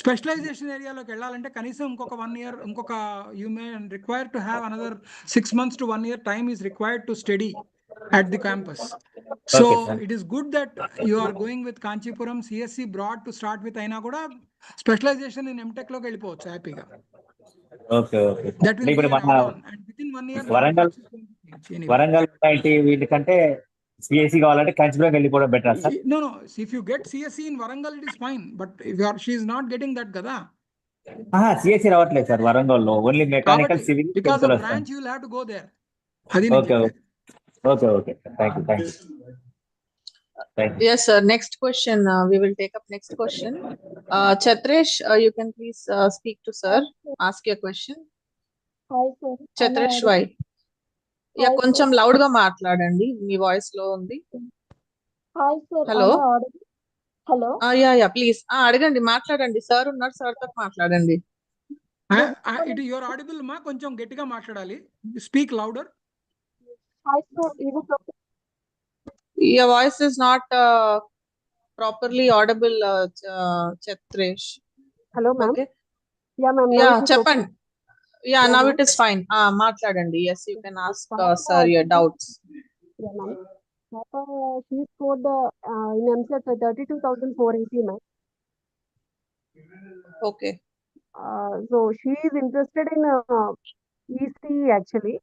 B: స్పెషలైజేషన్ ఏరియాలోకి వెళ్ళాలంటే కనీసం ఇంకొక 1 year, ఇంకొక you may require to have another 6 months to 1 year time is required to study at the campus. So it is good that you are going with Kanchipuram CSC broad to start with. Aina kuda specialization in MTech loki vellipochu happyga.
I: Okay.
B: That will be an add-on, and within 1 year
I: Warangal IIT వీళ్ళకంటే CSC కావాలంటే కంచిపురం వెళ్ళిపోవడం better sir.
B: No, if you get CSC in Warangal it is fine, but if she is not getting that kada.
I: CSE రావట్లేదు sir Warangal లో, only mechanical, civil.
B: Because of branch you will have to go there.
I: Okay. Thank you.
A: Yes, sir. Next question. We will take up next question. Chatrish, you can please speak to sir. Ask your question.
J: Hi, sir.
A: Chatrish, why? Yeah, కొంచెం loud గా మాట్లాడండి, మీ voice లో ఉంది.
J: Hi, sir.
A: Hello.
J: Hello.
A: Yeah, please. అడగండి, మాట్లాడండి. Sir ఉన్నారు, sir తో మాట్లాడండి.
B: You are audible ma, కొంచెం గట్టిగా మాట్లాడాలి. Speak louder.
J: Hi, sir.
A: Your voice is not properly audible, Chatrish.
J: Hello, ma'am.
A: Okay.
J: Yeah, ma'am.
A: Yeah, చెప్పండి. Yeah, now
J: ma'am.
A: it is fine. మాట్లాడండి. Yes, you can ask sir your doubts.
J: Yeah, ma'am. She scored in EAPCET 32,480, ma'am.
A: Okay.
J: So she is interested in ECE actually.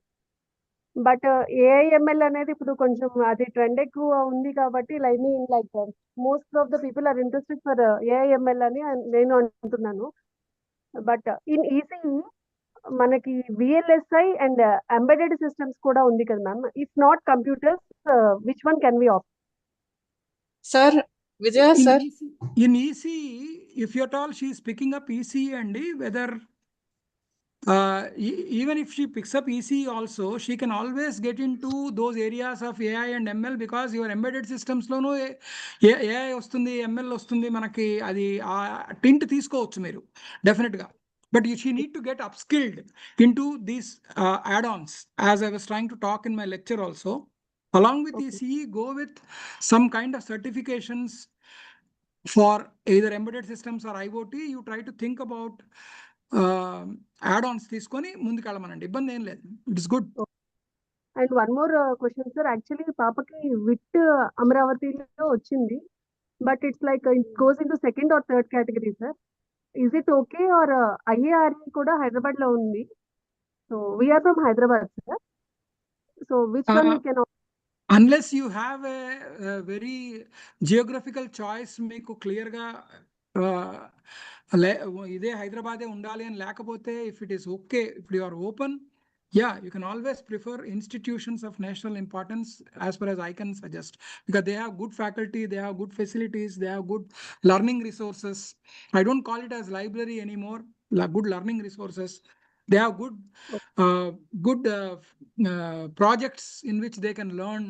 J: But AIML అనేది ఇప్పుడు కొంచెం అది trend ఎక్కువ ఉంది కాబట్టి like most of the people are interested for AIML అని నేను అంటున్నాను. బట్ ఇన్ ECE మనకి VLSI అండ్ ఎంబెడెడ్ సిస్టమ్స్ కూడా ఉంది కదా ma'am. If not computers, which one can we opt?
A: Sir Vijaya sir.
B: In ECE, if at all she is picking up ECE and whether even if she picks up ECE also, she can always get into those areas of AI and ML, because your embedded systems లోనూ AI వస్తుంది, ML వస్తుంది, మనకి అది tint తీసుకోవచ్చు మీరు డెఫినెట్గా. But she need to get upskilled into these add-ons, as I was trying to talk in my lecture also. Along with ECE, go with some kind of certifications for either embedded systems or IoT. You try to think about add-ons తీసుకొని ముందుకు వెళ్ళమనండి, ఇబ్బంది ఏం లేదు. It is good.
J: And one more question, sir. Actually, పాపకి విట్ అమరావతిలో వచ్చింది, but it's like it goes into second or third category, sir. Is it okay, or IARE కూడా హైదరాబాద్ లో ఉంది? So we are from Hyderabad, sir. So which one we can?
B: Unless you have a very geographical choice, మీకు క్లియర్గా ఇదే హైదరాబాదే ఉండాలి అని లేకపోతే, if it is okay, if you are open, yeah, you can always prefer institutions of national importance, as far as I can suggest, because they have good faculty, they have good facilities, they have good learning resources. I don't call it as library anymore, good learning resources. They have good projects in which they can learn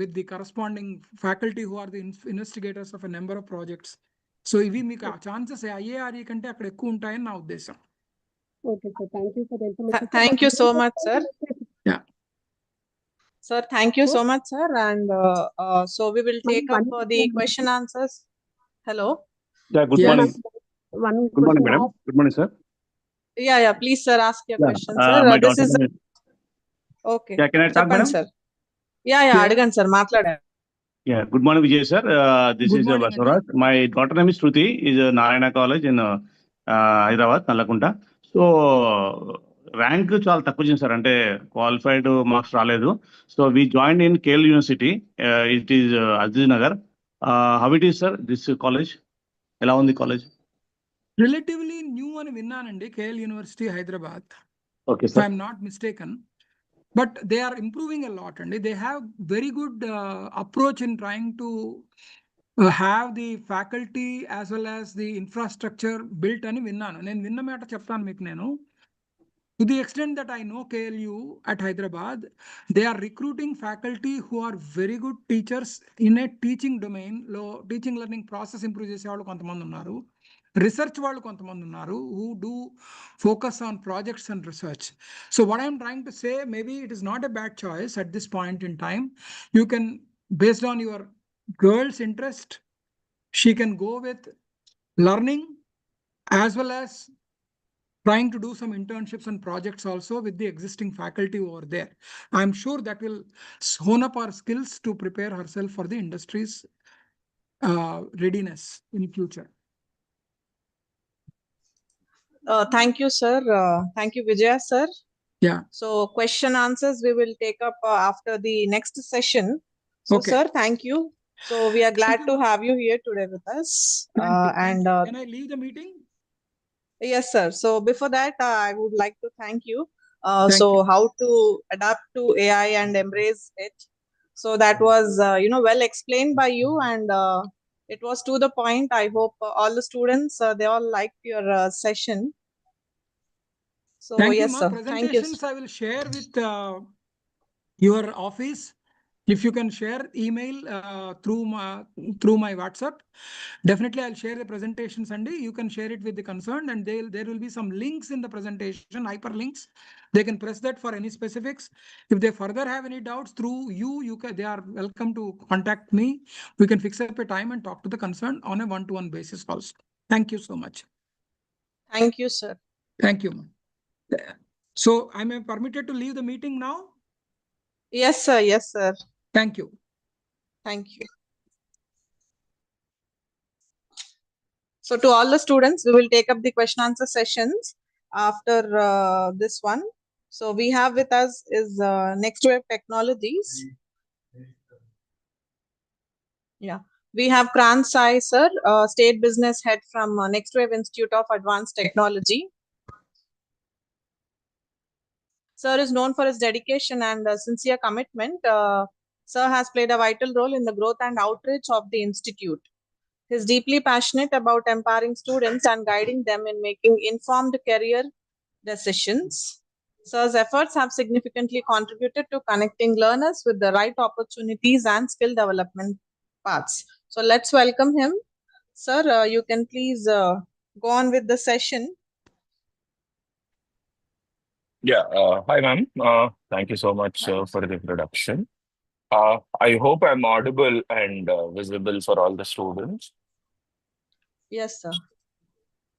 B: with the corresponding faculty who are the investigators of a number of projects. So ఇవి మీకు chances IARE కంటే అక్కడ ఎక్కువ ఉంటాయని నా ఉద్దేశం.
J: Okay, sir. Thank you for the information.
A: Thank you so much, sir.
B: Yeah.
A: Sir, thank you so much, sir. And so we will take up the question answers. Hello.
K: Yeah, good
B: Yes.
K: morning. Good morning, madam. Good morning, sir.
A: Yeah, please, sir, ask your question, sir.
K: My
A: This
K: daughter
A: is okay.
K: Yeah, can I talk, madam?
A: Sir. Yeah, అడగండి sir, మాట్లాడండి.
K: Yeah, good morning, Vijaya, sir. This
B: Good
K: is
B: morning,
K: Basuraj. My daughter name is Shruti, is Narayana College in Hyderabad, Nallakunta. So, rank చాలా తక్కువ వచ్చింది sir, అంటే qualified marks రాలేదు. So we join in KL university, it is Aziz Nagar. How it is sir this college? ఎలా ఉంది college?
B: Relatively new అని విన్నానండి, KL university Hyderabad.
K: Okay,
B: If
K: sir.
B: I'm not mistaken, but they are improving a lot, and they have very good approach in trying to have the faculty as well as the infrastructure built అని విన్నాను. నేను విన్న మాట చెప్తాను మీకు నేను. To the extent that I know KLU at Hyderabad, they are recruiting faculty who are very good teachers in a teaching domain. Teaching learning process improve చేసే వాళ్ళు కొంతమంది ఉన్నారు, రీసెర్చ్ వాళ్ళు కొంతమంది ఉన్నారు, who do focus on projects and research. So what I'm trying to say, maybe it is not a bad choice at this point in time. You can, based on your girl's interest, she can go with learning as well as trying to do some internships and projects also with the existing faculty over there. I'm sure that will hone up our skills to prepare herself for the industry's readiness in future.
A: Thank you, sir. Thank you, Vijaya, sir.
B: Yeah.
A: So question answers we will take up after the next session. So,
B: Okay.
A: sir, thank you. So we are glad to have you here today with us.
B: Thank you. Can I leave the meeting?
A: Yes, sir. So before that, I would like to thank you.
B: Thank
A: So
B: you.
A: how to adapt to AI and embrace it. So that was, well explained by you, and it was to the point. I hope all the students, they all liked your session. So
B: Thank you,
A: yes,
B: ma.
A: sir. Thank you.
B: Presentations I will share with your office. If you can share email through my WhatsApp, definitely I'll share the presentations, and you can share it with the concerned, and there will be some links in the presentation, hyperlinks. They can press that for any specifics. If they further have any doubts through they are welcome to contact me. We can fix up a time and talk to the concerned on a one-to-one basis also. Thank you so much.
A: Thank you, sir.
B: Thank you, ma'am. So I am permitted to leave the meeting now?
A: Yes, sir. Yes, sir.
B: Thank you.
A: Thank you. So to all the students, we will take up the question answer sessions after this one. So we have with us is Next Wave Technologies. Yeah, we have Kran Sai, sir, State Business Head from Next Wave Institute of Advanced Technology. Sir is known for his dedication and sincere commitment. Sir has played a vital role in the growth and outreach of the institute. He is deeply passionate about empowering students and guiding them in making informed career decisions. Sir's efforts have significantly contributed to connecting learners with the right opportunities and skill development paths. So let's welcome him. Sir, you can please go on with the session.
L: Yeah, hi ma'am. Thank you so much for the introduction. I hope I'm audible and visible for all the students.
A: Yes, sir.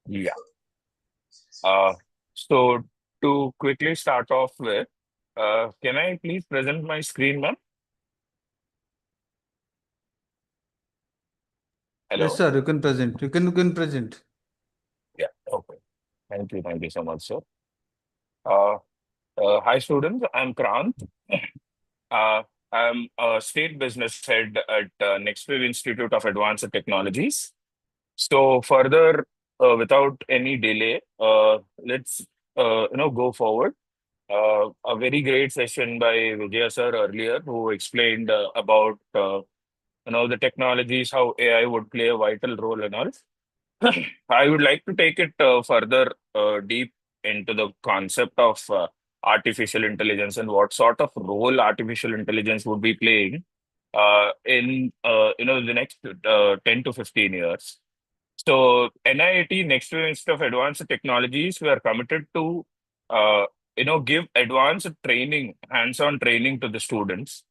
L: Yeah. So to quickly start off with, Can I please present my screen, ma'am? Hello?
D: Yes, sir. You can present. You can present.
L: Yeah, okay. Thank you. Thank you so much, sir. Hi, students. I'm Krant. I'm a state business head at Nextwave Institute of Advanced Technologies. So further, without any delay, let's go forward. A very great session by Vijaya sir earlier, who explained about the technologies, how AI would play a vital role and all. I would like to take it further deep into the concept of artificial intelligence and what sort of role artificial intelligence would be playing in the next 10 to 15 years. So NIIT, Next Institute of Advanced Technologies, we are committed to give advanced training, hands-on training to the students.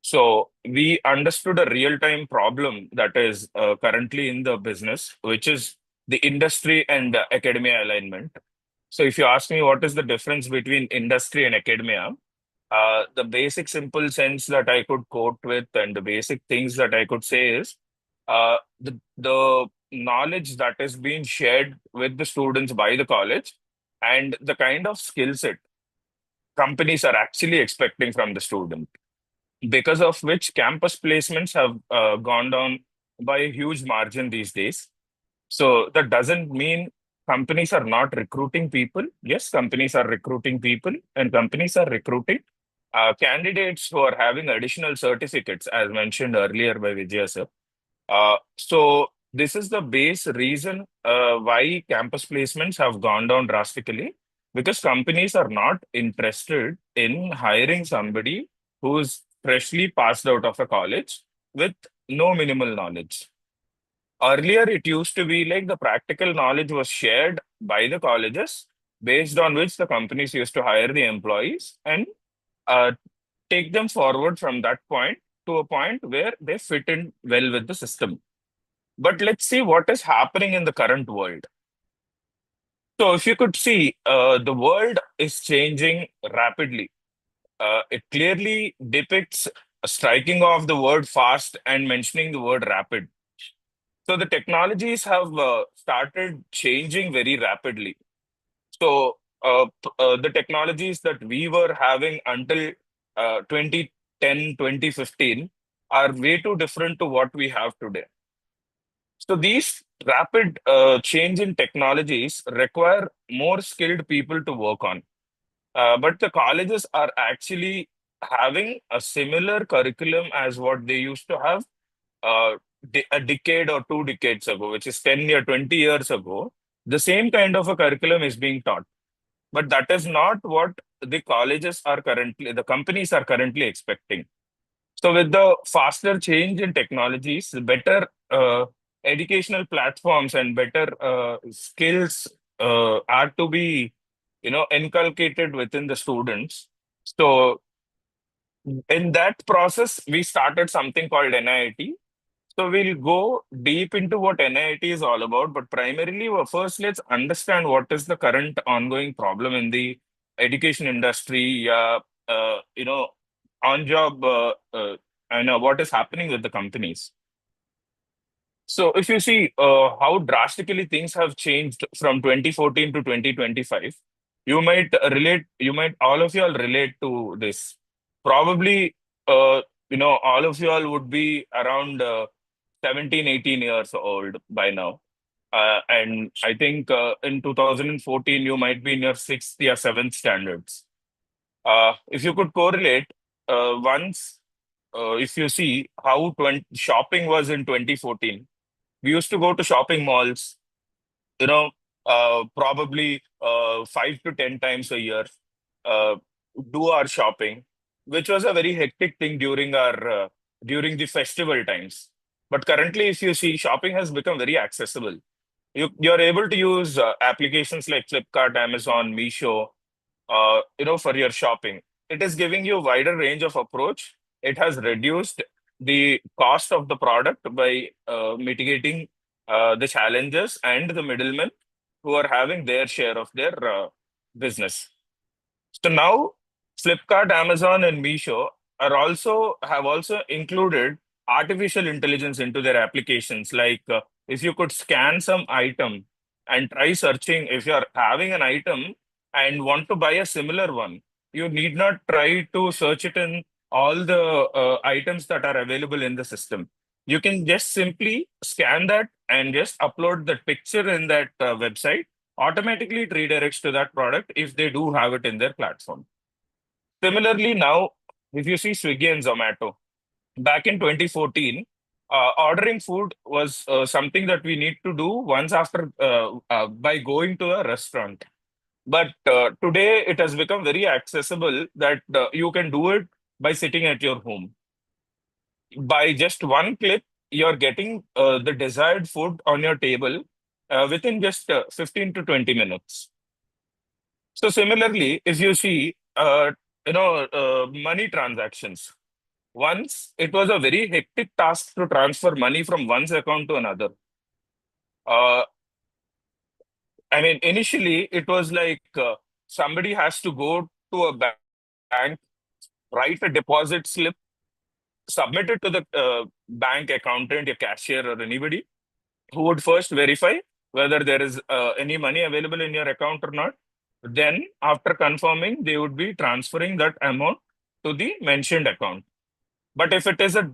L: So we understood a real-time problem that is currently in the business, which is the industry and academia alignment. So if you ask me what is the difference between industry and academia, the basic simple sense that I could quote with and the basic things that I could say is the knowledge that is being shared with the students by the college and the kind of skill set companies are actually expecting from the student, because of which campus placements have gone down by a huge margin these days. So that doesn't mean companies are not recruiting people. Yes, companies are recruiting people and companies are recruiting candidates who are having additional certificates, as mentioned earlier by Vijaya sir. So this is the base reason why campus placements have gone down drastically, because companies are not interested in hiring somebody who's freshly passed out of a college with no minimal knowledge. Earlier, it used to be like the practical knowledge was shared by the colleges, based on which the companies used to hire the employees and uh, take them forward from that point to a point where they fit in well with the system. But let's see what is happening in the current world. So, if you could see, the world is changing rapidly. It clearly depicts striking off the word fast and mentioning the word rapid. So, the technologies have started changing very rapidly. So, the technologies that we were having until 2010, 2015 are way too different to what we have today. So these rapid change in technologies require more skilled people to work on. But the colleges are actually having a similar curriculum as what they used to have a decade or 2 decades ago, which is 10 or 20 years ago. The same kind of a curriculum is being taught. But that is not what the companies are currently expecting. So with the faster change in technologies, the better educational platforms and better skills are to be, inculcated within the students. So in that process, we started something called NIIT. So we'll go deep into what NIIT is all about, but primarily, first, let's understand what is the current ongoing problem in the education industry, on job, and what is happening with the companies. So if you see how drastically things have changed from 2014 to 2025, you might all of you all relate to this. Probably, all of you all would be around 17, 18 years old by now. And I think in 2014, you might be in your sixth or seventh standards. If you could correlate if you see how shopping was in 2014, we used to go to shopping malls, you know, probably 5 to 10 times a year, uh, do our shopping, which was a very hectic thing during the festival times. But currently, if you see, shopping has become very accessible. You're able to use applications like Flipkart, Amazon, Meesho, for your shopping. It is giving you a wider range of approach. It has reduced the cost of the product by mitigating the challenges and the middlemen who are having their share of their business. So now Flipkart, Amazon, and Meesho have also included artificial intelligence into their applications. Like if you could scan some item and try searching, if you're having an item and want to buy a similar one, you need not try to search it in all the items that are available in the system. You can just simply scan that and just upload the picture in that website. Automatically it redirects to that product if they do have it in their platform. Similarly, now, if you see Swiggy and Zomato, back in 2014, ordering food was something that we need to do once after by going to a restaurant. But today it has become very accessible that you can do it by sitting at your home. By just one click, you're getting the desired food on your table within just 15 to 20 minutes. So similarly, if you see, money transactions, once it was a very hectic task to transfer money from one's account to another. I mean, initially it was like somebody has to go to a bank, write a deposit slip, submit it to the bank accountant, a cashier, or anybody who would first verify whether there is any money available in your account or not. Then, after confirming, they would be transferring that amount to the mentioned account. But if it is a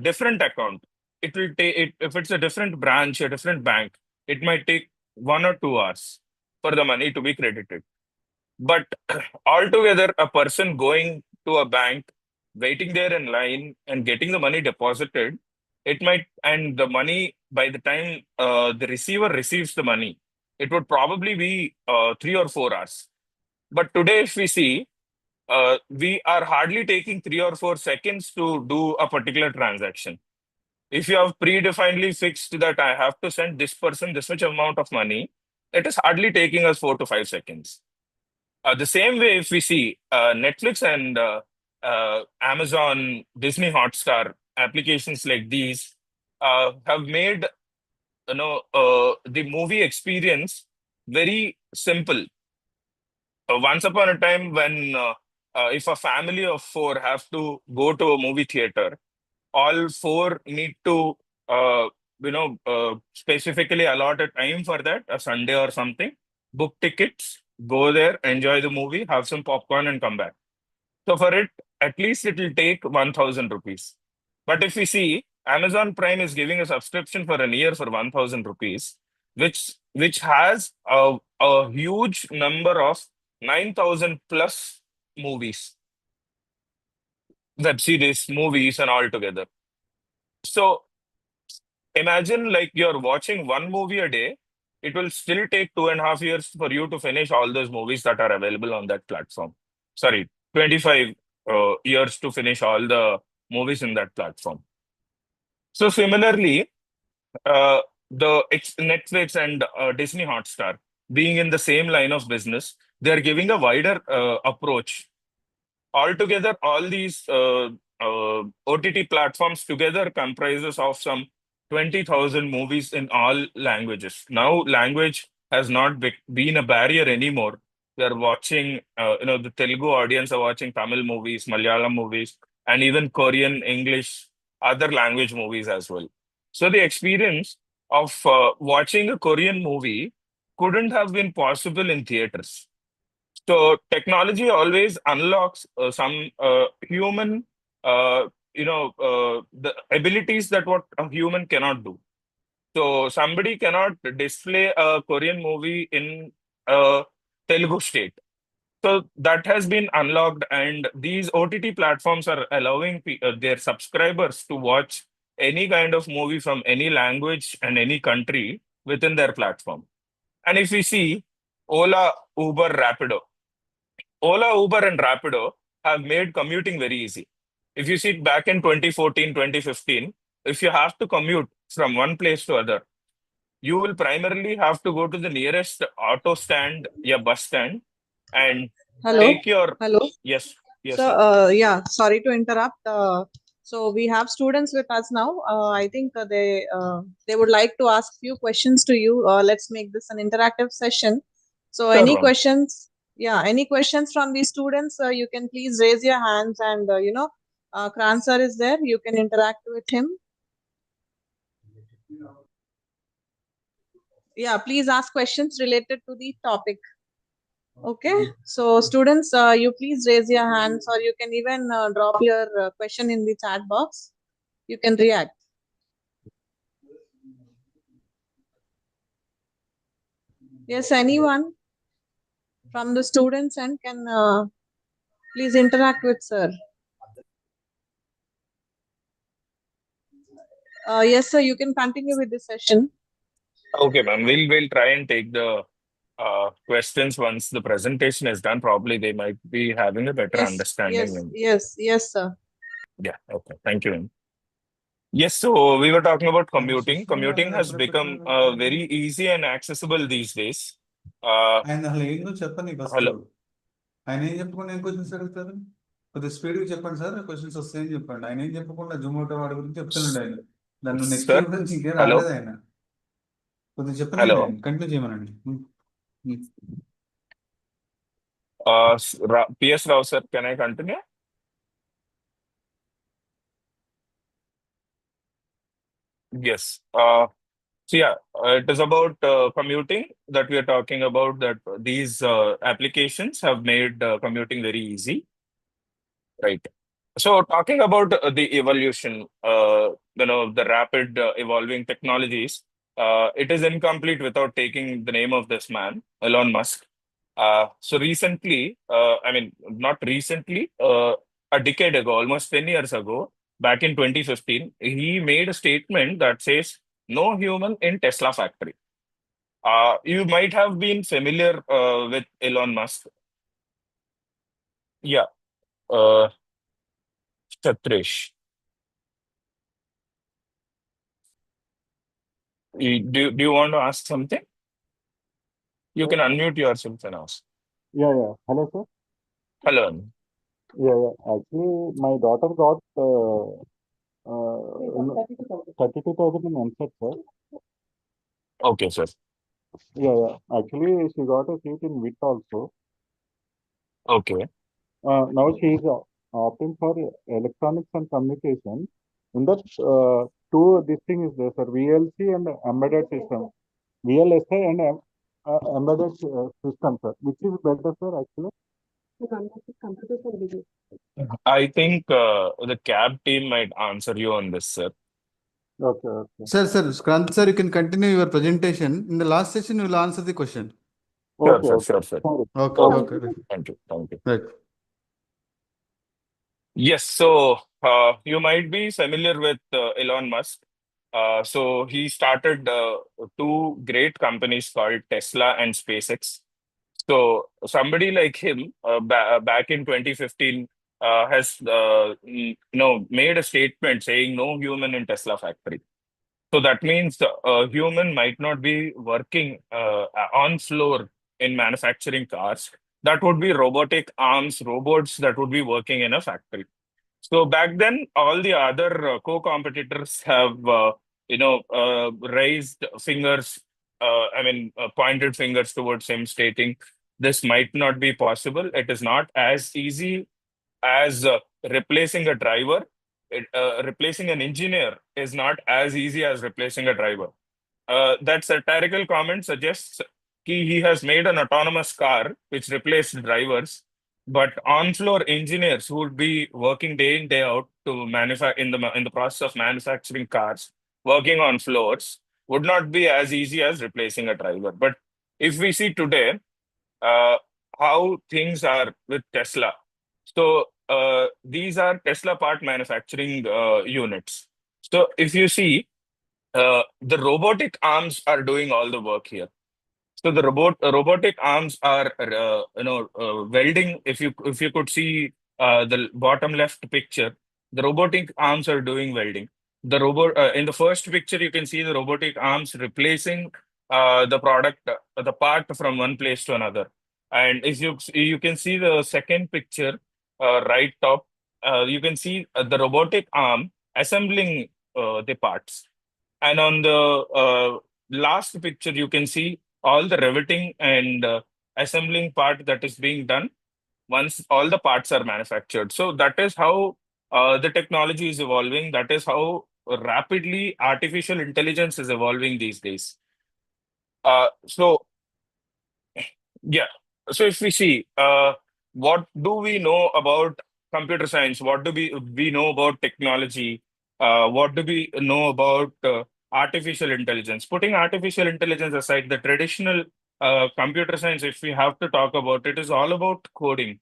L: different account, it will take it. If it's a different branch, a different bank, it might take 1 or 2 hours for the money to be credited. But altogether, a person going to a bank, waiting there in line, and getting the money deposited, and the money, by the time the receiver receives the money, it would probably be 3 or 4 hours. But today, if we see, we are hardly taking 3 or 4 seconds to do a particular transaction. If you have predefinedly fixed that I have to send this person this much amount of money, it is hardly taking us 4 to 5 seconds. The same way, if we see Netflix and Amazon, Disney Hotstar applications like these have made the movie experience very simple. Once upon a time, when if a family of 4 have to go to a movie theater, all 4 need to specifically allot a time for that, a Sunday or something, book tickets, go there, enjoy the movie, have some popcorn, and come back. So for it, at least it will take 1,000 rupees. But if we see, Amazon Prime is giving a subscription for a year for 1,000 rupees, which has a huge number of 9,000 plus movies, web series, movies, and all together. So imagine like you're watching one movie a day. It will still take 2.5 years for you to finish all those movies that are available on that platform. Sorry, 25 years to finish all the movies in that platform. So similarly, Netflix and Disney Hotstar, being in the same line of business, they're giving a wider approach. Altogether, all these OTT platforms together comprises of some 20,000 movies in all languages. Now, language has not been a barrier anymore. We are watching, the Telugu audience are watching Tamil movies, Malayalam movies, and even Korean, English, other language movies as well. So the experience of watching a Korean movie couldn't have been possible in theaters. So technology always unlocks some human, the abilities that what a human cannot do. So somebody cannot display a Korean movie in a Telugu state. So that has been unlocked, and these OTT platforms are allowing their subscribers to watch any kind of movie from any language and any country within their platform. And if we see Ola, Uber, Rapido, and Rapido have made commuting very easy. If you see back in 2014, 2015, if you have to commute from one place to other, you will primarily have to go to the nearest auto stand, yeah, bus stand, and take your...
A: Hello.
L: Yes.
A: So, sorry to interrupt. So we have students with us now. I think they would like to ask few questions to you. Let's make this an interactive session. So
L: Sure,
A: any
L: ma'am.
A: questions Yeah, any questions from the students? You can please raise your hands, and Kran sir is there. You can interact with him. Yeah, please ask questions related to the topic. Okay, so students, you please raise your hands, or you can even drop your question in the chat box. You can react. Yes, anyone from the students and can please interact with sir. Yes, sir, you can continue with the session.
L: Okay, ma'am. We'll try and take the questions once the presentation is done. Probably they might be having a better understanding.
A: Yes, sir.
L: Yeah. Okay. Thank you, ma'am. Yes, so we were talking about commuting. Commuting has become very easy and accessible these days.
D: ఆయన అసలు ఏందో చెప్పండి first.
L: Hello.
D: ఆయన ఏం చెప్పకుండా ఏం questions అడుగుతారు? కొద్దిగా స్పీడ్గా చెప్పండి సార్, క్వశ్చన్స్ వస్తాయని చెప్పండి. ఆయన ఏం చెప్పకుండా జొమాటో వాడి గురించి చెప్తున్నాడు ఆయన. దాని నెక్స్ట్
L: Sir,
D: గురించి ఇంకేం
L: hello.
D: రాలేదు ఆయన. కొద్దిగా చెప్పండి,
L: Hello.
D: ఆయన కంటిన్యూ చేయమనండి.
L: PS Rao, sir, can I continue? Yes. So yeah, it is about commuting that we are talking about, that these applications have made commuting very easy. Right. So talking about the evolution, the rapid evolving technologies, it is incomplete without taking the name of this man, Elon Musk. So recently, not recently, a decade ago, almost 10 years ago, back in 2015, he made a statement that says, no human in Tesla factory. You might have been familiar with Elon Musk. Yeah. Satrish. Do you want to ask something? You can unmute yourself and ask.
M: Yeah. Hello, sir.
L: Hello.
M: Yeah. Actually, my daughter got 32,000 in MSET, sir.
L: Okay, sir.
M: Yeah. Actually, she got a seat in WIT also.
L: Okay.
M: Now she is opting for electronics and communication. In that, this thing is there, sir. VLC and embedded system. VLSI and embedded system, sir. Which is better, sir, actually?
L: I think the CAB team might answer you on this, sir.
M: Okay.
D: Sir, Krant sir, you can continue your presentation. In the last session, you will answer the question.
L: Sure.
D: Okay.
L: Thank you.
D: Right.
L: Yes, so you might be familiar with Elon Musk. So he started two great companies called Tesla and SpaceX. So somebody like him, back in 2015, has made a statement saying no human in Tesla factory. So that means a human might not be working on floor in manufacturing cars. That would be robotic arms, robots that would be working in a factory. So back then, all the other co-competitors have, raised fingers, pointed fingers towards him, stating this might not be possible. It is not as easy as replacing a driver. Replacing an engineer is not as easy as replacing a driver. That satirical comment suggests he has made an autonomous car which replaced drivers, but on-floor engineers who would be working day in day out to manufacture in the process of manufacturing cars, working on floors, would not be as easy as replacing a driver. But if we see today how things are with Tesla, so these are Tesla part manufacturing units. So if you see, the robotic arms are doing all the work here. So the robotic arms are welding. If you could see the bottom left picture, the robotic arms are doing welding. The robot in the first picture, you can see the robotic arms replacing the part from one place to another. And if you can see the second picture, right top, you can see the robotic arm assembling the parts. And on the last picture, you can see all the riveting and assembling part that is being done once all the parts are manufactured. So that is how the technology is evolving. That is how rapidly artificial intelligence is evolving these days. So yeah. So if we see, what do we know about computer science? What do we know about technology? What do we know about artificial intelligence? Putting artificial intelligence aside, the traditional computer science, if we have to talk about it, is all about coding.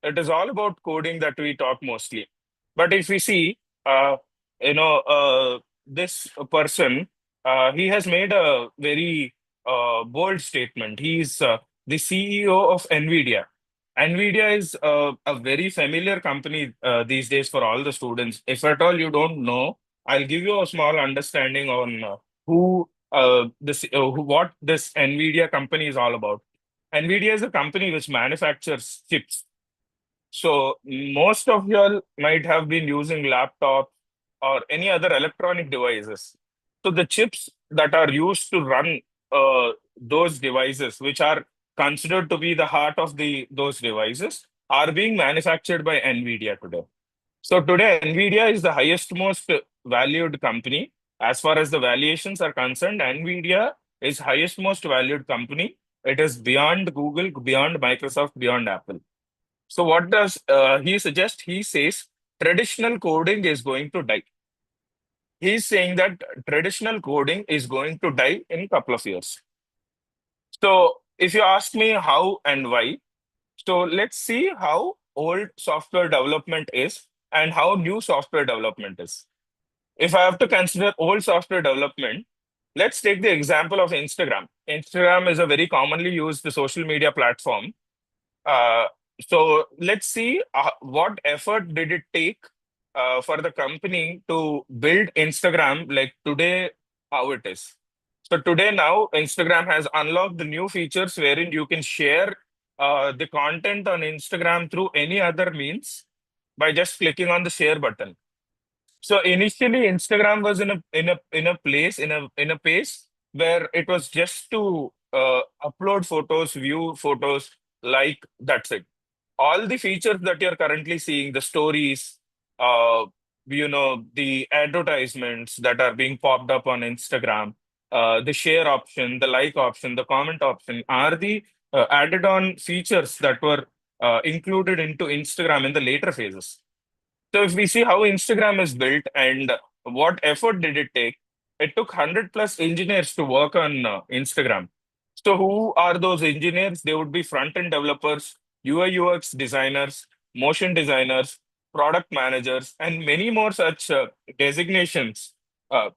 L: It is all about coding that we talk mostly. But if we see, you know, this person, he has made a very bold statement. He's the CEO of NVIDIA. NVIDIA is a very familiar company these days for all the students. If at all you don't know, I'll give you a small understanding on what this NVIDIA company is all about. NVIDIA is a company which manufactures chips. So most of y'all might have been using laptop or any other electronic devices. So the chips that are used to run those devices, which are considered to be the heart of those devices, are being manufactured by NVIDIA today. So today, NVIDIA is the highest most valued company. As far as the valuations are concerned, NVIDIA is highest most valued company. It is beyond Google, beyond Microsoft, beyond Apple. So what does he suggest? He says traditional coding is going to die. He's saying that traditional coding is going to die in a couple of years. So if you ask me how and why, so let's see how old software development is and how new software development is. If I have to consider old software development, let's take the example of Instagram. Instagram is a very commonly used social media platform. So let's see what effort did it take for the company to build Instagram like today, how it is. So today now, Instagram has unlocked the new features wherein you can share the content on Instagram through any other means by just clicking on the share button. So initially, Instagram was in a place in a pace where it was just to upload photos, view photos, like that's it. All the features that you're currently seeing, the stories, the advertisements that are being popped up on Instagram, the share option, the like option, the comment option, are the added on features that were included into Instagram in the later phases. So if we see how Instagram is built and what effort did it take, it took 100 plus engineers to work on Instagram. So who are those engineers? They would be front-end developers, UI UX designers, motion designers, product managers, and many more such designations uh,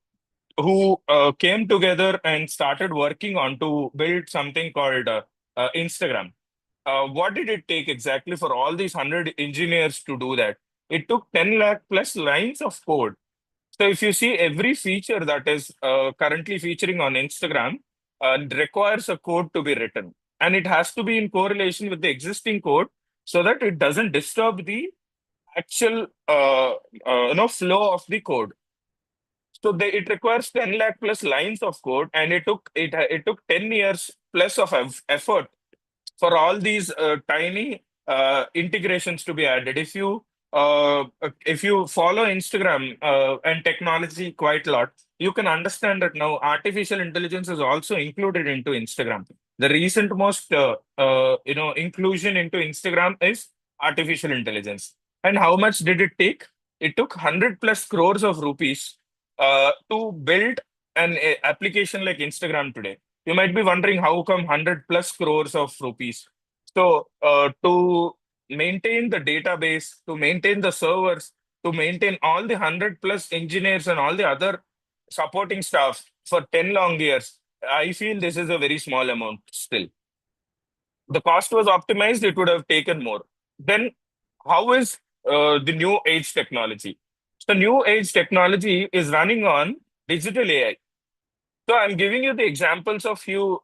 L: who came together and started working on to build something called Instagram. What did it take exactly for all these 100 engineers to do that? It took 10 lakh plus lines of code. So if you see every feature that is currently featuring on Instagram requires a code to be written. And it has to be in correlation with the existing code so that it doesn't disturb the actual flow of the code. So it requires 10 lakh plus lines of code, and it took 10 years plus of effort for all these tiny integrations to be added. If you follow Instagram and technology quite a lot, you can understand that now artificial intelligence is also included into Instagram. The recent most inclusion into Instagram is artificial intelligence. And how much did it take? It took 100 plus crores of rupees to build an application like Instagram today. You might be wondering how come 100 plus crores of rupees. So to maintain the database, to maintain the servers, to maintain all the 100 plus engineers and all the other supporting staff for 10 long years, I feel this is a very small amount still. The cost was optimized, it would have taken more. Then how is the new age technology? So new age technology is running on digital AI. So I'm giving you the examples of few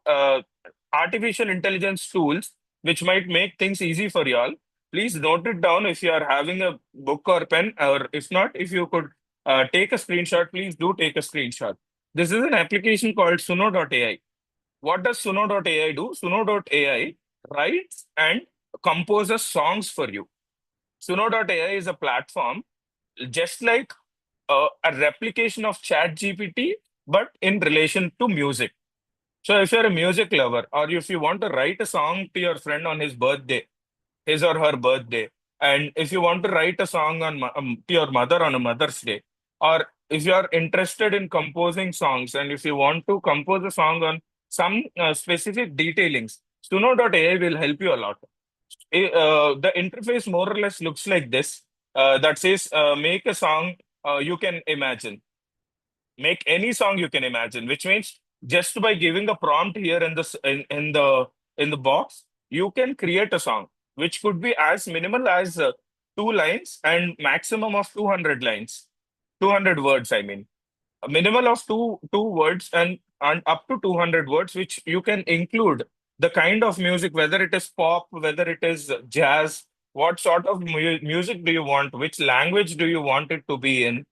L: artificial intelligence tools which might make things easy for you all. Please note it down if you are having a book or pen, or if not, if you could take a screenshot, please do take a screenshot. This is an application called Suno.ai. What does Suno.ai do? Suno.ai writes and composes songs for you. Suno.ai is a platform just like a replication of ChatGPT, but in relation to music. So if you're a music lover, or if you want to write a song to your friend on his birthday, his or her birthday, and if you want to write a song on to your mother on a Mother's Day, or if you are interested in composing songs, and if you want to compose a song on some specific detailings, Suno.ai will help you a lot. The interface more or less looks like this. That says, make a song you can imagine. Make any song you can imagine, which means just by giving a prompt here in the box, you can create a song, which could be as minimal as 2 lines and maximum of 200 lines, 200 words. I mean, a minimal of two words and up to 200 words, which you can include the kind of music, whether it is pop, whether it is jazz, what sort of music do you want, which language do you want it to be in,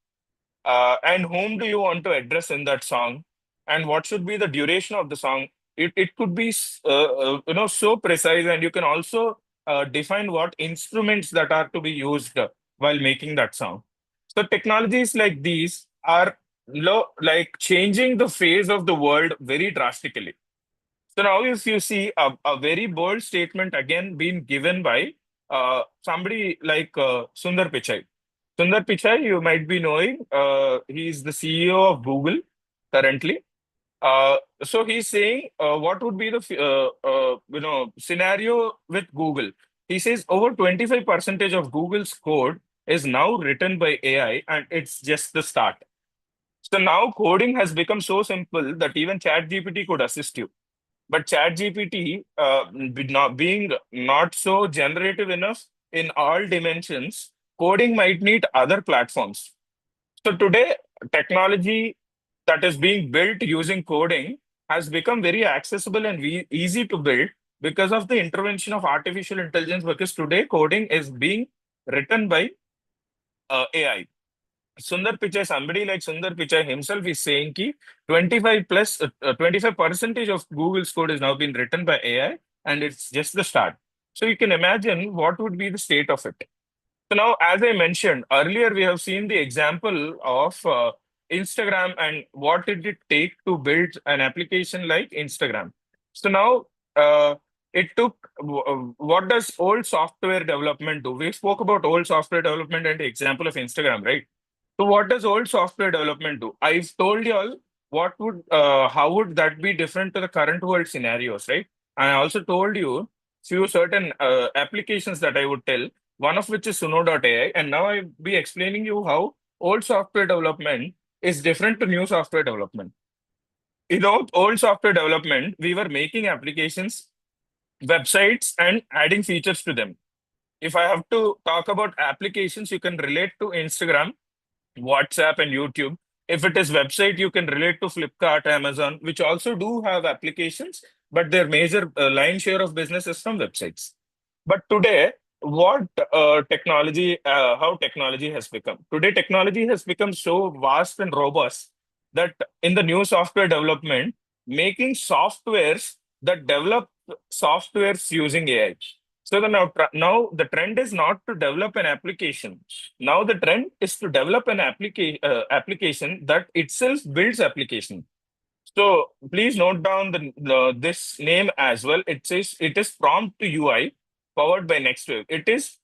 L: and whom do you want to address in that song, and what should be the duration of the song. It could be so precise, and you can also define what instruments that are to be used while making that song. So technologies like these are like changing the face of the world very drastically. So now if you see a very bold statement again being given by somebody like Sundar Pichai. Sundar Pichai, you might be knowing, he's the CEO of Google currently. So he's saying, what would be the scenario with Google? He says over 25% of Google's code is now written by AI, and it's just the start. So now coding has become so simple that even ChatGPT could assist you. But ChatGPT, being not so generative enough in all dimensions, coding might need other platforms. So today, technology that is being built using coding has become very accessible and easy to build because of the intervention of artificial intelligence. Because today, coding is being written by AI. Sundar Pichai, somebody like Sundar Pichai himself is saying ki 25% of Google's code is now being written by AI, and it's just the start. So you can imagine what would be the state of it. So now, as I mentioned earlier, we have seen the example of Instagram and what did it take to build an application like Instagram. So now it took, what does old software development do? We spoke about old software development and the example of Instagram, right? So what does old software development do? I've told you all how would that be different to the current world scenarios, right? And I also told you few certain applications that I would tell, one of which is Suno.ai. And now I'll be explaining you how old software development is different to new software development. Old software development, we were making applications, websites, and adding features to them. If I have to talk about applications, you can relate to Instagram, WhatsApp, and YouTube. If it is website, you can relate to Flipkart, Amazon, which also do have applications, but their major line share of business is from websites. But today, how technology has become. Today, technology has become so vast and robust that in the new software development, making softwares that develop softwares using AI. So now the trend is not to develop an application. Now the trend is to develop an application that itself builds application. So please note down this name as well. It says it is prompt to UI powered by NextWave. It is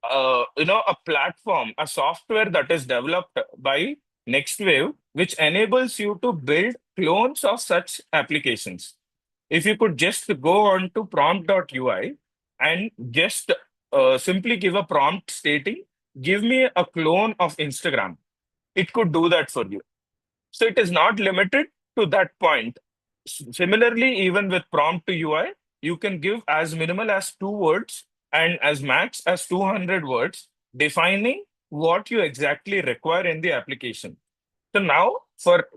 L: a platform, a software that is developed by NextWave, which enables you to build clones of such applications. If you could just go on to prompt.ui and just simply give a prompt stating, give me a clone of Instagram, it could do that for you. So it is not limited to that point. Similarly, even with prompt to UI, you can give as minimal as 2 words and as max as 200 words, defining what you exactly require in the application. So now, for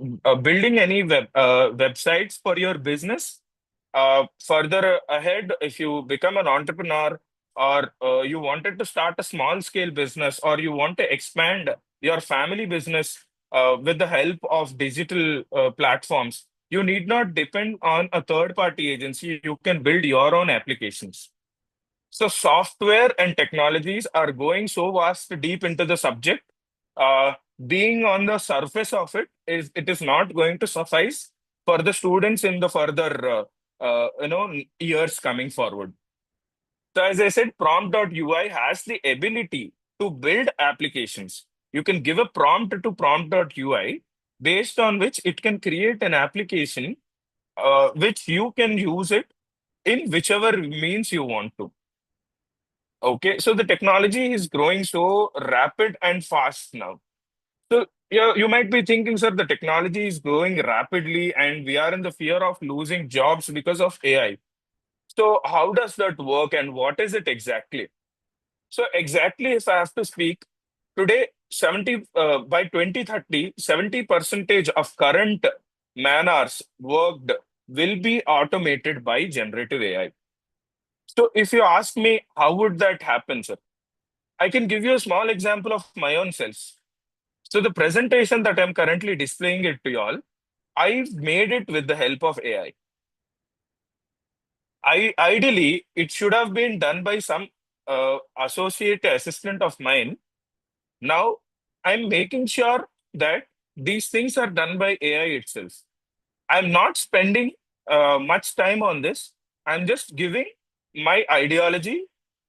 L: building any websites for your business, further ahead, if you become an entrepreneur, or you wanted to start a small scale business, or you want to expand your family business with the help of digital platforms, You need not depend on a third-party agency. You can build your own applications. So software and technologies are going so vast deep into the subject. Being on the surface of it is not going to suffice for the students in the further years coming forward. So as I said, prompt.ui has the ability to build applications. You can give a prompt to prompt.ui based on which it can create an application which you can use it in whichever means you want to. Okay, so the technology is growing so rapid and fast now. So you might be thinking, sir, the technology is growing rapidly and we are in the fear of losing jobs because of AI. So how does that work and what is it exactly? So exactly, if I have to speak, today, by 2030, 70% of current man hours worked will be automated by generative AI. So if you ask me, how would that happen, sir? I can give you a small example of my own self. So the presentation that I'm currently displaying it to you all, I've made it with the help of AI. Ideally, it should have been done by some associate assistant of mine. Now, I'm making sure that these things are done by AI itself. I'm not spending much time on this. I'm just giving my ideology,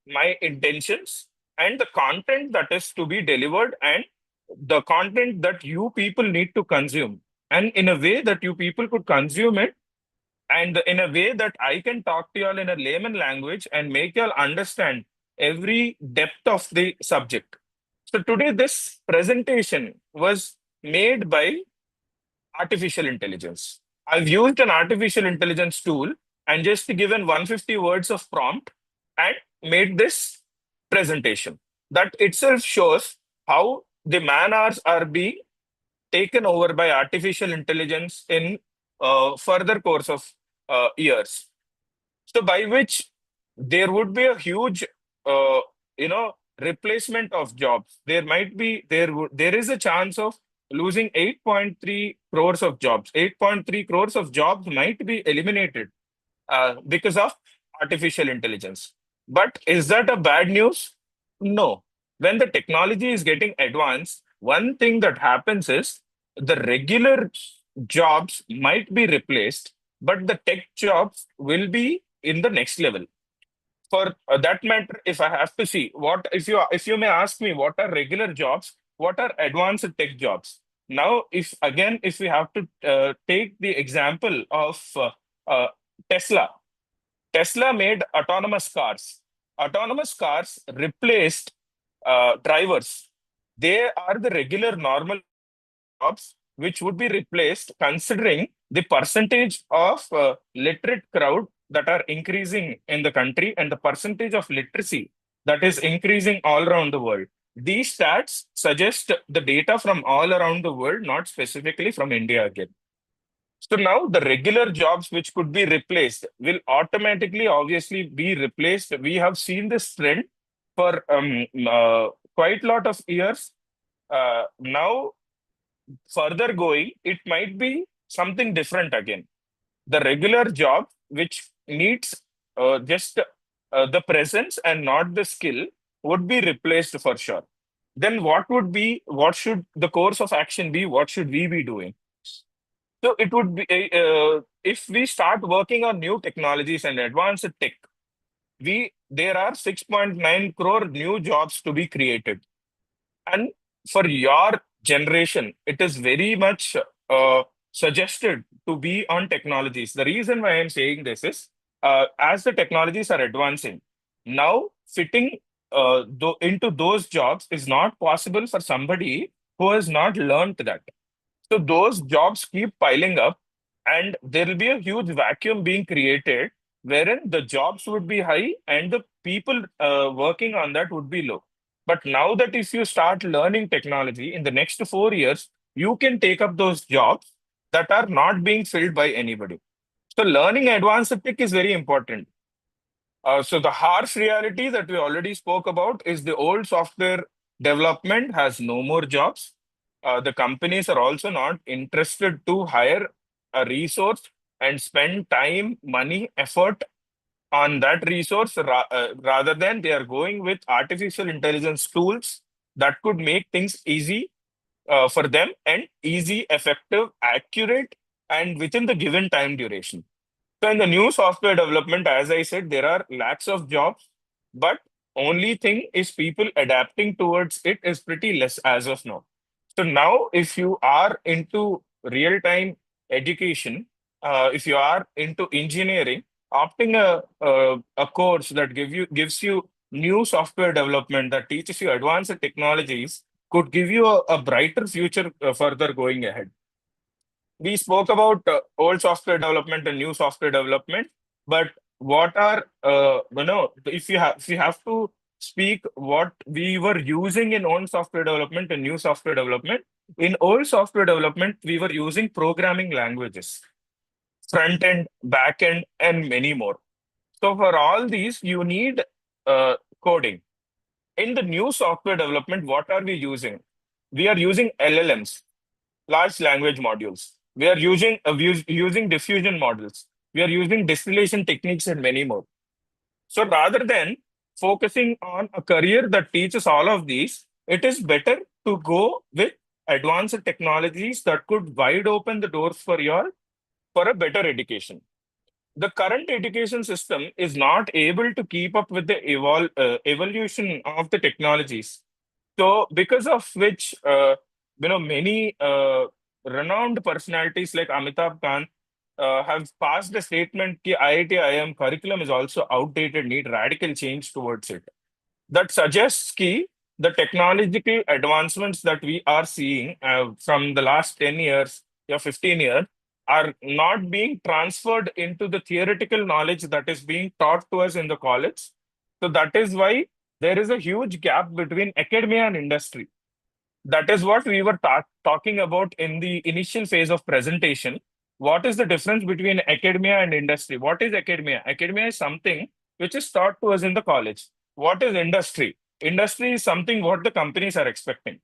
L: my intentions, and the content that is to be delivered and the content that you people need to consume. And in a way that you people could consume it and in a way that I can talk to y'all in a layman language and make y'all understand every depth of the subject. So today, this presentation was made by artificial intelligence. I've used an artificial intelligence tool and just given 150 words of prompt and made this presentation. That itself shows how the man hours are being taken over by artificial intelligence in further course of years. So by which there would be a huge, uh, replacement of jobs. There is a chance of losing 8.3 crores of jobs. 8.3 crores of jobs might be eliminated because of artificial intelligence. But is that a bad news? No. When the technology is getting advanced, one thing that happens is the regular jobs might be replaced, but the tech jobs will be in the next level. For that matter, if I have to see what if you may ask me what are regular jobs, what are advanced tech jobs? Now, if we have to take the example of uh, Tesla. Tesla made autonomous cars. Autonomous cars replaced drivers. They are the regular normal jobs which would be replaced considering the percentage of literate crowd that are increasing in the country and the percentage of literacy that is increasing all around the world. These stats suggest the data from all around the world, not specifically from India again. So now the regular jobs which could be replaced will automatically, obviously, be replaced. We have seen this trend for quite a lot of years. Now, further going, it might be something different again. The regular job, which needs just the presence and not the skill, would be replaced for sure. Then what should the course of action be? What should we be doing? So it would be if we start working on new technologies and advanced tech, there are 6.9 crore new jobs to be created. And for your generation, it is very much suggested to be on technologies. The reason why I'm saying this is as the technologies are advancing, now fitting into those jobs is not possible for somebody who has not learned that. So those jobs keep piling up, and there will be a huge vacuum being created wherein the jobs would be high and the people working on that would be low. But now that if you start learning technology in the next 4 years, you can take up those jobs that are not being filled by anybody. So learning advanced tech is very important. So the harsh reality that we already spoke about is the old software development has no more jobs. The companies are also not interested to hire a resource and spend time, money, effort on that resource rather than they are going with artificial intelligence tools that could make things easy for them and easy, effective, accurate, and within the given time duration. So in the new software development, as I said, there are lakhs of jobs, but only thing is people adapting towards it is pretty less as of now. So now, if you are into real-time education, if you are into engineering, opting a course that gives you new software development that teaches you advanced technologies could give you a brighter future further going ahead. We spoke about old software development and new software development, but what are if you have to speak what we were using in old software development and new software development. In old software development, we were using programming languages, front end, back end, and many more. So for all these, you need coding. In the new software development, what are we using? We are using LLMs, large language modules. We are using diffusion models. We are using distillation techniques and many more. So rather than focusing on a career that teaches all of these, it is better to go with advanced technologies that could wide open the doors for a better education. The current education system is not able to keep up with the evolution of the technologies. So because of which, many renowned personalities like Amitabh Khan have passed a statement that IIT-IIM curriculum is also outdated, need radical change towards it. That suggests that the technological advancements that we are seeing from the last 10 years or 15 years are not being transferred into the theoretical knowledge that is being taught to us in the college. So that is why there is a huge gap between academia and industry. That is what we were talking about in the initial phase of presentation. What is the difference between academia and industry? What is academia? Academia is something which is taught to us in the college. What is industry? Industry is something what the companies are expecting.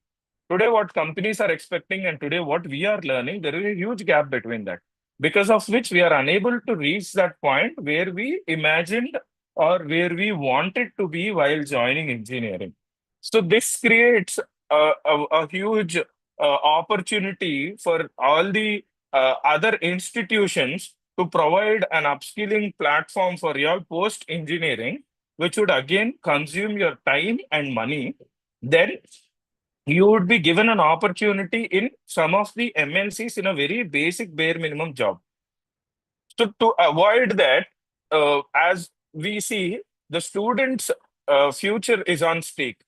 L: Today, what companies are expecting and today what we are learning, there is a huge gap between that. Because of which we are unable to reach that point where we imagined or where we wanted to be while joining engineering. So this creates a huge opportunity for all the other institutions to provide an upskilling platform for your post-engineering, which would again consume your time and money. Then you would be given an opportunity in some of the MNCs in a very basic bare minimum job. So to avoid that, as we see, the students' future is on stake.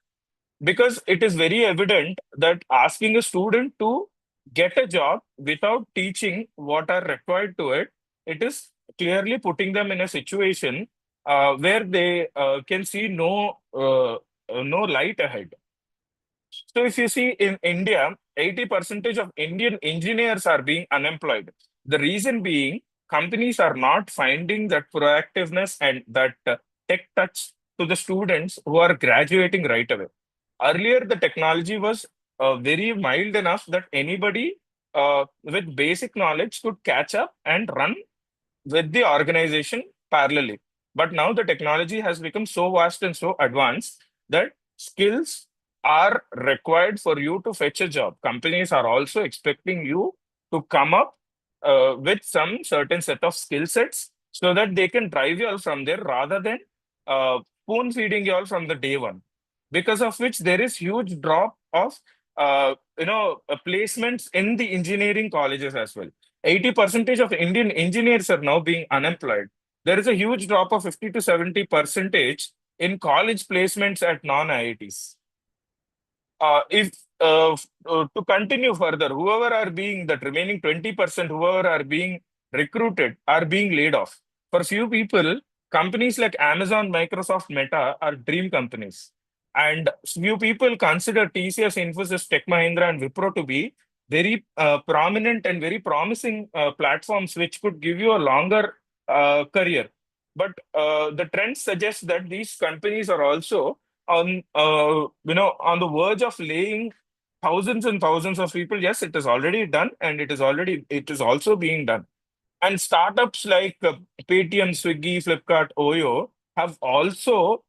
L: Because it is very evident that asking a student to get a job without teaching what are required to it, it is clearly putting them in a situation where they can see no light ahead. So if you see in India, 80% of Indian engineers are being unemployed. The reason being, companies are not finding that proactiveness and that tech touch to the students who are graduating right away. Earlier, the technology was very mild enough that anybody with basic knowledge could catch up and run with the organization parallelly. But now the technology has become so vast and so advanced that skills are required for you to fetch a job. Companies are also expecting you to come up with some certain set of skill sets so that they can drive you all from there rather than spoon feeding you all from the day one. Because of which there is huge drop of placements in the engineering colleges as well. 80% of Indian engineers are now being unemployed. There is a huge drop of 50 to 70% in college placements at non-IITs. If to continue further, whoever are being that remaining 20%, whoever are being recruited are being laid off. For few people, companies like Amazon, Microsoft, Meta are dream companies. And few people consider TCS, Infosys, Tech Mahindra, and Wipro to be very prominent and very promising platforms which could give you a longer career. But the trend suggests that these companies are also on the verge of laying thousands and thousands of people. Yes, it is already done, and it is also being done. And startups like Paytm, Swiggy, Flipkart, Oyo have also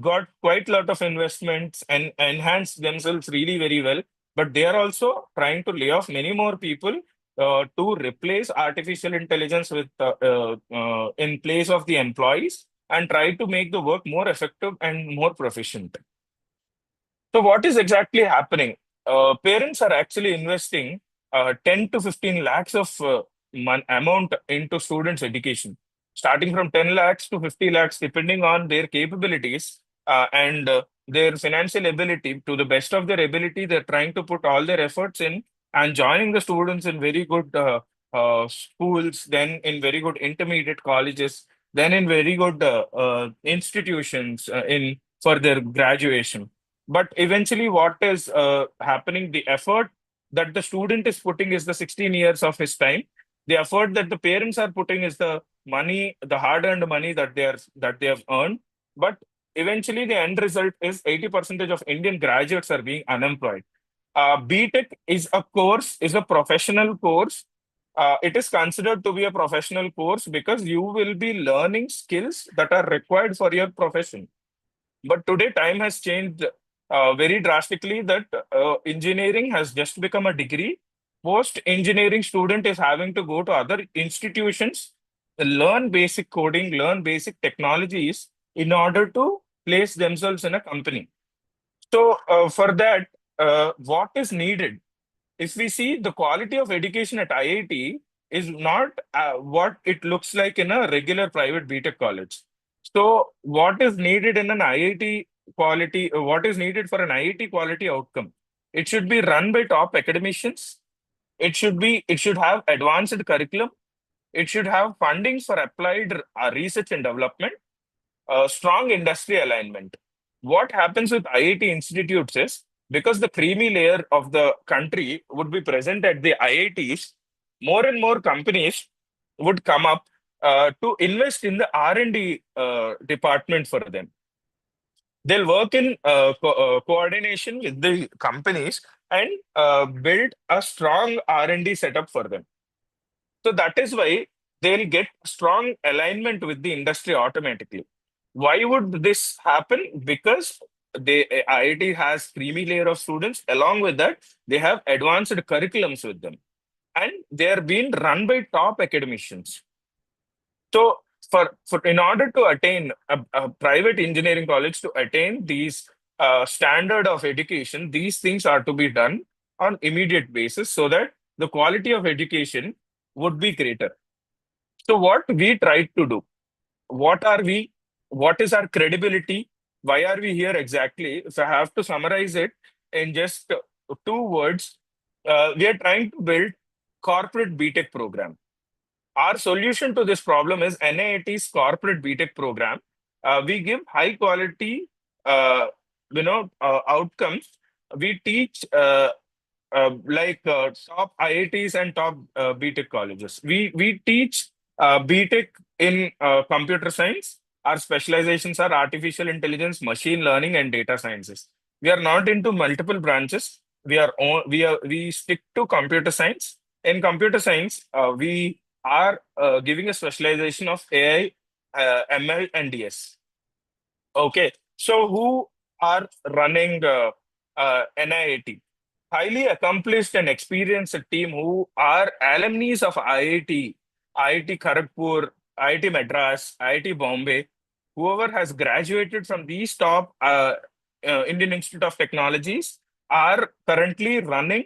L: got quite a lot of investments and enhanced themselves really very well. But they are also trying to lay off many more people to replace artificial intelligence with in place of the employees and try to make the work more effective and more proficient. So what is exactly happening? Parents are actually investing 10 to 15 lakhs of amount into students' education, starting from 10 lakhs to 50 lakhs, depending on their capabilities and their financial ability. To the best of their ability, they're trying to put all their efforts in and joining the students in very good schools, then in very good intermediate colleges, then in very good institutions in for their graduation. But eventually, what is happening, the effort that the student is putting is the 16 years of his time. The effort that the parents are putting is the money, the hard-earned money that they have earned. But eventually, the end result is 80% of Indian graduates are being unemployed. BTech is a professional course. It is considered to be a professional course because you will be learning skills that are required for your profession. But today, time has changed very drastically that engineering has just become a degree. Post engineering student is having to go to other institutions, learn basic coding, learn basic technologies in order to place themselves in a company. So, for that, what is needed? If we see the quality of education at IIT is not what it looks like in a regular private BTech college. So, what is needed in an IIT quality, what is needed for an IIT quality outcome? It should be run by top academicians. It should have advanced curriculum. It should have funding for applied research and development, strong industry alignment. What happens with IIT institutes is because the creamy layer of the country would be present at the IITs, more and more companies would come up to invest in the R&D department for them. They'll work in coordination with the companies and build a strong R&D setup for them. So that is why they'll get strong alignment with the industry automatically. Why would this happen? Because IIT has creamy layer of students. Along with that, they have advanced curriculums with them, and they are being run by top academicians. So, for in order to attain a private engineering college to attain these standard of education, these things are to be done on immediate basis so that the quality of education would be greater. So, what we tried to do, what are we? What is our credibility? Why are we here exactly? If I have to summarize it in just 2 words, we are trying to build corporate BTech program. Our solution to this problem is NIIT's corporate BTech program. We give high quality, outcomes. We teach top IITs and top BTech colleges. We teach BTech in computer science. Our specializations are artificial intelligence, machine learning, and data sciences. We are not into multiple branches. We stick to computer science. In computer science, we are giving a specialization of AI, ML, and DS. Okay, so who are running NIIT? Highly accomplished and experienced team who are alumni of IIT, IIT Kharagpur, IIT Madras, IIT Bombay, whoever has graduated from these top Indian Institute of Technologies are currently running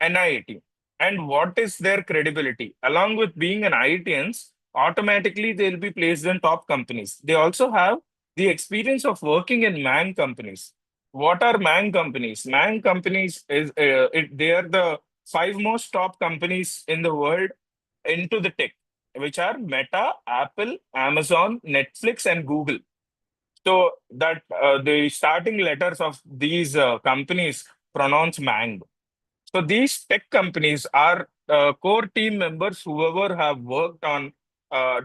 L: NIIT. And what is their credibility? Along with being an IITians, automatically they'll be placed in top companies. They also have the experience of working in MAN companies. What are MAN companies? MAN companies they are the 5 most top companies in the world into the tech, which are Meta, Apple, Amazon, Netflix, and Google. So that the starting letters of these companies pronounce MANG. So these tech companies are core team members, whoever have worked on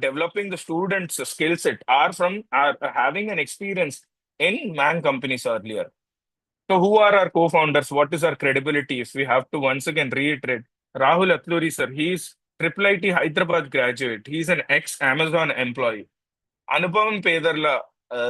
L: developing the students' skill set are having an experience in MAN companies earlier. So who are our co-founders? What is our credibility? If we have to once again reiterate, Rahul Atluri sir, he is IIIT Hyderabad graduate. He's an ex-Amazon employee. Anupam Pederla,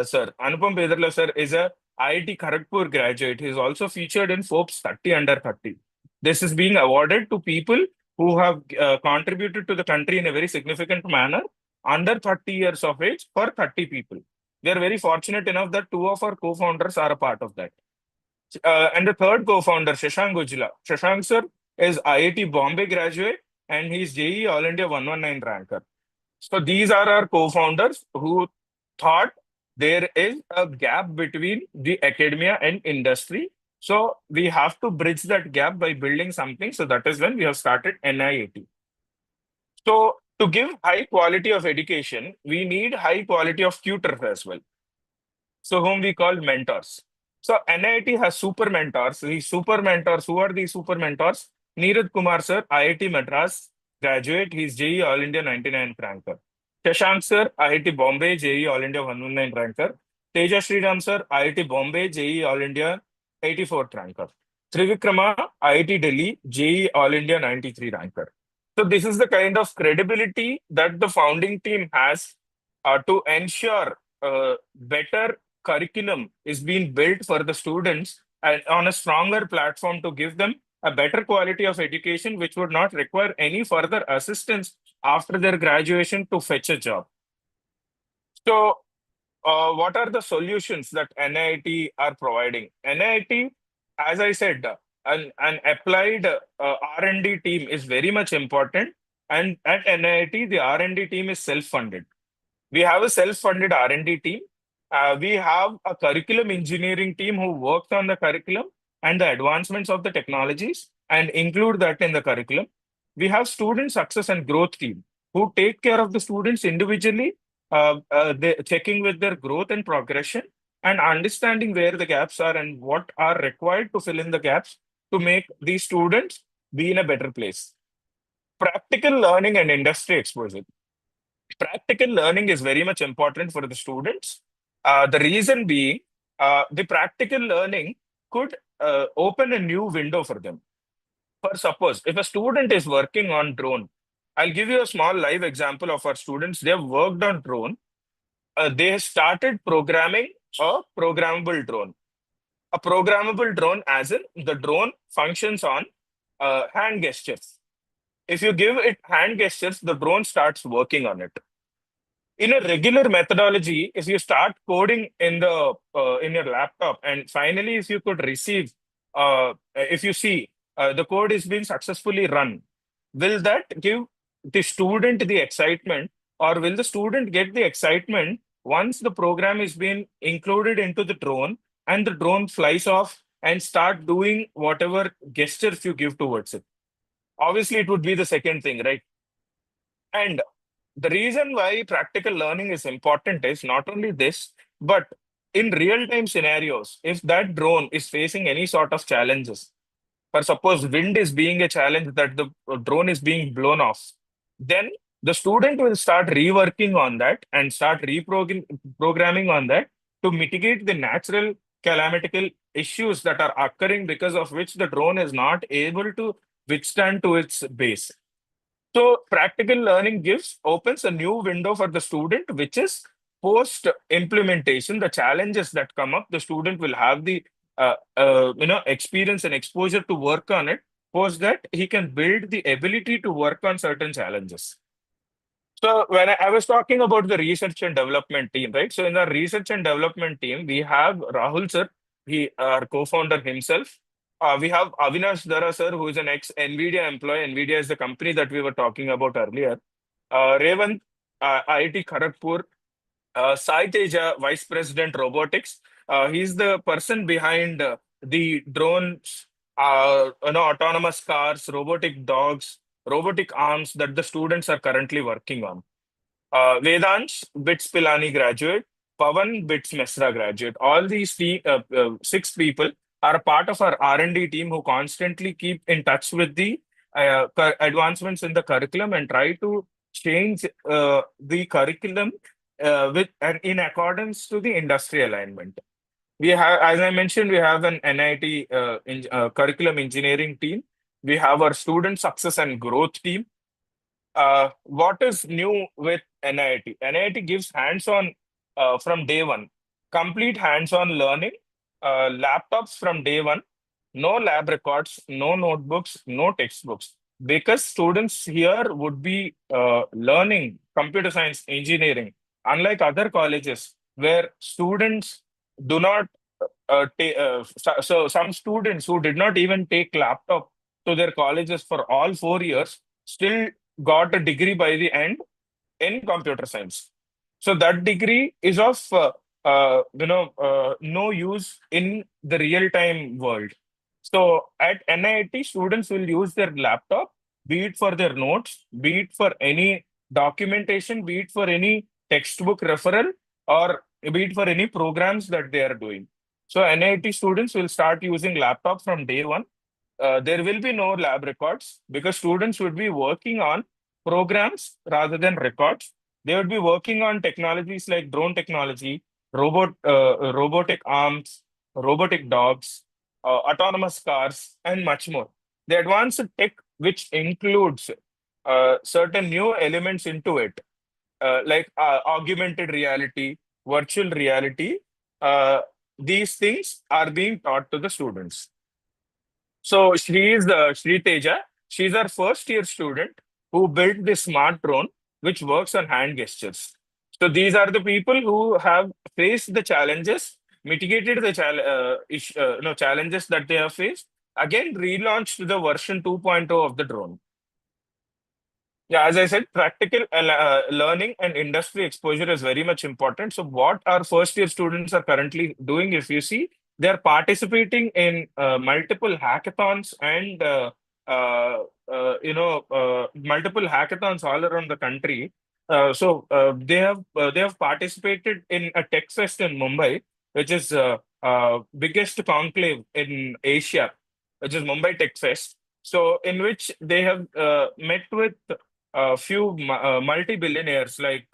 L: sir. Anupam Pederla, sir, is a IIT Kharagpur graduate. He is also featured in Forbes 30 under 30. This is being awarded to people who have contributed to the country in a very significant manner under 30 years of age for 30 people. We are very fortunate enough that two of our co-founders are a part of that. And the third co-founder, Shashank Gujla. Shashank, sir, is IIT Bombay graduate and he's JEE All India 119 ranker. So these are our co-founders who thought there is a gap between the academia and industry. So we have to bridge that gap by building something. So that is when we have started NIIT. So to give high quality of education, we need high quality of tutors as well. So whom we call mentors. So NIIT has super mentors. These super mentors, who are these super mentors? Neeraj Kumar sir, IIT Madras graduate. He's JEE All India 99 ranker. Shashank sir, IIT Bombay, JEE All India 119 ranker. Teja Sriram sir, IIT Bombay, JEE All India 84th ranker. Trivikrama, IIT Delhi, JEE All India 93 ranker. So this is the kind of credibility that the founding team has to ensure better curriculum is being built for the students and on a stronger platform to give them a better quality of education, which would not require any further assistance after their graduation to fetch a job. So what are the solutions that NIIT are providing? NIIT, as I said, an applied R&D team is very much important. And at NIIT, the R&D team is self-funded. We have a self-funded R&D team. We have a curriculum engineering team who works on the curriculum and the advancements of the technologies and include that in the curriculum. We have student success and growth team who take care of the students individually, checking with their growth and progression and understanding where the gaps are and what are required to fill in the gaps to make these students be in a better place. Practical learning and industry exposure. Practical learning is very much important for the students. The reason being, the practical learning could open a new window for them. For suppose, if a student is working on drone, I'll give you a small live example of our students. They have worked on drone. They started programming a programmable drone. A programmable drone as in the drone functions on hand gestures. If you give it hand gestures, the drone starts working on it. In a regular methodology, if you start coding in the in your laptop, and finally, if you could receive, if you see the code is being successfully run, will that give the student the excitement, or will the student get the excitement once the program is being included into the drone and the drone flies off and start doing whatever gestures you give towards it? Obviously, it would be the second thing, right? And the reason why practical learning is important is not only this, but in real-time scenarios, if that drone is facing any sort of challenges, for suppose wind is being a challenge that the drone is being blown off, then the student will start reworking on that and start reprogramming on that to mitigate the natural calamitical issues that are occurring because of which the drone is not able to withstand to its base. So practical learning opens a new window for the student, which is post implementation. The challenges that come up, the student will have the experience and exposure to work on it. Post that, he can build the ability to work on certain challenges. So when I was talking about the research and development team, right? So in our research and development team, we have Rahul sir, our co-founder himself. We have Avinash Dara sir, who is an ex-NVIDIA employee. NVIDIA is the company that we were talking about earlier. Revant, IIT Kharagpur. Sai Teja, Vice President Robotics. He's the person behind the drones, autonomous cars, robotic dogs, robotic arms that the students are currently working on. Vedansh, BITS Pilani graduate. Pavan, BITS Mesra graduate. All these 6 people are a part of our R&D team who constantly keep in touch with the advancements in the curriculum and try to change the curriculum in accordance to the industry alignment. We have, as I mentioned, we have an NIIT curriculum engineering team. We have our student success and growth team. what is new with NIIT? NIIT gives hands-on from day one, complete hands-on learning, laptops from day one, no lab records, no notebooks, no textbooks. Because students here would be learning computer science, engineering, unlike other colleges where students do not so some students who did not even take laptop to their colleges for all 4 years still got a degree by the end in computer science. So that degree is of no use in the real time world. So at NIT, students will use their laptop, be it for their notes, be it for any documentation, be it for any textbook referral, or be it for any programs that they are doing. So NIT students will start using laptop from day one. There will be no lab records because students would be working on programs rather than records. They would be working on technologies like drone technology, robotic arms, robotic dogs, autonomous cars, and much more. The advanced tech, which includes certain new elements into it, like augmented reality, virtual reality, these things are being taught to the students. So Shri Teja. She's our first year student who built this smart drone which works on hand gestures. So these are the people who have faced the challenges, mitigated the challenges that they have faced. Again, relaunched the version 2.0 of the drone. Yeah, as I said, practical learning and industry exposure is very much important. So what our first year students are currently doing, if you see, they're participating in multiple hackathons and multiple hackathons all around the country. They have participated in a tech fest in Mumbai, which is biggest conclave in Asia, which is Mumbai Tech Fest. So in which they have met with a few multi-billionaires like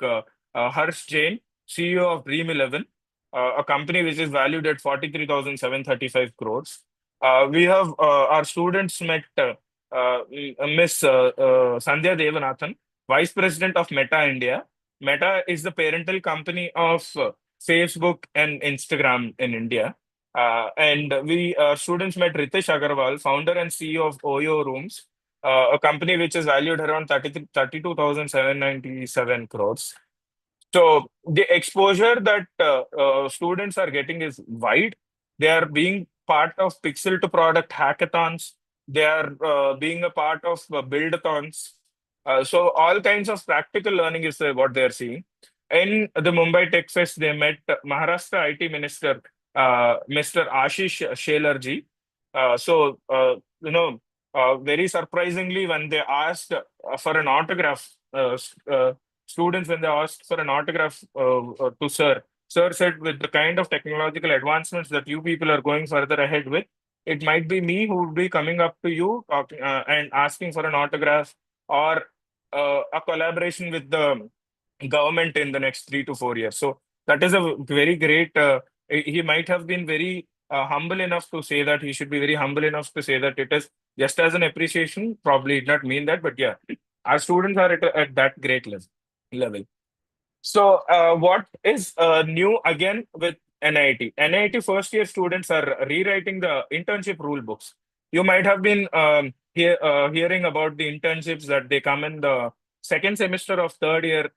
L: Harsh Jain, CEO of Dream11, a company which is valued at 43,735 crores. We have our students met Miss Sandhya Devanathan, Vice President of Meta India. Meta is the parental company of Facebook and Instagram in India. And we students met Ritesh Agarwal, founder and CEO of Oyo Rooms, a company which is valued around 32,797 crores. So the exposure that students are getting is wide. They are being part of Pixel to Product hackathons. They are being a part of buildathons. So all kinds of practical learning is what they are seeing. In the Mumbai Tech Fest, they met Maharashtra IT Minister, Mr. Ashish Shelarji. Very surprisingly, when they asked for an autograph, students, when they asked for an autograph to Sir said, with the kind of technological advancements that you people are going further ahead with, it might be me who would be coming up to you and asking for an autograph or a collaboration with the government in the next 3 to 4 years. So that is a very great, he might have been very humble enough to say that. He should be very humble enough to say that it is just as an appreciation. Probably did not mean that, but yeah, our students are at that great level. So what is new again with NIT? NIT first year students are rewriting the internship rule books. You might have been hearing about the internships that they come in the second semester of third year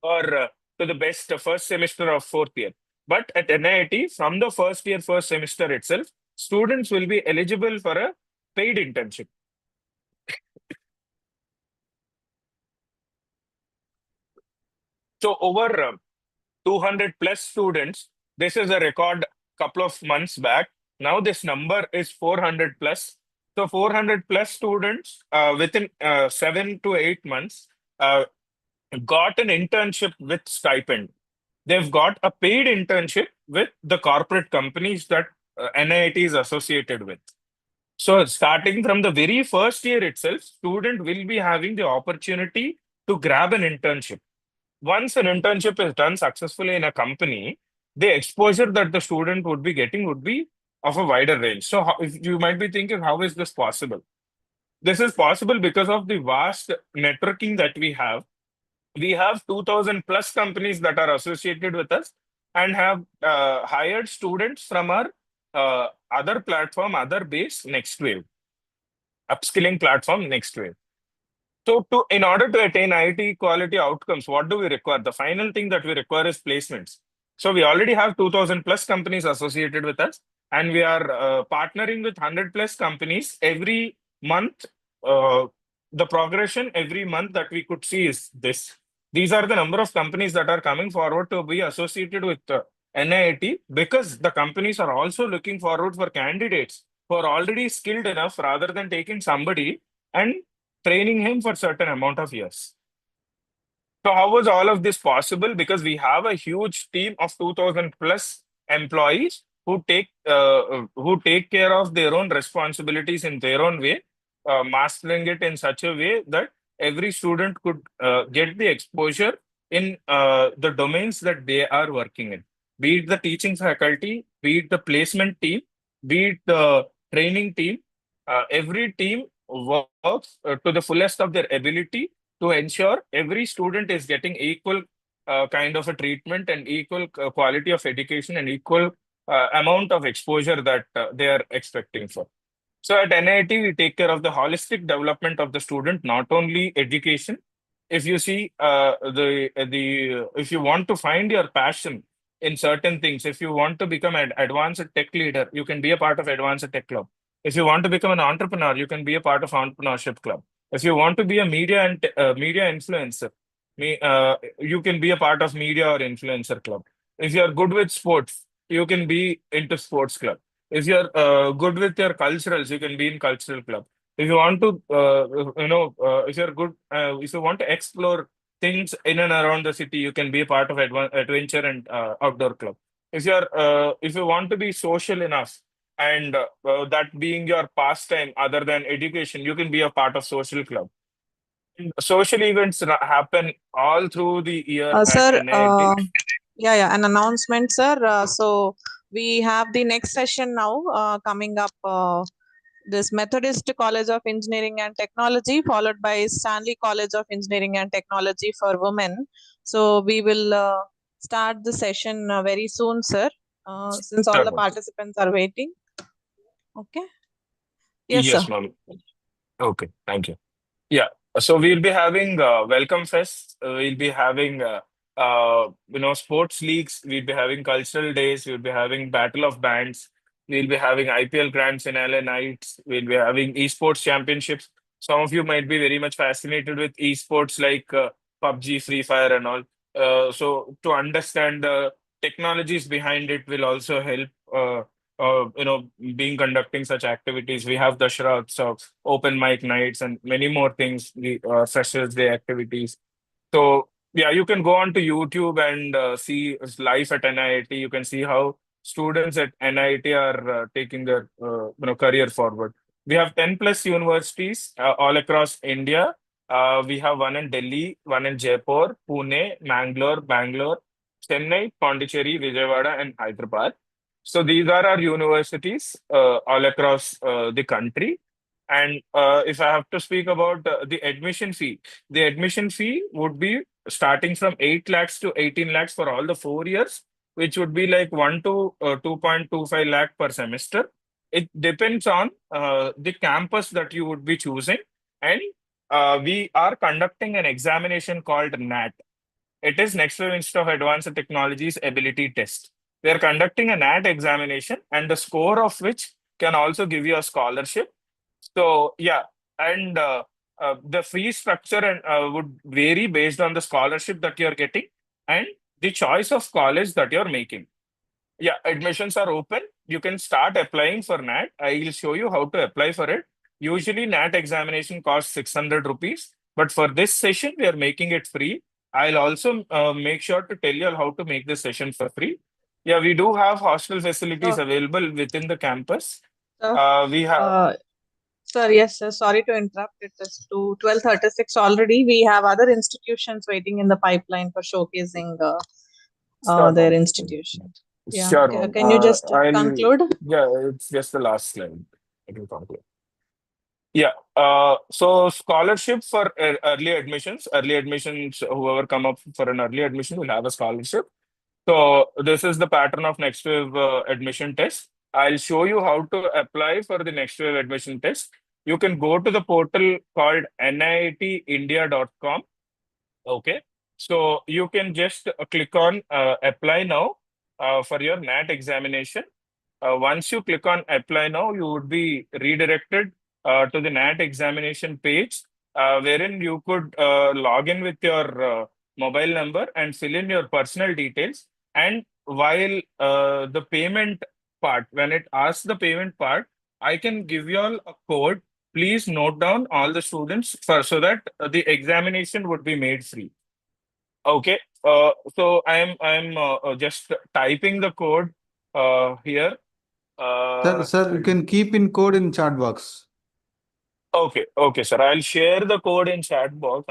L: or to the best first semester of fourth year. But at NIT, from the first year, first semester itself, students will be eligible for a paid internship. So over 200 plus students, this is a record couple of months back. Now this number is 400 plus. So 400 plus students within 7 to 8 months got an internship with stipend. They've got a paid internship with the corporate companies that NIT is associated with. So starting from the very first year itself, student will be having the opportunity to grab an internship. Once an internship is done successfully in a company, the exposure that the student would be getting would be of a wider range. So if you might be thinking, how is this possible? This is possible because of the vast networking that we have. We have 2,000 plus companies that are associated with us and have hired students from our other platform, other base, Next Wave, upskilling platform, Next Wave. So, in order to attain IIT quality outcomes, what do we require? The final thing that we require is placements. So, we already have 2,000 plus companies associated with us, and we are partnering with 100 plus companies every month. The progression every month that we could see is this. These are the number of companies that are coming forward to be associated with NIIT, because the companies are also looking forward for candidates who are already skilled enough, rather than taking somebody and training him for certain amount of years. So how was all of this possible? Because we have a huge team of 2,000 plus employees who take care of their own responsibilities in their own way, mastering it in such a way that every student could get the exposure in the domains that they are working in. Be it the teaching faculty, be it the placement team, be it the training team, every team works to the fullest of their ability to ensure every student is getting equal kind of a treatment and equal quality of education and equal amount of exposure that they are expecting for. So at NIT, we take care of the holistic development of the student, not only education. If you see if you want to find your passion in certain things, if you want to become an advanced tech leader, you can be a part of Advanced Tech Club. If you want to become an entrepreneur, you can be a part of Entrepreneurship Club. If you want to be a media and media influencer, you can be a part of Media or Influencer Club. If you are good with sports, you can be into Sports Club. If you're good with your culturals, you can be in Cultural Club. If you want to, if you're good, if you want to explore things in and around the city, you can be a part of Adventure and Outdoor Club. If you want to be social enough, and that being your pastime other than education, you can be a part of Social Club. Social events happen all through the year at
A: Sir,
L: NIT.
A: an announcement, sir. So we have the next session now coming up. This Methodist College of Engineering and Technology, followed by Stanley College of Engineering and Technology for Women. So we will start the session very soon, sir, since all the participants are waiting. Okay. Yes,
L: Yes,
A: sir.
L: ma'am. Okay, thank you. Yeah, so we'll be having Welcome Fest. We'll be having sports leagues. We'll be having cultural days. We'll be having Battle of Bands. We'll be having IPL Grand Finale nights. We'll be having esports championships. Some of you might be very much fascinated with esports like PUBG, Free Fire, and all. So to understand the technologies behind it will also help. Being conducting such activities, we have Dashra Utsav, open mic nights, and many more things, the Freshers Day activities. So yeah, you can go on to YouTube and see life at NIT. You can see how students at NIT are taking their career forward. We have 10 plus universities all across India. We have one in Delhi, one in Jaipur, Pune, Bangalore, Chennai, Pondicherry, Vijayawada, and Hyderabad. So these are our universities all across the country. And if I have to speak about the admission fee would be starting from 8 lakhs to 18 lakhs for all the 4 years, which would be like 1 to 2.25 lakh per semester. It depends on the campus that you would be choosing. And we are conducting an examination called NAT. It is Next Wave Institute of Advanced Technologies Ability Test. We are conducting a NAT examination, and the score of which can also give you a scholarship. So yeah, and the fee structure would vary based on the scholarship that you're getting and the choice of college that you're making. Yeah, admissions are open. You can start applying for NAT. I will show you how to apply for it. Usually, NAT examination costs 600 rupees, but for this session, we are making it free. I'll also make sure to tell you how to make this session for free. Yeah, we do have hostel facilities available within the campus. We have.
A: Sir, yes, sir. Sorry to interrupt. It is to 12:36 already. We have other institutions waiting in the pipeline for showcasing their institution. Yeah.
L: Sure.
A: Can, you just conclude?
L: Yeah, it's just the last slide. I can conclude. Yeah. So scholarship for early admissions, whoever come up for an early admission will have a scholarship. So this is the pattern of next wave admission test. I'll show you how to apply for the next wave admission test. You can go to the portal called IIITindia.com. Okay. So you can just click on apply now for your NAT examination. Once you click on apply now, you would be redirected to the NAT examination page, wherein you could log in with your mobile number and fill in your personal details. And while the payment part, when it asks the payment part, I can give you all a code. Please note down all the students so that the examination would be made free. Okay. So I'm just typing the code here.
D: Sir, you can keep in code in chat box.
L: Okay, sir. I'll share the code in chat box.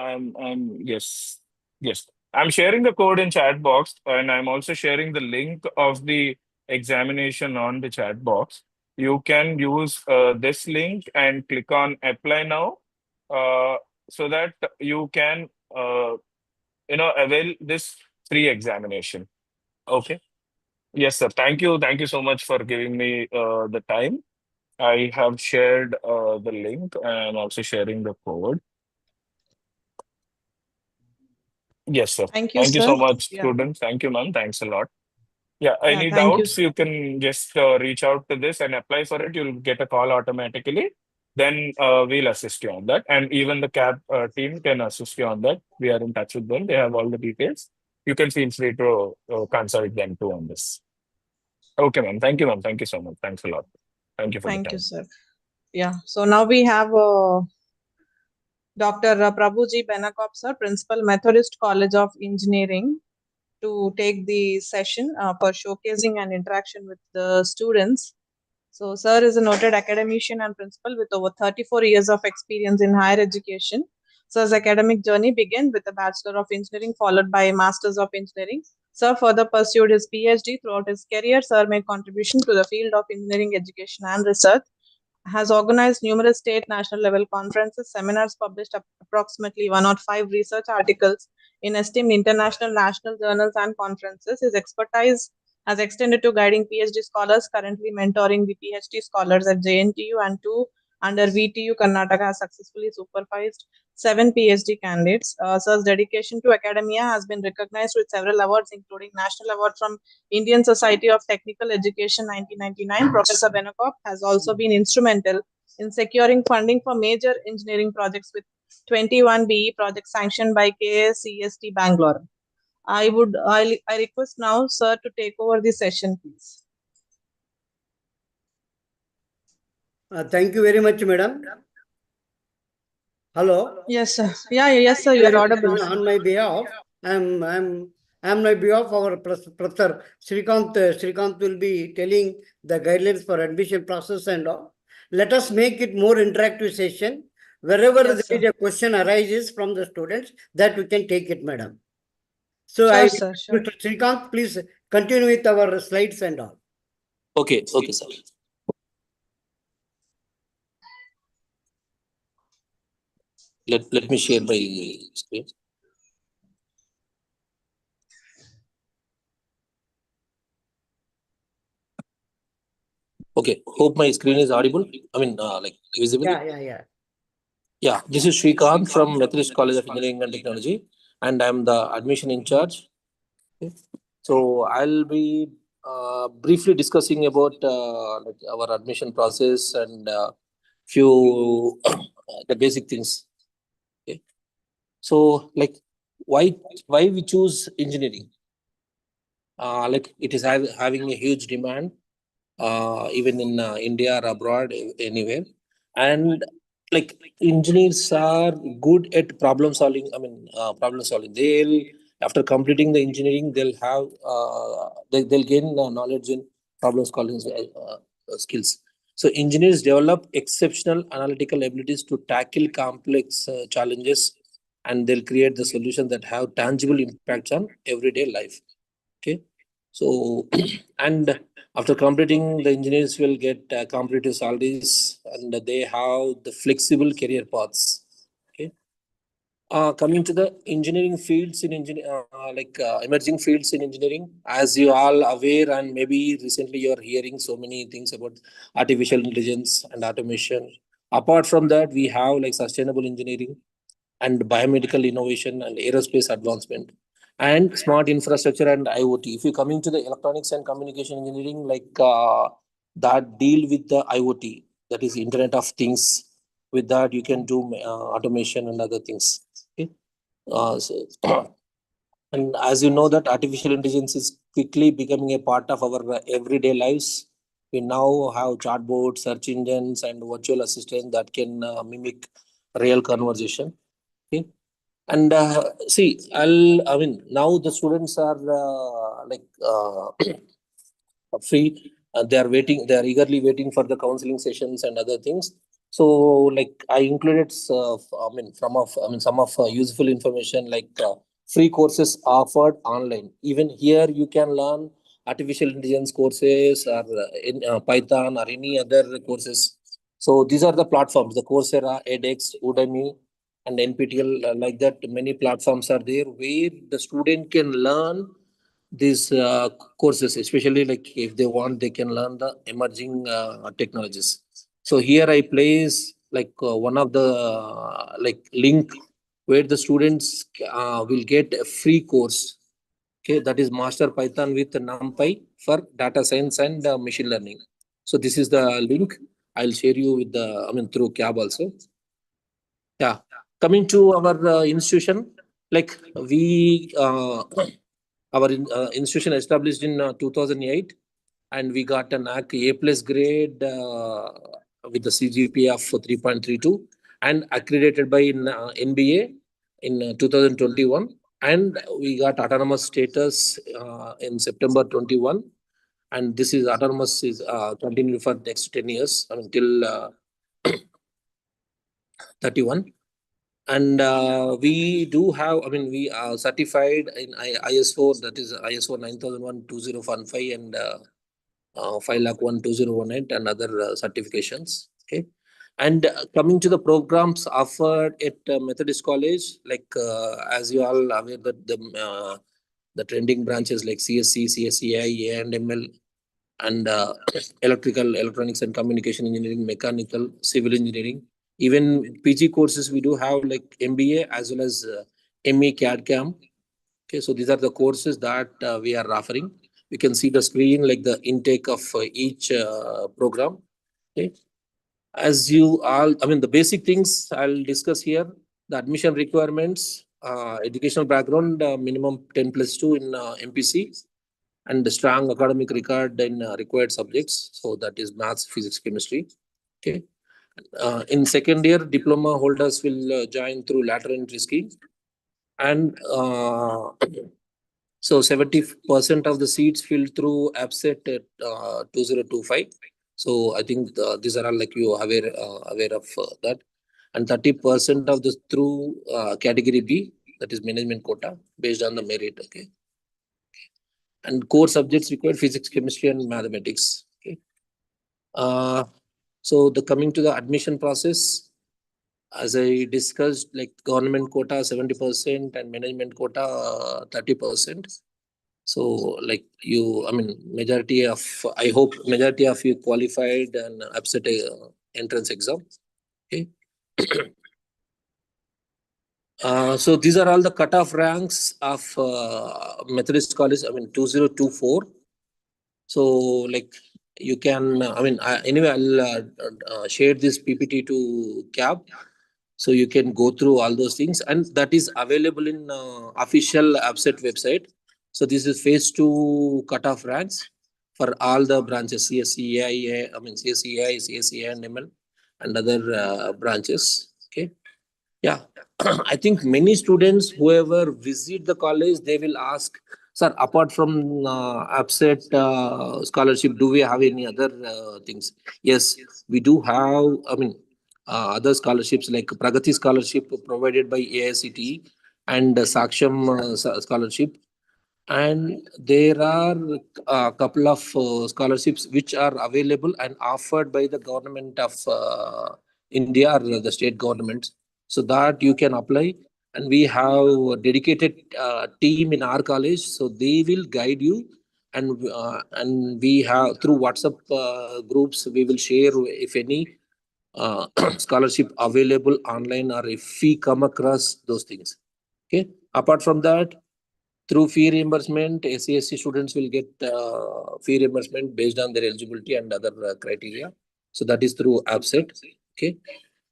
L: Yes. I'm sharing the code in chat box, and I'm also sharing the link of the examination on the chat box. You can use this link and click on apply now, so that you can avail this free examination. Okay. Yes, sir. Thank you so much for giving me the time. I have shared the link and I'm also sharing the code. Yes, sir.
A: Thank you,
L: Thank you
A: sir.
L: so much,
A: Yeah.
L: students. Thank you, ma'am. Thanks a lot. Yeah,
A: Yeah,
L: any
A: thank you,
L: doubts, you can just reach out to this and apply for it. You'll get a call automatically. Then we'll assist you on that. And even the CAB team can assist you on that. We are in touch with them. They have all the details. You can feel free to consult them too on this. Okay, ma'am. Thank you, ma'am. Thank you so much. Thanks a lot. Thank you for the
A: Thank
L: time.
A: you, sir. Yeah. So now we have Dr. Prabhuji Benakop, sir, Principal, Methodist College of Engineering, to take the session for showcasing and interaction with the students. So, sir is a noted academician and principal with over 34 years of experience in higher education. Sir's academic journey began with a Bachelor of Engineering followed by a Masters of Engineering. Sir further pursued his PhD. Throughout his career, sir made contribution to the field of engineering education and research, has organized numerous state, national level conferences, seminars, published approximately 105 research articles in esteemed international, national journals and conferences. His expertise has extended to guiding PhD scholars, currently mentoring the PhD scholars at JNTU, and 2 under VTU Karnataka has successfully supervised 7 PhD candidates. Sir's dedication to academia has been recognized with several awards, including National Award from Indian Society of Technical Education 1999. Professor Benakop has also been instrumental in securing funding for major engineering projects with 21 BE projects sanctioned by KSCST Bangalore. I request now, sir, to take over the session, please.
N: Thank you very much, madam. Hello.
A: Yes, sir. Yes, sir. You are audible.
N: On my behalf, I'm my behalf our Professor Srikanth. Srikanth will be telling the guidelines for admission process and all. Let us make it more interactive session. Wherever
A: Yes,
N: there is a question arises from the students, that we can take it, madam. So
A: sure, sir. Sure.
N: Mr. Srikanth, please continue with our slides and all.
O: Okay, sir. Let me share my screen. Okay, hope my screen is audible. I mean, visible. Yeah, this is Srikanth from Methodist College of Engineering and Technology, and I'm the admission in charge. Okay. So I'll be briefly discussing about our admission process and few the basic things. Okay. So why we choose engineering? It is having a huge demand, even in India or abroad, anywhere, and engineers are good at problem solving. Problem solving. They'll, after completing the engineering, they'll have they'll gain knowledge in problem solving skills. So engineers develop exceptional analytical abilities to tackle complex challenges, and they'll create the solutions that have tangible impacts on everyday life. Okay. So, and after completing, the engineers will get competitive salaries, and they have the flexible career paths. Okay. Coming to the engineering fields in emerging fields in engineering, as you all aware, and maybe recently you are hearing so many things about artificial intelligence and automation. Apart from that, we have like sustainable engineering and biomedical innovation and aerospace advancement and smart infrastructure and IoT. If you're coming to the electronics and communication engineering, that deal with the IoT, that is Internet of Things. With that, you can do automation and other things. Okay. And as you know that artificial intelligence is quickly becoming a part of our everyday lives. We now have chatbots, search engines, and virtual assistants that can mimic real conversation. Okay. And now the students are free. They are waiting. They are eagerly waiting for the counseling sessions and other things. So, like I included, some of useful information free courses offered online. Even here, you can learn artificial intelligence courses or in Python or any other courses. So these are the platforms: the Coursera, edX, Udemy, and NPTEL. Like that, many platforms are there where the student can learn these courses, especially like if they want, they can learn the emerging technologies. So here I place one of the link where the students will get a free course. Okay, that is Master Python with NumPy for data science and machine learning. So this is the link. I'll share you with through CAB also. Yeah, coming to our institution, our institution established in 2008, and we got an A+ grade with the CGPA of 3.32 and accredited by NBA in 2021, and we got autonomous status in September 21, and this is autonomous is continued for next 10 years until 31. And we do have, we are certified in ISO, that is ISO 9001-2015 and 5,01,2018 and other certifications. Okay. And coming to the programs offered at Methodist College, as you all aware that the trending branches like CSC, CSEI, A&ML, and electrical, electronics and communication engineering, mechanical, civil engineering. Even PG courses, we do have like MBA as well as ME CAD/CAM. Okay, so these are the courses that we are offering. You can see the screen, like the intake of each program. Okay, as you all, the basic things I'll discuss here: the admission requirements, educational background, minimum 10+2 in MPC, and the strong academic record in required subjects. So that is maths, physics, chemistry. Okay. In second year, diploma holders will join through lateral entry scheme, and so 70% of the seats filled through EAPCET at 2025. So I think these are all like you are aware of that, and 30% of the through category B, that is management quota based on the merit. Okay, and core subjects required physics, chemistry, and mathematics. Okay. So the coming to the admission process, as I discussed, like government quota 70% and management quota 30%. So like you, majority of, I hope majority of you qualified and upset entrance exam. Okay. So these are all the cutoff ranks of Methodist College, 2024. So like you can, anyway, I'll share this PPT to CAB. So you can go through all those things, and that is available in official EAPCET website. So this is phase 2 cutoff ranks for all the branches, CSEI, CSEI, CSEI and ML and other branches. Okay. Yeah. I think many students, whoever visit the college, they will ask, sir, apart from EAPCET scholarship, do we have any other things? Yes, we do have, other scholarships like Pragati scholarship provided by IIITDM and Saksham scholarship. And there are a couple of scholarships which are available and offered by the government of India or the state governments, so that you can apply. And we have a dedicated team in our college, so they will guide you. And we have through WhatsApp groups, we will share if any scholarship available online or if we come across those things. Okay. Apart from that, through fee reimbursement, SC students will get fee reimbursement based on their eligibility and other criteria. So that is through EAPCET. Okay.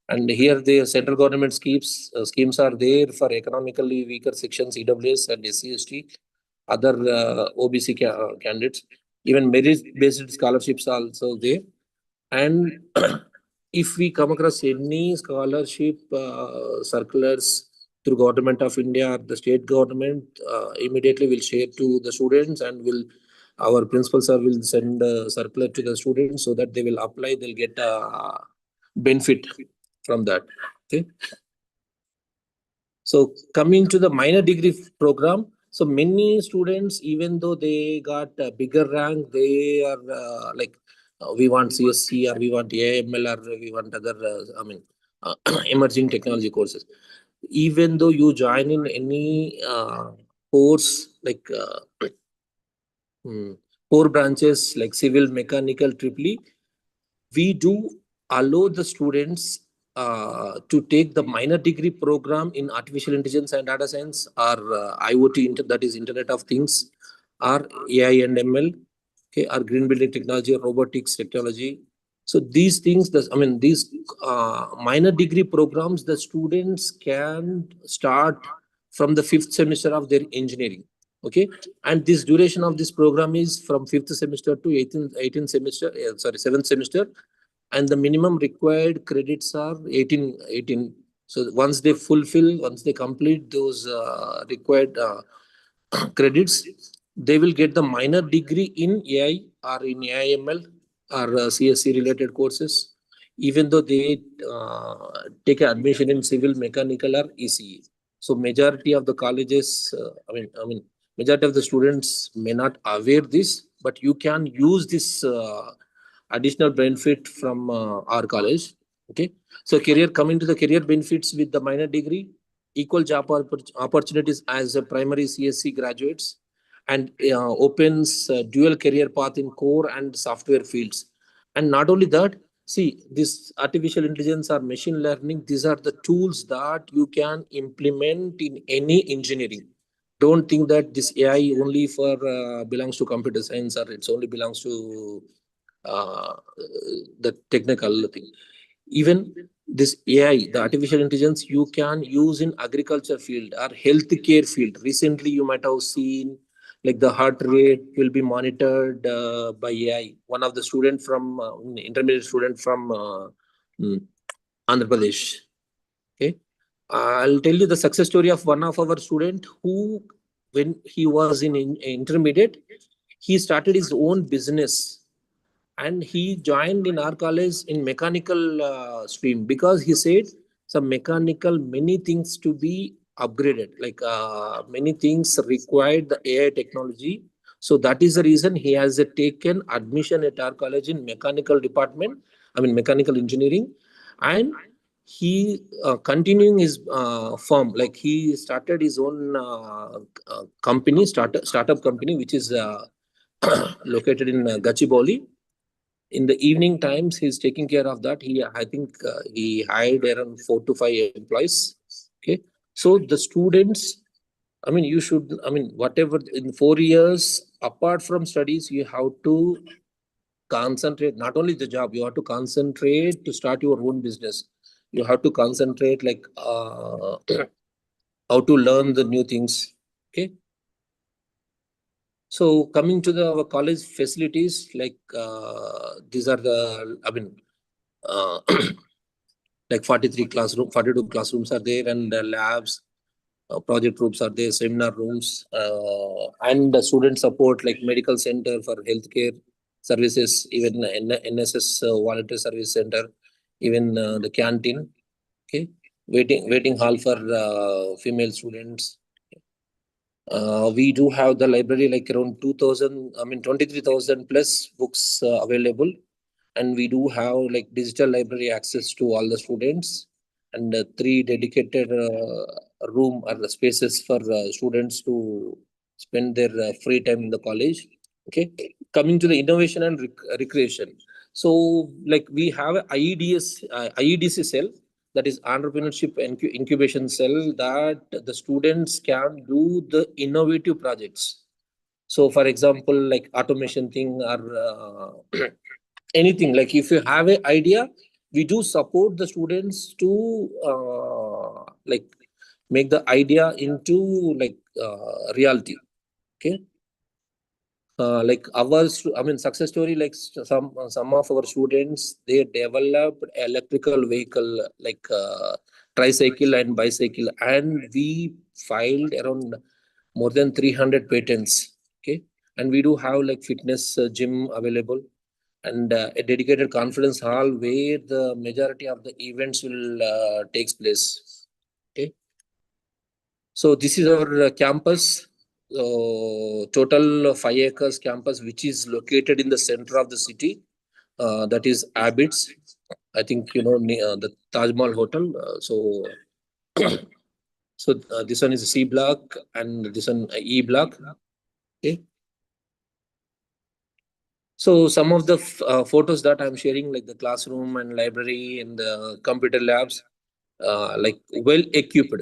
O: And here the central government schemes are there for economically weaker sections, EWS and SC/ST, other OBC candidates. Even merit-based scholarships are also there. And if we come across any scholarship circulars through Government of India or the state government, immediately we'll share to the students, and our principal sir will send a circular to the students so that they will apply, they'll get a benefit from that. Okay. So coming to the minor degree program, so many students, even though they got a bigger rank, they are we want CSC or we want AML or we want other, emerging technology courses. Even though you join in any course like 4 branches like civil, mechanical, EEE, we do allow the students to take the minor degree program in artificial intelligence and data science, or IoT, that is Internet of Things, or AI and ML, okay, or green building technology or robotics technology. So these things, these minor degree programs, the students can start from the 5th semester of their engineering. Okay, and this duration of this program is from 5th semester to 18th semester, 7th semester, and the minimum required credits are 18. So once they complete those required credits, they will get the minor degree in AI or in AIML or CSC related courses, even though they take admission in civil, mechanical, or ECE. So majority of the colleges, majority of the students may not aware this, but you can use this additional benefit from our college. Okay. So coming to the career benefits with the minor degree, equal job opportunities as a primary CSC graduates, and opens dual career path in core and software fields. And not only that, see, this artificial intelligence or machine learning, these are the tools that you can implement in any engineering. Don't think that this AI only for belongs to computer science, or it's only belongs to the technical thing. Even this AI, the artificial intelligence, you can use in agriculture field or healthcare field. Recently, you might have seen like the heart rate will be monitored by AI. One of the student from intermediate student from Andhra Pradesh. Okay, I'll tell you the success story of one of our student who, when he was in intermediate, he started his own business. And he joined in our college in mechanical stream, because he said some mechanical, many things to be upgraded, like many things required the AI technology. So that is the reason he has taken admission at our college in mechanical department, mechanical engineering. And he continuing his firm, like he started his own company, startup company, which is located in Gachibowli. In the evening times, he's taking care of that. I think he hired around 4 to 5 employees. Okay. So the students, you should, whatever in 4 years, apart from studies, you have to concentrate, not only the job, you have to concentrate to start your own business. You have to concentrate like how to learn the new things. Okay. So coming to our college facilities, like these are the, like 42 classrooms are there, and labs, project rooms are there, seminar rooms, and the student support like medical center for healthcare services, even NSS volunteer service center, even the canteen. Okay, waiting hall for female students. We do have the library like around 23,000 plus books available. And we do have like digital library access to all the students, and 3 dedicated room or the spaces for students to spend their free time in the college. Okay, coming to the innovation and recreation. So like we have a IEDC cell, that is entrepreneurship incubation cell, that the students can do the innovative projects. So for example, like automation thing or anything, like if you have an idea, we do support the students to like make the idea into like reality. Okay, like success story, like some of our students, they developed electrical vehicle like tricycle and bicycle, and we filed around more than 300 patents. Okay, and we do have like fitness gym available, and a dedicated conference hall where the majority of the events will takes place. Okay, so this is our campus. Total 5 acres campus, which is located in the center of the city. That is Abbott's. I think you know the Taj Mahal Hotel. This one is a C block, and this one E block. Okay. So some of the photos that I'm sharing, like the classroom and library and the computer labs, like well equipped.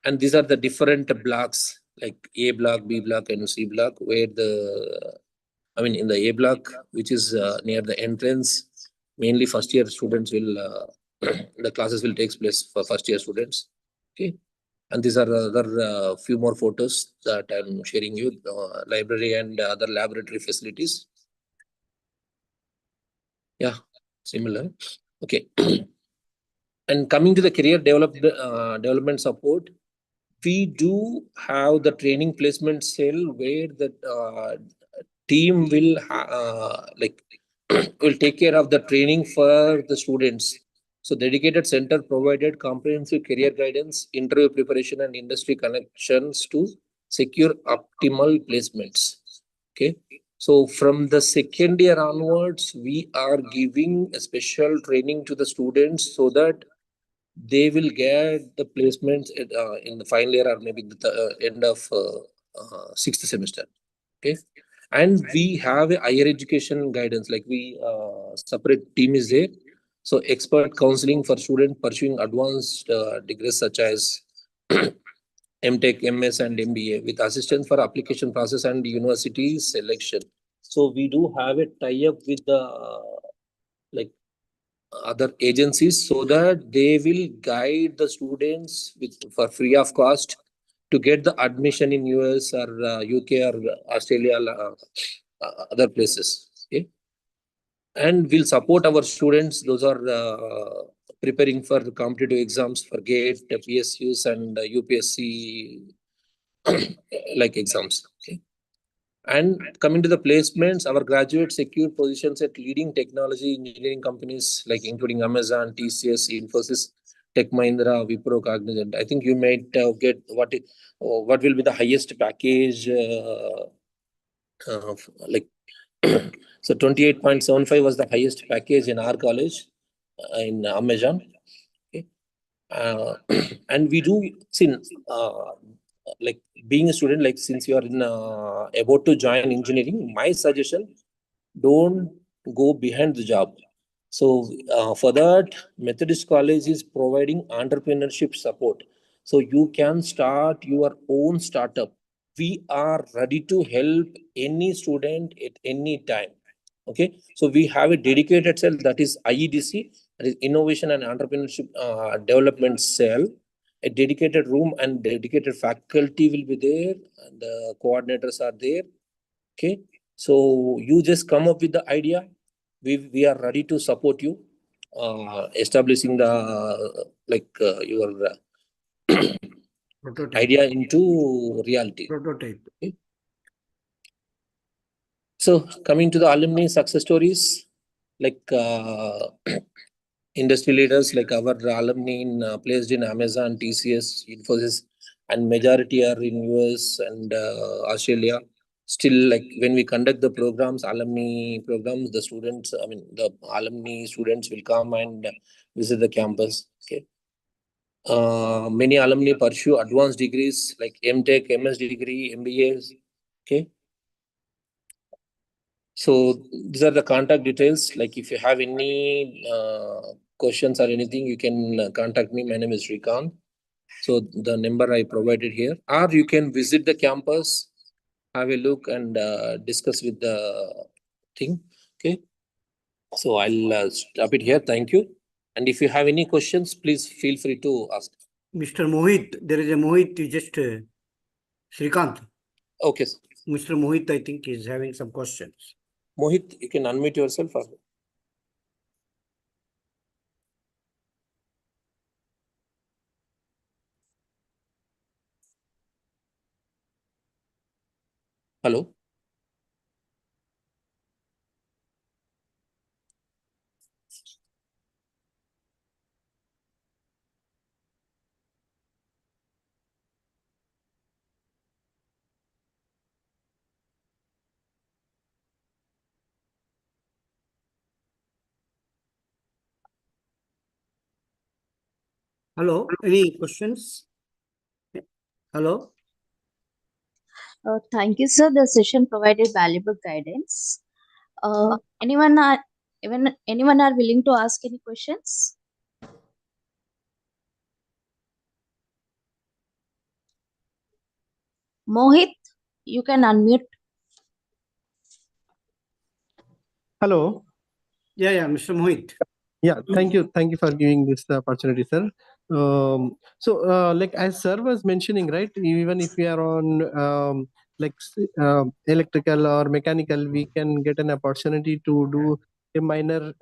O: And these are the different blocks, like A block, B block, and C block, where in the A block, which is near the entrance, mainly first year students will, the classes will take place for first year students. Okay. And these are other few more photos that I'm sharing you, library and other laboratory facilities. Yeah, similar. Okay. And coming to the career development support, we do have the training placement cell where the team will will take care of the training for the students. So dedicated center provided comprehensive career guidance, interview preparation, and industry connections to secure optimal placements. Okay. So from the second year onwards, we are giving a special training to the students so that they will get the placements in the final year or maybe the end of sixth semester. Okay. And we have a higher education guidance, like we separate team is there. So expert counseling for students pursuing advanced degrees such as MTech, MS, and MBA with assistance for application process and university selection. So we do have a tie-up with the like other agencies so that they will guide the students for free of cost to get the admission in US or UK or Australia, other places. Okay, and we'll support our students. Those are preparing for the competitive exams for GATE, PSUs, and UPSC like exams. Okay. And coming to the placements, our graduates secured positions at leading technology engineering companies like including Amazon, TCS, Infosys, Tech Mahindra, Wipro, Cognizant. I think you might get what will be the highest package like so 28.75 was the highest package in our college in Amazon. Okay. And we do like being a student, like since you are in about to join engineering, my suggestion, don't go behind the job. So for that, Methodist College is providing entrepreneurship support. So you can start your own startup. We are ready to help any student at any time. Okay, so we have a dedicated cell, that is IEDC, that is Innovation and Entrepreneurship Development Cell. A dedicated room and dedicated faculty will be there, and the coordinators are there. Okay, so you just come up with the idea. We are ready to support you establishing the your idea into reality.
N: Prototype.
O: Okay. So coming to the alumni success stories, like industry leaders like our alumni placed in Amazon, TCS, Infosys, and majority are in US and Australia. Still, like when we conduct the programs, alumni programs, the students, the alumni students will come and visit the campus. Okay. Many alumni pursue advanced degrees like MTech, MS degree, MBAs. Okay. So these are the contact details. Like if you have any questions or anything, you can contact me. My name is Srikanth. So the number I provided here, or you can visit the campus, have a look and discuss with the thing. Okay. So I'll stop it here. Thank you. And if you have any questions, please feel free to ask.
N: Mr. Mohit, there is a Mohit, just Srikanth.
O: Okay.
N: Mr. Mohit, I think, is having some questions.
O: Mohit, you can unmute yourself. Hello.
N: Hello, any questions? Hello.
P: Thank you, sir. The session provided valuable guidance. Anyone are willing to ask any questions? Mohit, you can unmute.
Q: Hello.
N: Yeah, Mr. Mohit.
Q: Yeah, thank you for giving this opportunity, sir. Like as sir was mentioning, right, even if we are on electrical or mechanical, we can get an opportunity to do a minor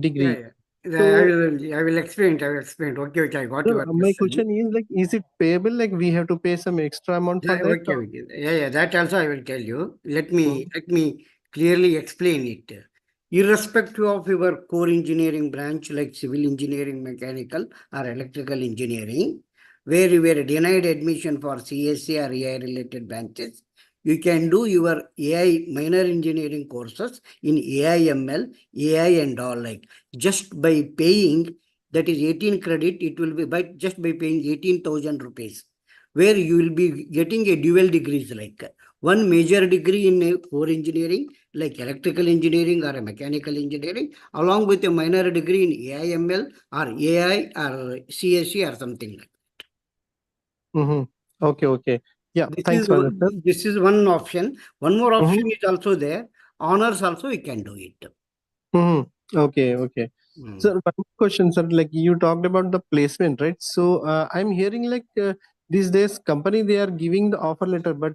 Q: degree.
N: I will explain. Okay, I got your
Q: my
N: question.
Q: question is, like, is it payable? Like we have to pay some extra amount for that?
N: Okay. Yeah, that also I will tell you. Let me clearly explain it. Irrespective of your core engineering branch like civil engineering, mechanical or electrical engineering, where you were denied admission for CSC or AI related branches, you can do your AI minor engineering courses in AI ML, AI and all, like just by paying, that is 18 credit, it will be just by paying 18,000 rupees, where you will be getting a dual degrees, like one major degree in a core engineering like electrical engineering or a mechanical engineering, along with a minor degree in AI ML or AI or CSC or something like
Q: that. Okay. Yeah, thanks for that.
N: This is one option. One more option is also there. Honors also you can do it.
Q: Okay. So one more question, sir. Like you talked about the placement, right? So I'm hearing like these days company, they are giving the offer letter, but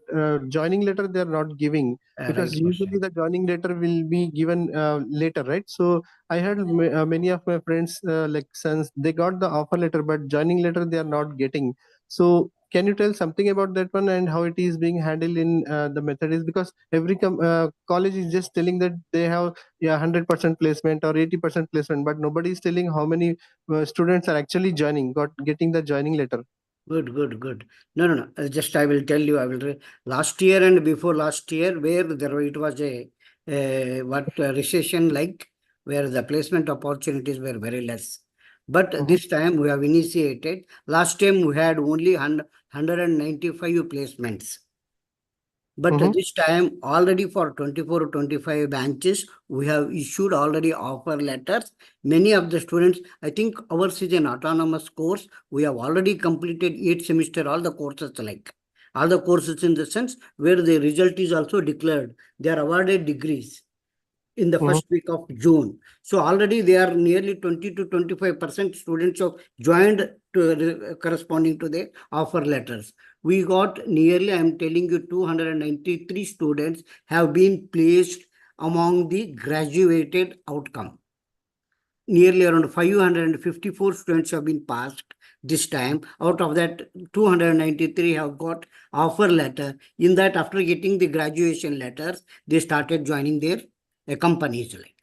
Q: joining letter they are not giving, because usually the joining letter will be given later, right? So I heard many of my friends like since they got the offer letter, but joining letter they are not getting. So can you tell something about that one and how it is being handled in the method? Is because every college is just telling that they have 100% placement or 80% placement, but nobody is telling how many students are actually getting the joining letter.
N: Good. No. Just I will tell you. Last year and before last year, where it was a recession, like where the placement opportunities were very less. But this time we have initiated. Last time we had only 195 placements. But this time already for 24 or 25 branches, we have issued already offer letters. Many of the students, I think ours is an autonomous course. We have already completed 8 semester, all the courses, like all the courses in the sense where the result is also declared. They are awarded degrees in the first week of June. So already they are nearly 20 to 25% students have joined to corresponding to the offer letters. We got nearly, I am telling you, 293 students have been placed among the graduated outcome. Nearly around 554 students have been passed this time. Out of that, 293 have got offer letter. In that, after getting the graduation letters, they started joining their companies, like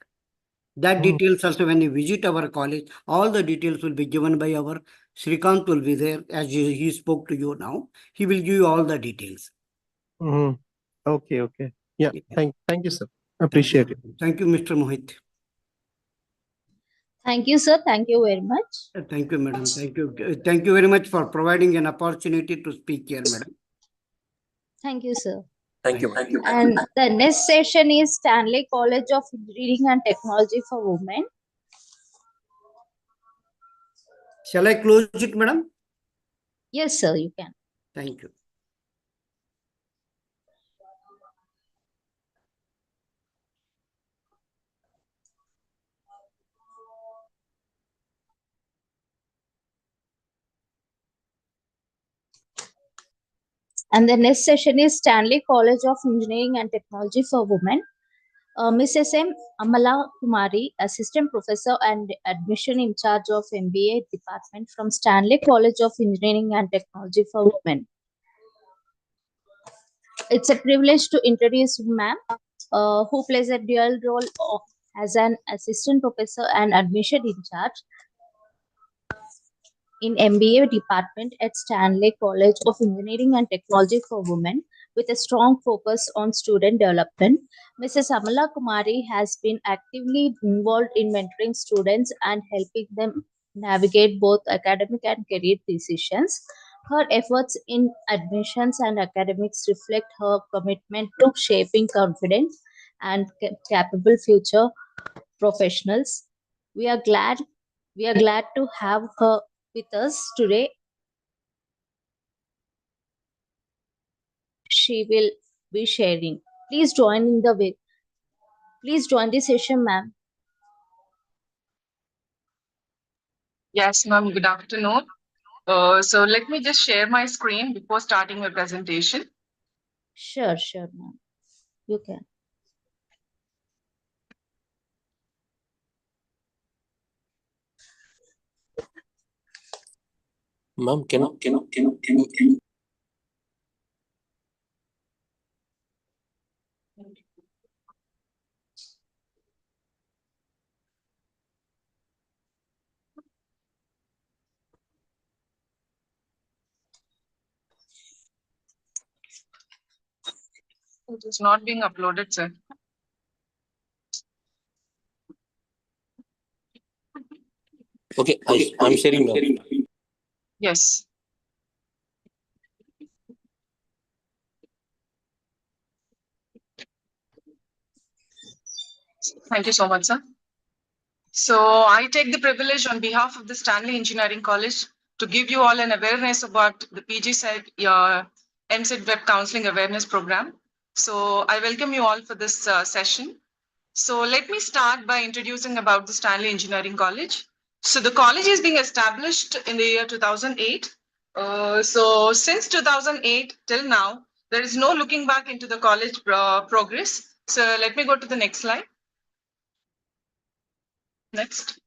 N: that. Details also, when you visit our college, all the details will be given by our Srikanth will be there as he spoke to you now. He will give you all the details.
Q: Okay. Yeah. Thank you, sir. Appreciate it.
N: Thank you, Mr. Mohit.
P: Thank you, sir. Thank you very much.
N: Thank you, madam. Thank you. Thank you very much for providing an opportunity to speak here, madam.
P: Thank you, sir.
O: Thank you.
P: And the next session is Stanley College of Engineering and Technology for Women.
N: Shall I close it, madam?
P: Yes, sir, you can.
N: Thank you.
P: And the next session is Stanley College of Engineering and Technology for Women. Mrs. M. Amala Kumari, Assistant Professor and Admission in Charge of MBA Department from Stanley College of Engineering and Technology for Women. It's a privilege to introduce ma'am, who plays a dual role as an Assistant Professor and Admission in Charge in MBA Department at Stanley College of Engineering and Technology for Women, with a strong focus on student development. Mrs. Amala Kumari has been actively involved in mentoring students and helping them navigate both academic and career decisions. Her efforts in admissions and academics reflect her commitment to shaping confident and capable future professionals. We are glad to have her with us today. She will be sharing. Please join the session, ma'am.
R: Yes, ma'am. Good afternoon. So let me just share my screen before starting my presentation.
P: Sure, ma'am. You can.
O: Ma'am, can
R: It is not being uploaded, sir.
O: Okay, I'm sharing now.
R: Yes. Thank you so much, sir. So I take the privilege on behalf of the Stanley Engineering College to give you all an awareness about the PGCET EAPCET Web Counseling Awareness Program. So I welcome you all for this session. So let me start by introducing about the Stanley Engineering College. So the college is being established in the year 2008. So since 2008 till now, there is no looking back into the college progress. So let me go to the next slide. Next.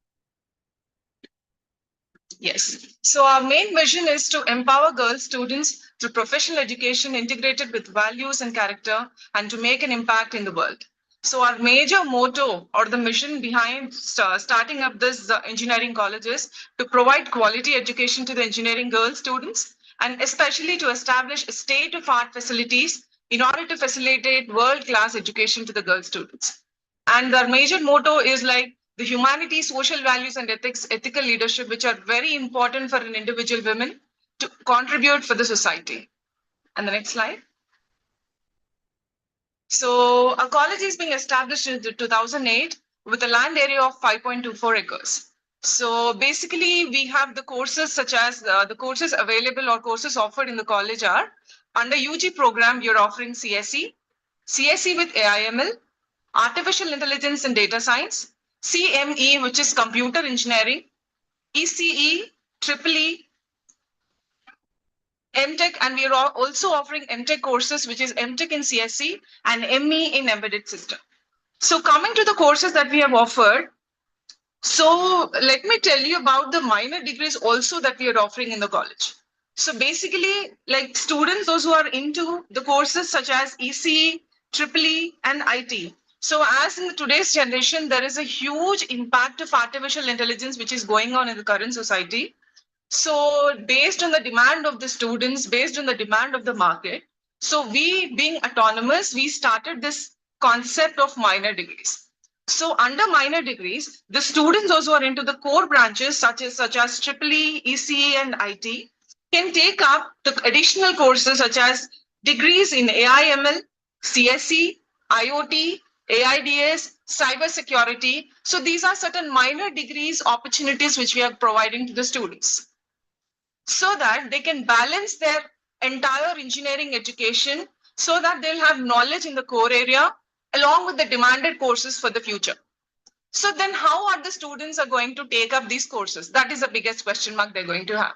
R: Yes. So our main vision is to empower girl students through professional education integrated with values and character, and to make an impact in the world. So our major motto or the mission behind starting up this engineering college is to provide quality education to the engineering girl students, and especially to establish state-of-art facilities in order to facilitate world-class education to the girl students. And our major motto is like the humanities, social values, and ethics, ethical leadership, which are very important for an individual woman to contribute for the society. And the next slide. So our college is being established in 2008 with a land area of 5.24 acres. So basically, we have the courses such as the courses available or courses offered in the college are under UG program, you're offering CSE, CSE with AIML, Artificial Intelligence and Data Science, CME, which is Computer Engineering, ECE, EEE, MTech, and we are also offering MTech courses, which is MTech in CSE and ME in Embedded System. So coming to the courses that we have offered, so let me tell you about the minor degrees also that we are offering in the college. So basically, like students, those who are into the courses such as ECE, EEE, and IT. So as in today's generation, there is a huge impact of artificial intelligence which is going on in the current society. So based on the demand of the students, based on the demand of the market, so we being autonomous, we started this concept of minor degrees. So under minor degrees, the students also are into the core branches such as EEE, ECE and IT can take up the additional courses such as degrees in AI/ML, CSE, IoT, AIDS, cybersecurity. So these are certain minor degrees opportunities which we are providing to the students so that they can balance their entire engineering education so that they'll have knowledge in the core area along with the demanded courses for the future. So then how are the students are going to take up these courses? That is the biggest question mark they're going to have.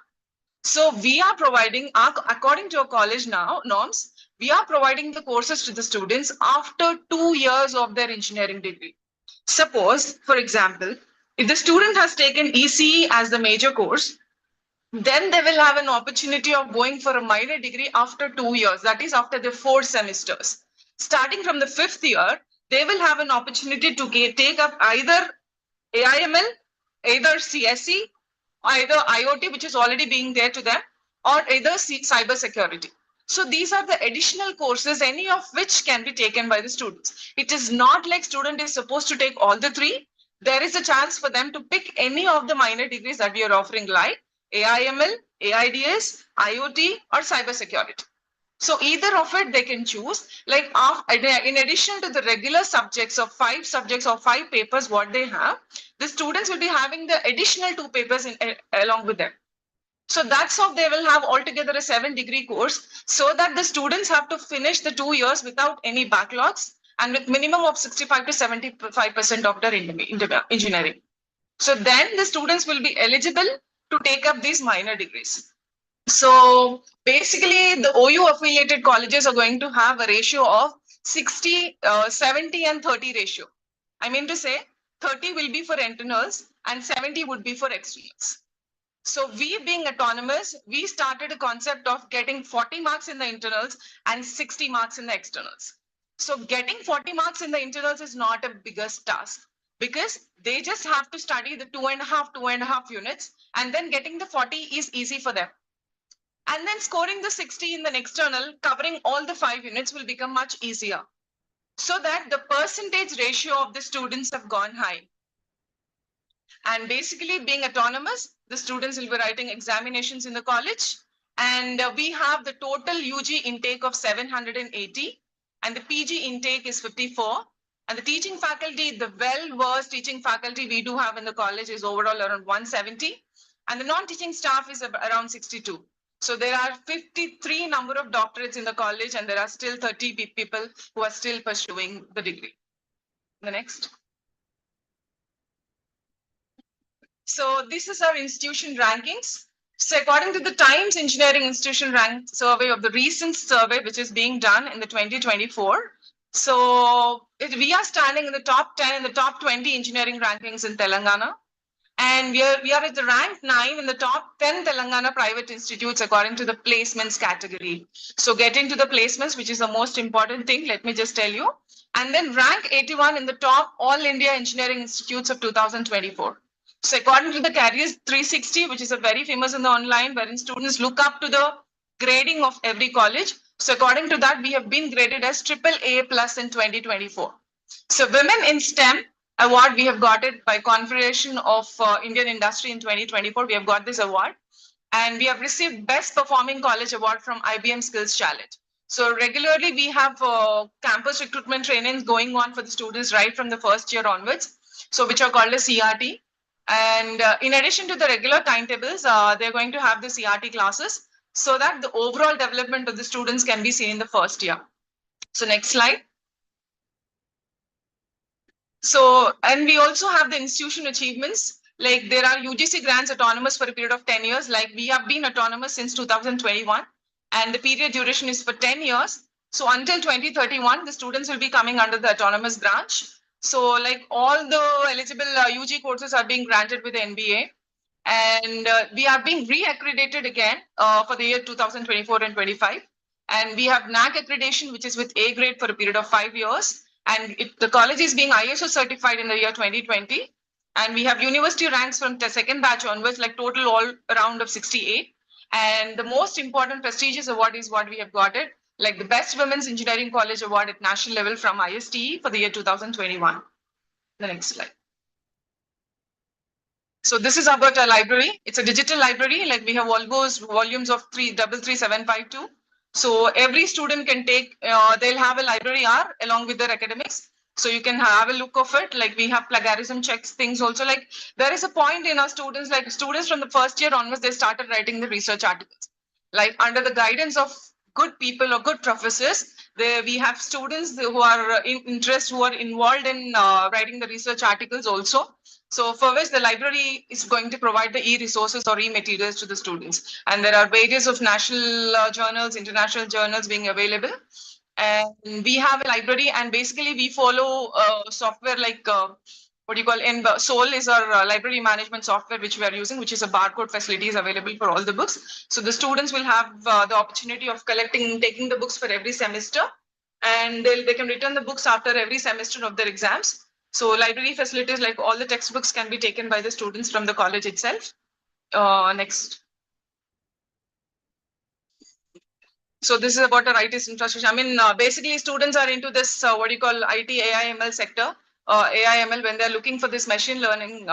R: So we are providing, according to our college now norms, we are providing the courses to the students after 2 years of their engineering degree. Suppose, for example, if the student has taken ECE as the major course, then they will have an opportunity of going for a minor degree after 2 years, that is after the 4 semesters. Starting from the 5th year, they will have an opportunity to take up either AI/ML, either CSE, either IoT, which is already being there to them, or either cybersecurity. So these are the additional courses, any of which can be taken by the students. It is not like student is supposed to take all the 3. There is a chance for them to pick any of the minor degrees that we are offering, like AI/ML, AIDS, IoT, or cybersecurity. So either of it they can choose. Like in addition to the regular subjects of 5 subjects or 5 papers, what they have, the students will be having the additional 2 papers along with them. So that's how they will have altogether a 7-degree course, so that the students have to finish the 2 years without any backlogs and with minimum of 65 to 75% of their engineering. So then the students will be eligible to take up these minor degrees. So basically, the OU affiliated colleges are going to have a ratio of 60, 70 and 30 ratio. I mean to say 30 will be for internals and 70 would be for externals. So we being autonomous, we started a concept of getting 40 marks in the internals and 60 marks in the externals. So getting 40 marks in the internals is not a biggest task because they just have to study the 2.5 units, and then getting the 40 is easy for them. And then scoring the 60 in the external, covering all the 5 units will become much easier. So that the percentage ratio of the students have gone high. And basically being autonomous, the students will be writing examinations in the college. And we have the total UG intake of 780 and the PG intake is 54. And the teaching faculty, the well-versed teaching faculty we do have in the college is overall around 170. And the non-teaching staff is around 62. So there are 53 number of doctorates in the college and there are still 30 people who are still pursuing the degree. The next. So this is our institution rankings. So according to the Times Engineering Institution Rank Survey of the recent survey, which is being done in the 2024. So we are standing in the top 10 and the top 20 engineering rankings in Telangana. And we are at the rank 9 in the top 10 Telangana private institutes according to the placements category. So getting to the placements, which is the most important thing, let me just tell you. And then rank 81 in the top All India Engineering Institutes of 2024. So according to the Careers 360, which is a very famous in the online, wherein students look up to the grading of every college. So according to that, we have been graded as AAA plus in 2024. So Women in STEM award, we have got it by Confederation of Indian Industry in 2024. We have got this award. And we have received Best Performing College Award from IBM Skills Challenge. So regularly, we have campus recruitment trainings going on for the students right from the first year onwards. So which are called as CRT. And in addition to the regular timetables, they're going to have the CRT classes so that the overall development of the students can be seen in the first year. So next slide. So, and we also have the institution achievements, like there are UGC grants autonomous for a period of 10 years, like we have been autonomous since 2021, and the period duration is for 10 years. So until 2031, the students will be coming under the autonomous branch. So like all the eligible UG courses are being granted with the NBA. And we are being re-accredited again for the year 2024 and 25. And we have NAC accreditation, which is with A grade for a period of 5 years. And the college is being ISO certified in the year 2020. And we have university ranks from the second batch onwards, like total all around of 68. And the most important prestigious award is what we have got it, like the Best Women's Engineering College Award at national level from ISTE for the year 2021. The next slide. So this is about our library. It's a digital library. Like we have almost volumes of 333,752. So every student can take, they'll have a library hour along with their academics. So you can have a look of it. Like we have plagiarism checks, things also. Like there is a point in our students, like students from the first year onwards, they started writing the research articles. Like under the guidance of good people or good professors, we have students who are who are involved in writing the research articles also. So for which the library is going to provide the e-resources or e-materials to the students. And there are various of national journals, international journals being available. And we have a library, and basically we follow software like what do you call Soul is our library management software which we are using, which is a barcode facility is available for all the books. So the students will have the opportunity of taking the books for every semester, and they can return the books after every semester of their exams. So library facilities, like all the textbooks can be taken by the students from the college itself. Next. So this is about our IT infrastructure. I mean, basically students are into this, what do you call IT AIML sector. AIML, when they're looking for this machine learning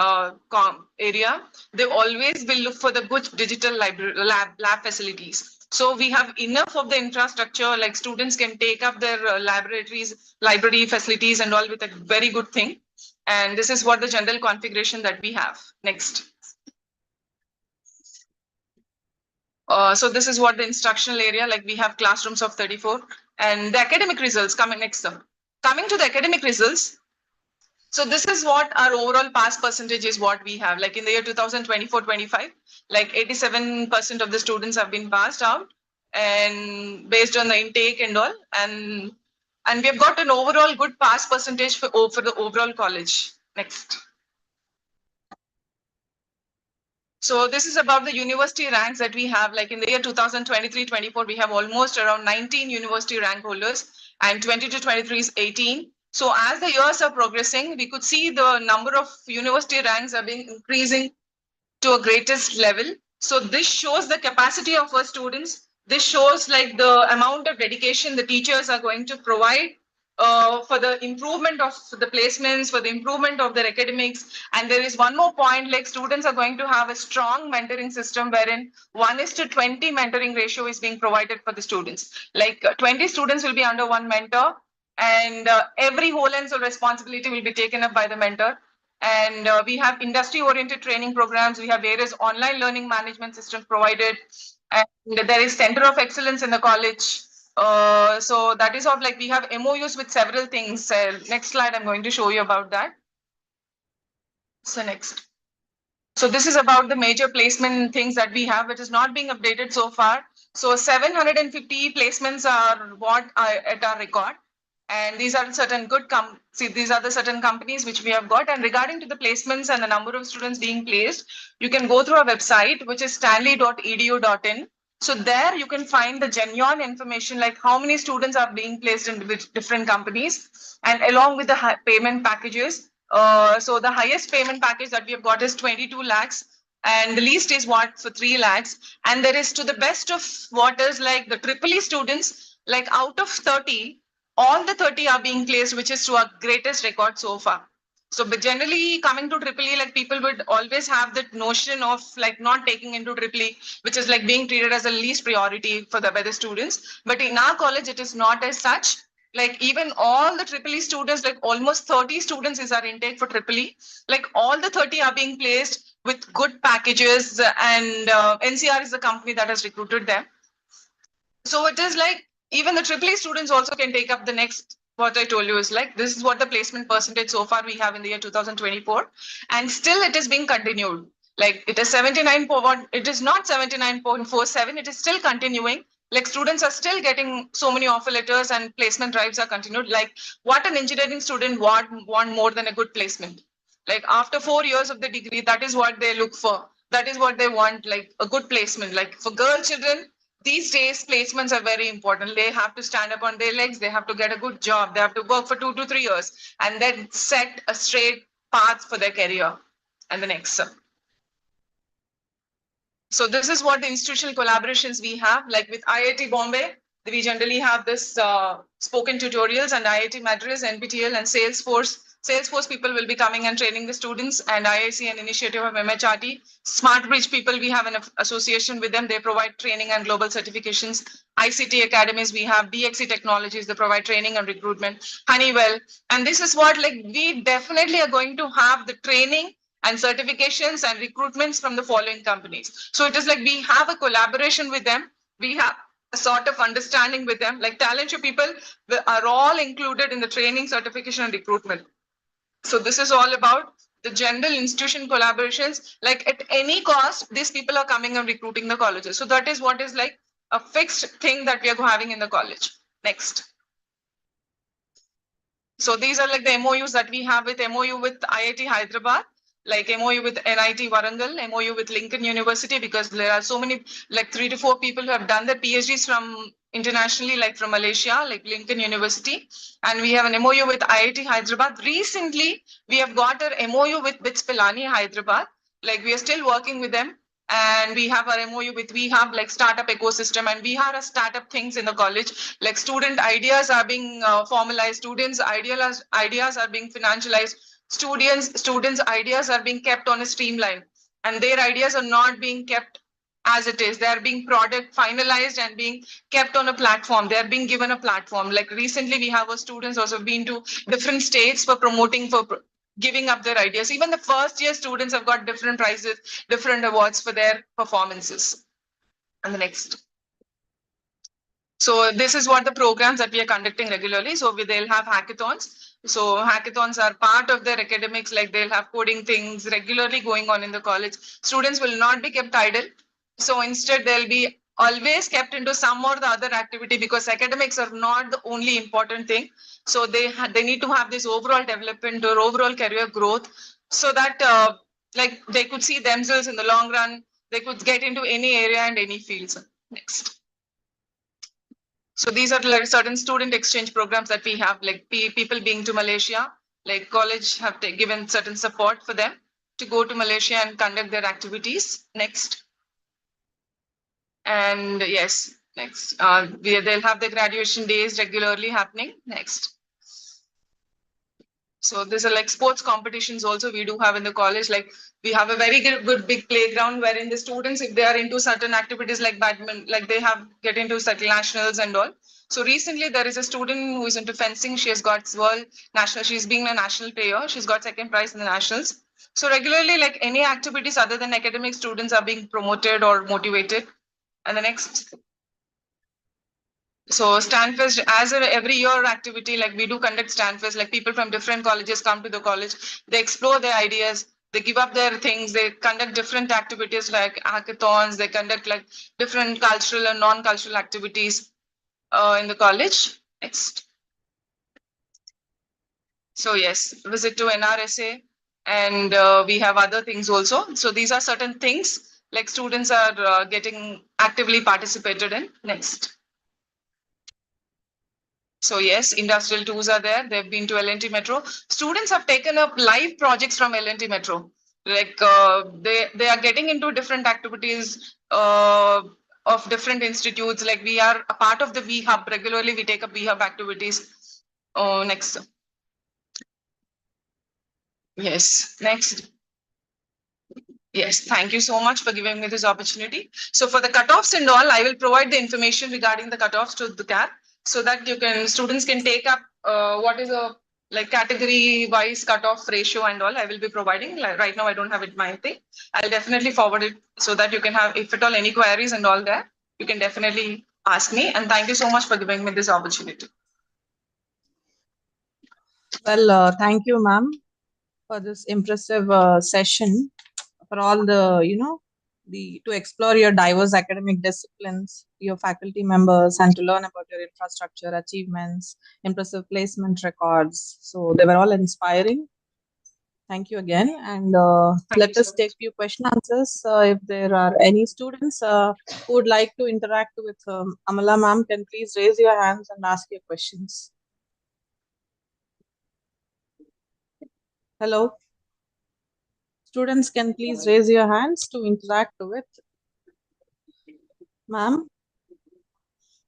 R: area, they always will look for the good digital lab facilities. So we have enough of the infrastructure, like students can take up their library facilities and all with a very good thing. And this is what the general configuration that we have. Next. So this is what the instructional area, like we have classrooms of 34, and the academic results coming next up. Coming to the academic results, so this is what our overall pass percentage is what we have. Like in the year 2024-25, like 87% of the students have been passed out, and based on the intake and all, and we have got an overall good pass percentage for the overall college. Next. So this is about the university ranks that we have. Like in the year 2023-24, we have almost around 19 university rank holders, and 22-23 is 18. So as the years are progressing, we could see the number of university ranks are being increasing to a greatest level. So this shows the capacity of our students. This shows like the amount of dedication the teachers are going to provide for the improvement of the placements, for the improvement of their academics. And there is one more point, like students are going to have a strong mentoring system wherein 1:20 mentoring ratio is being provided for the students. Like 20 students will be under one mentor, and every whole and sole responsibility will be taken up by the mentor. And we have industry-oriented training programs. We have various online learning management systems provided. And there is Center of Excellence in the college. So that is of like we have MOUs with several things. Next slide, I'm going to show you about that. So next. So this is about the major placement things that we have, which is not being updated so far. So 750 placements are what at our record. And these are certain good these are the certain companies which we have got. And regarding to the placements and the number of students being placed, you can go through our website, which is stanley.edu.in. So there you can find the genuine information, like how many students are being placed in different companies, and along with the payment packages. So the highest payment package that we have got is 22 lakhs, and the least is what for 3 lakhs. And there is to the best of what is like the EEE students, like out of 30, all the 30 are being placed, which is to our greatest record so far. So, but generally coming to EEE, like people would always have that notion of like not taking into EEE, which is like being treated as a least priority for by the students. But in our college, it is not as such. Like even all the EEE students, like almost 30 students is our intake for EEE. Like all the 30 are being placed with good packages, and NCR is the company that has recruited them. So it is like even the EEE students also can take up the next. What I told you is like, this is what the placement percentage so far we have in the year 2024. And still it is being continued. Like it is 79.1, it is not 79.47, it is still continuing. Like students are still getting so many offer letters, and placement drives are continued. Like what an engineering student want more than a good placement. Like after 4 years of the degree, that is what they look for. That is what they want, like a good placement. Like for girl children, these days placements are very important. They have to stand up on their legs, they have to get a good job, they have to work for 2 to 3 years, and then set a straight path for their career. And the next, sir. So this is what the institutional collaborations we have, like with IIT Bombay, we generally have this spoken tutorials, and IIT Madras, NPTEL, and Salesforce. Salesforce people will be coming and training the students, and IIC, an initiative of MHRT. Smart Bridge people, we have an association with them. They provide training and global certifications. ICT academies, we have DXC Technologies, they provide training and recruitment. Honeywell, and this is what, like, we definitely are going to have the training and certifications and recruitments from the following companies. So it is like we have a collaboration with them. We have a sort of understanding with them. Like talented people are all included in the training, certification, and recruitment. So this is all about the general institution collaborations. Like at any cost, these people are coming and recruiting the colleges. So that is what is like a fixed thing that we are having in the college. Next. So these are like the MOUs that we have with MOU with IIT Hyderabad, like MOU with NIT Warangal, MOU with Lincoln University, because there are so many, like 3 to 4 people who have done their PhDs from internationally, like from Malaysia, like Lincoln University. And we have an MOU with IIT Hyderabad. Recently, we have got an MOU with BITS Pilani Hyderabad. Like we are still working with them. And we have our MOU with, we have like startup ecosystem, and we have a startup things in the college, like student ideas are being formalized, students ideas are being financialized, students ideas are being kept on a streamline, and their ideas are not being kept as it is. They are being product finalized and being kept on a platform. They are being given a platform. Like recently we have our students also been to different states for promoting, for giving up their ideas. Even the first year students have got different prizes, different awards for their performances. And the next. So this is what the programs that we are conducting regularly. So they'll have hackathons. So hackathons are part of their academics, like they'll have coding things regularly going on in the college. Students will not be kept idle. So instead they'll be always kept into some or the other activity, because academics are not the only important thing. So they need to have this overall development or overall career growth, so that like they could see themselves in the long run. They could get into any area and any fields. Next. So these are like certain student exchange programs that we have, like people being to Malaysia, like college have given certain support for them to go to Malaysia and conduct their activities. Next. And yes, next. They'll have the graduation days regularly happening. Next. So these are like sports competitions also we do have in the college. Like we have a very good big playground wherein the students, if they are into certain activities like badminton, like they have get into certain nationals and all. So recently there is a student who is into fencing. She has got world national. She's being a national player. She's got second prize in the nationals. So regularly, like any activities other than academic, students are being promoted or motivated. And the next. So Stanfest, as every year activity, like we do conduct Stanfest, like people from different colleges come to the college, they explore their ideas, they give up their things, they conduct different activities like hackathons, they conduct like different cultural and non-cultural activities in the college. Next. So yes, visit to NRSA, and we have other things also. So these are certain things like students are getting actively participated in. Next. So yes, industrial tours are there. They've been to L&T Metro. Students have taken up live projects from L&T Metro. Like they are getting into different activities of different institutes. Like we are a part of the V Hub. Regularly, we take up V Hub activities. Next. Yes, next. Yes, thank you so much for giving me this opportunity. So for the cutoffs and all, I will provide the information regarding the cutoffs to the CAT, so that students can take up what is a like category wise cutoff ratio and all. I will be providing. Like right now, I don't have it my thing. I'll definitely forward it so that you can have, if at all any queries and all there, you can definitely ask me. And thank you so much for giving me this opportunity.
A: Well, thank you, ma'am, for this impressive session, for all the, to explore your diverse academic disciplines, your faculty members, and to learn about your infrastructure achievements, impressive placement records. So they were all inspiring. Thank you again. And let us take few question answers. If there are any students who would like to interact with Amala ma'am, can please raise your hands and ask your questions. Hello. Students can please raise your hands to interact with ma'am.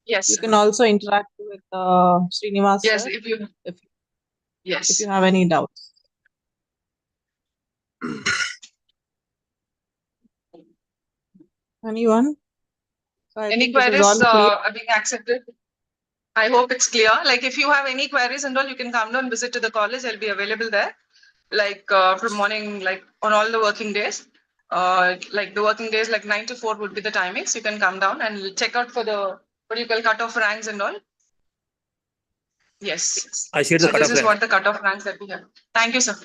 R: Yes.
A: You can also interact with Srinivas
R: Yes,
A: sir
R: if you
A: if you have any doubts. Anyone? So I
R: any
A: think it is
R: queries
A: all clear.
R: are being accepted. I hope it's clear. Like if you have any queries and all, you can come down, visit to the college. I'll be available there. Like from morning, like on all the working days. Like the working days, like 9 to 4 would be the timings. You can come down and check out for the what do you call cutoff ranks and all. Yes.
O: I shared the
R: So this
O: cutoff
R: is
O: rank.
R: what the cutoff ranks that we have. Thank you, sir.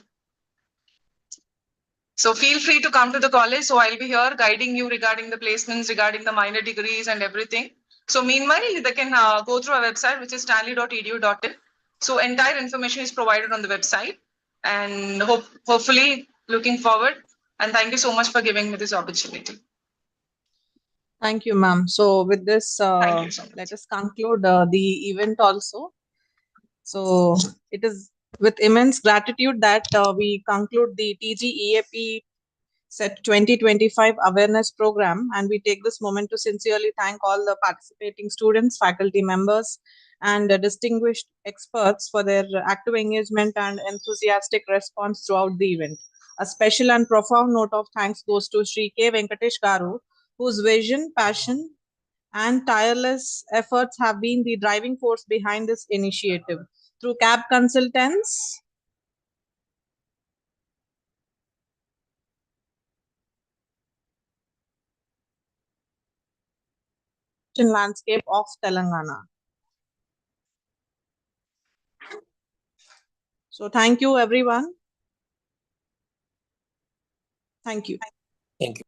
R: So feel free to come to the college. So I'll be here guiding you regarding the placements, regarding the minor degrees and everything. So meanwhile, they can go through our website, which is stanley.edu.in. So entire information is provided on the website. And hopefully looking forward. And thank you so much for giving me this opportunity.
A: Thank you, ma'am. So with this,
R: Thank you so much.
A: let us conclude the event also. So it is with immense gratitude that we conclude the TG EAPCET 2025 awareness program, and we take this moment to sincerely thank all the participating students, faculty members, and distinguished experts for their active engagement and enthusiastic response throughout the event. A special and profound note of thanks goes to Sri K. Venkatesh Garu, whose vision, passion, and tireless efforts have been the driving force behind this initiative. Through CAB consultants, landscape of Telangana. So thank you, everyone. Thank you.
O: Thank you.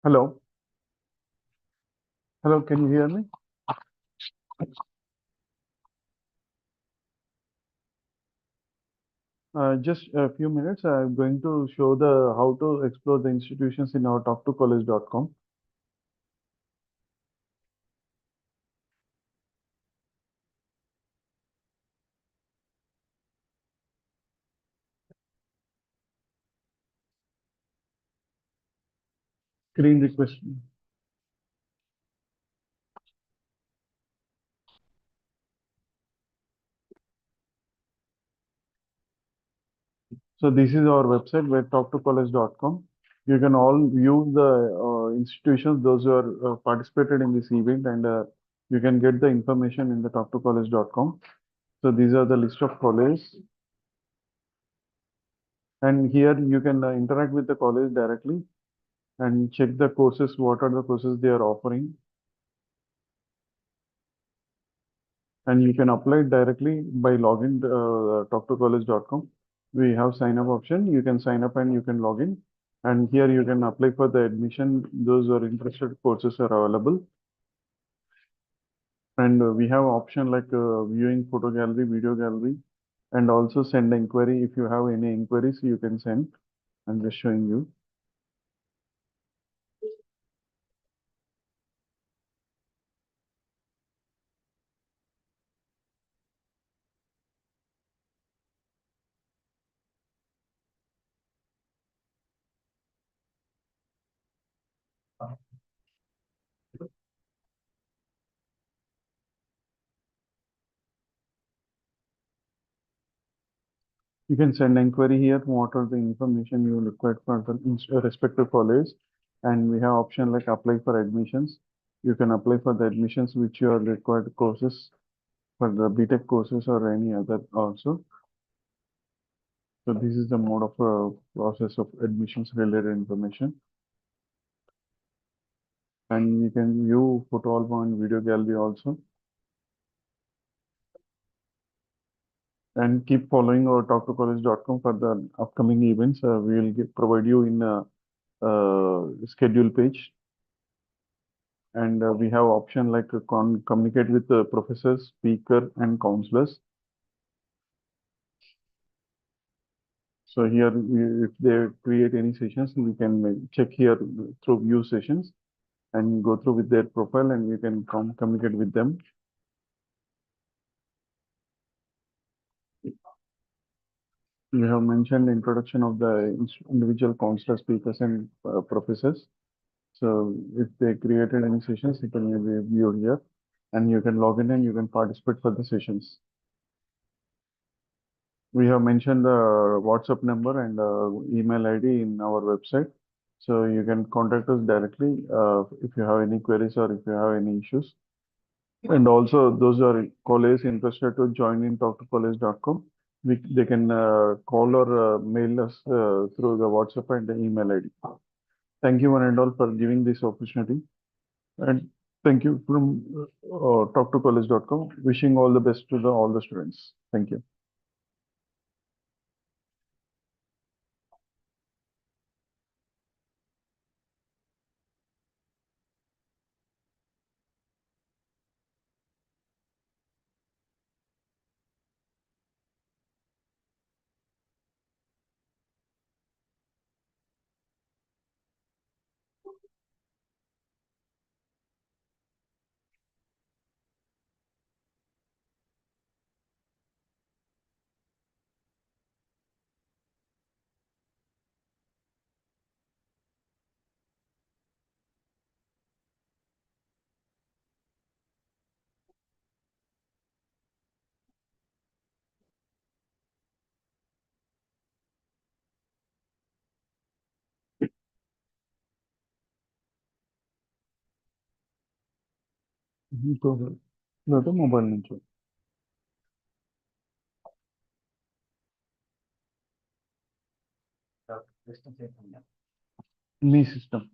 M: Hello. Hello, can you hear me? Just a few minutes. I'm going to show the how to explore the institutions in our talktocollege.com. Screen request. So this is our website where talktocollege.com. You can all view the institutions, those who are participated in this event, and you can get the information in the talktocollege.com. So these are the list of colleges. And here you can interact with the college directly and check the courses, what are the courses they are offering. And you can apply directly by login talktocollege.com. We have sign up option. You can sign up and you can log in. And here you can apply for the admission. Those who are interested courses are available. And we have option like viewing photo gallery, video gallery, and also send inquiry. If you have any inquiries, you can send. I'm just showing you. You can send inquiry here. What are the information you require for the respective college? And we have option like apply for admissions. You can apply for the admissions which you are required courses for the BTech courses or any other also. So this is the mode of process of admissions related information. And you can view photo album and video gallery also. And keep following our talktocollege.com for the upcoming events. We will provide you in a schedule page. And we have option like communicate with the professors, speaker, and counselors. So here, if they create any sessions, we can check here through view sessions and go through with their profile, and you can communicate with them. We have mentioned the introduction of the individual counselor, speakers, and professors. So if they created any sessions, you can view here, and you can log in and you can participate for the sessions. We have mentioned the WhatsApp number and email ID in our website. So you can contact us directly if you have any queries or if you have any issues. And also those are colleagues interested to join in talktocollege.com. They can call or mail us through the WhatsApp and the email ID. Thank you one and all for giving this opportunity. And thank you from talktocollege.com. Wishing all the best to all the students. Thank you. Mobile నుంచి మీ system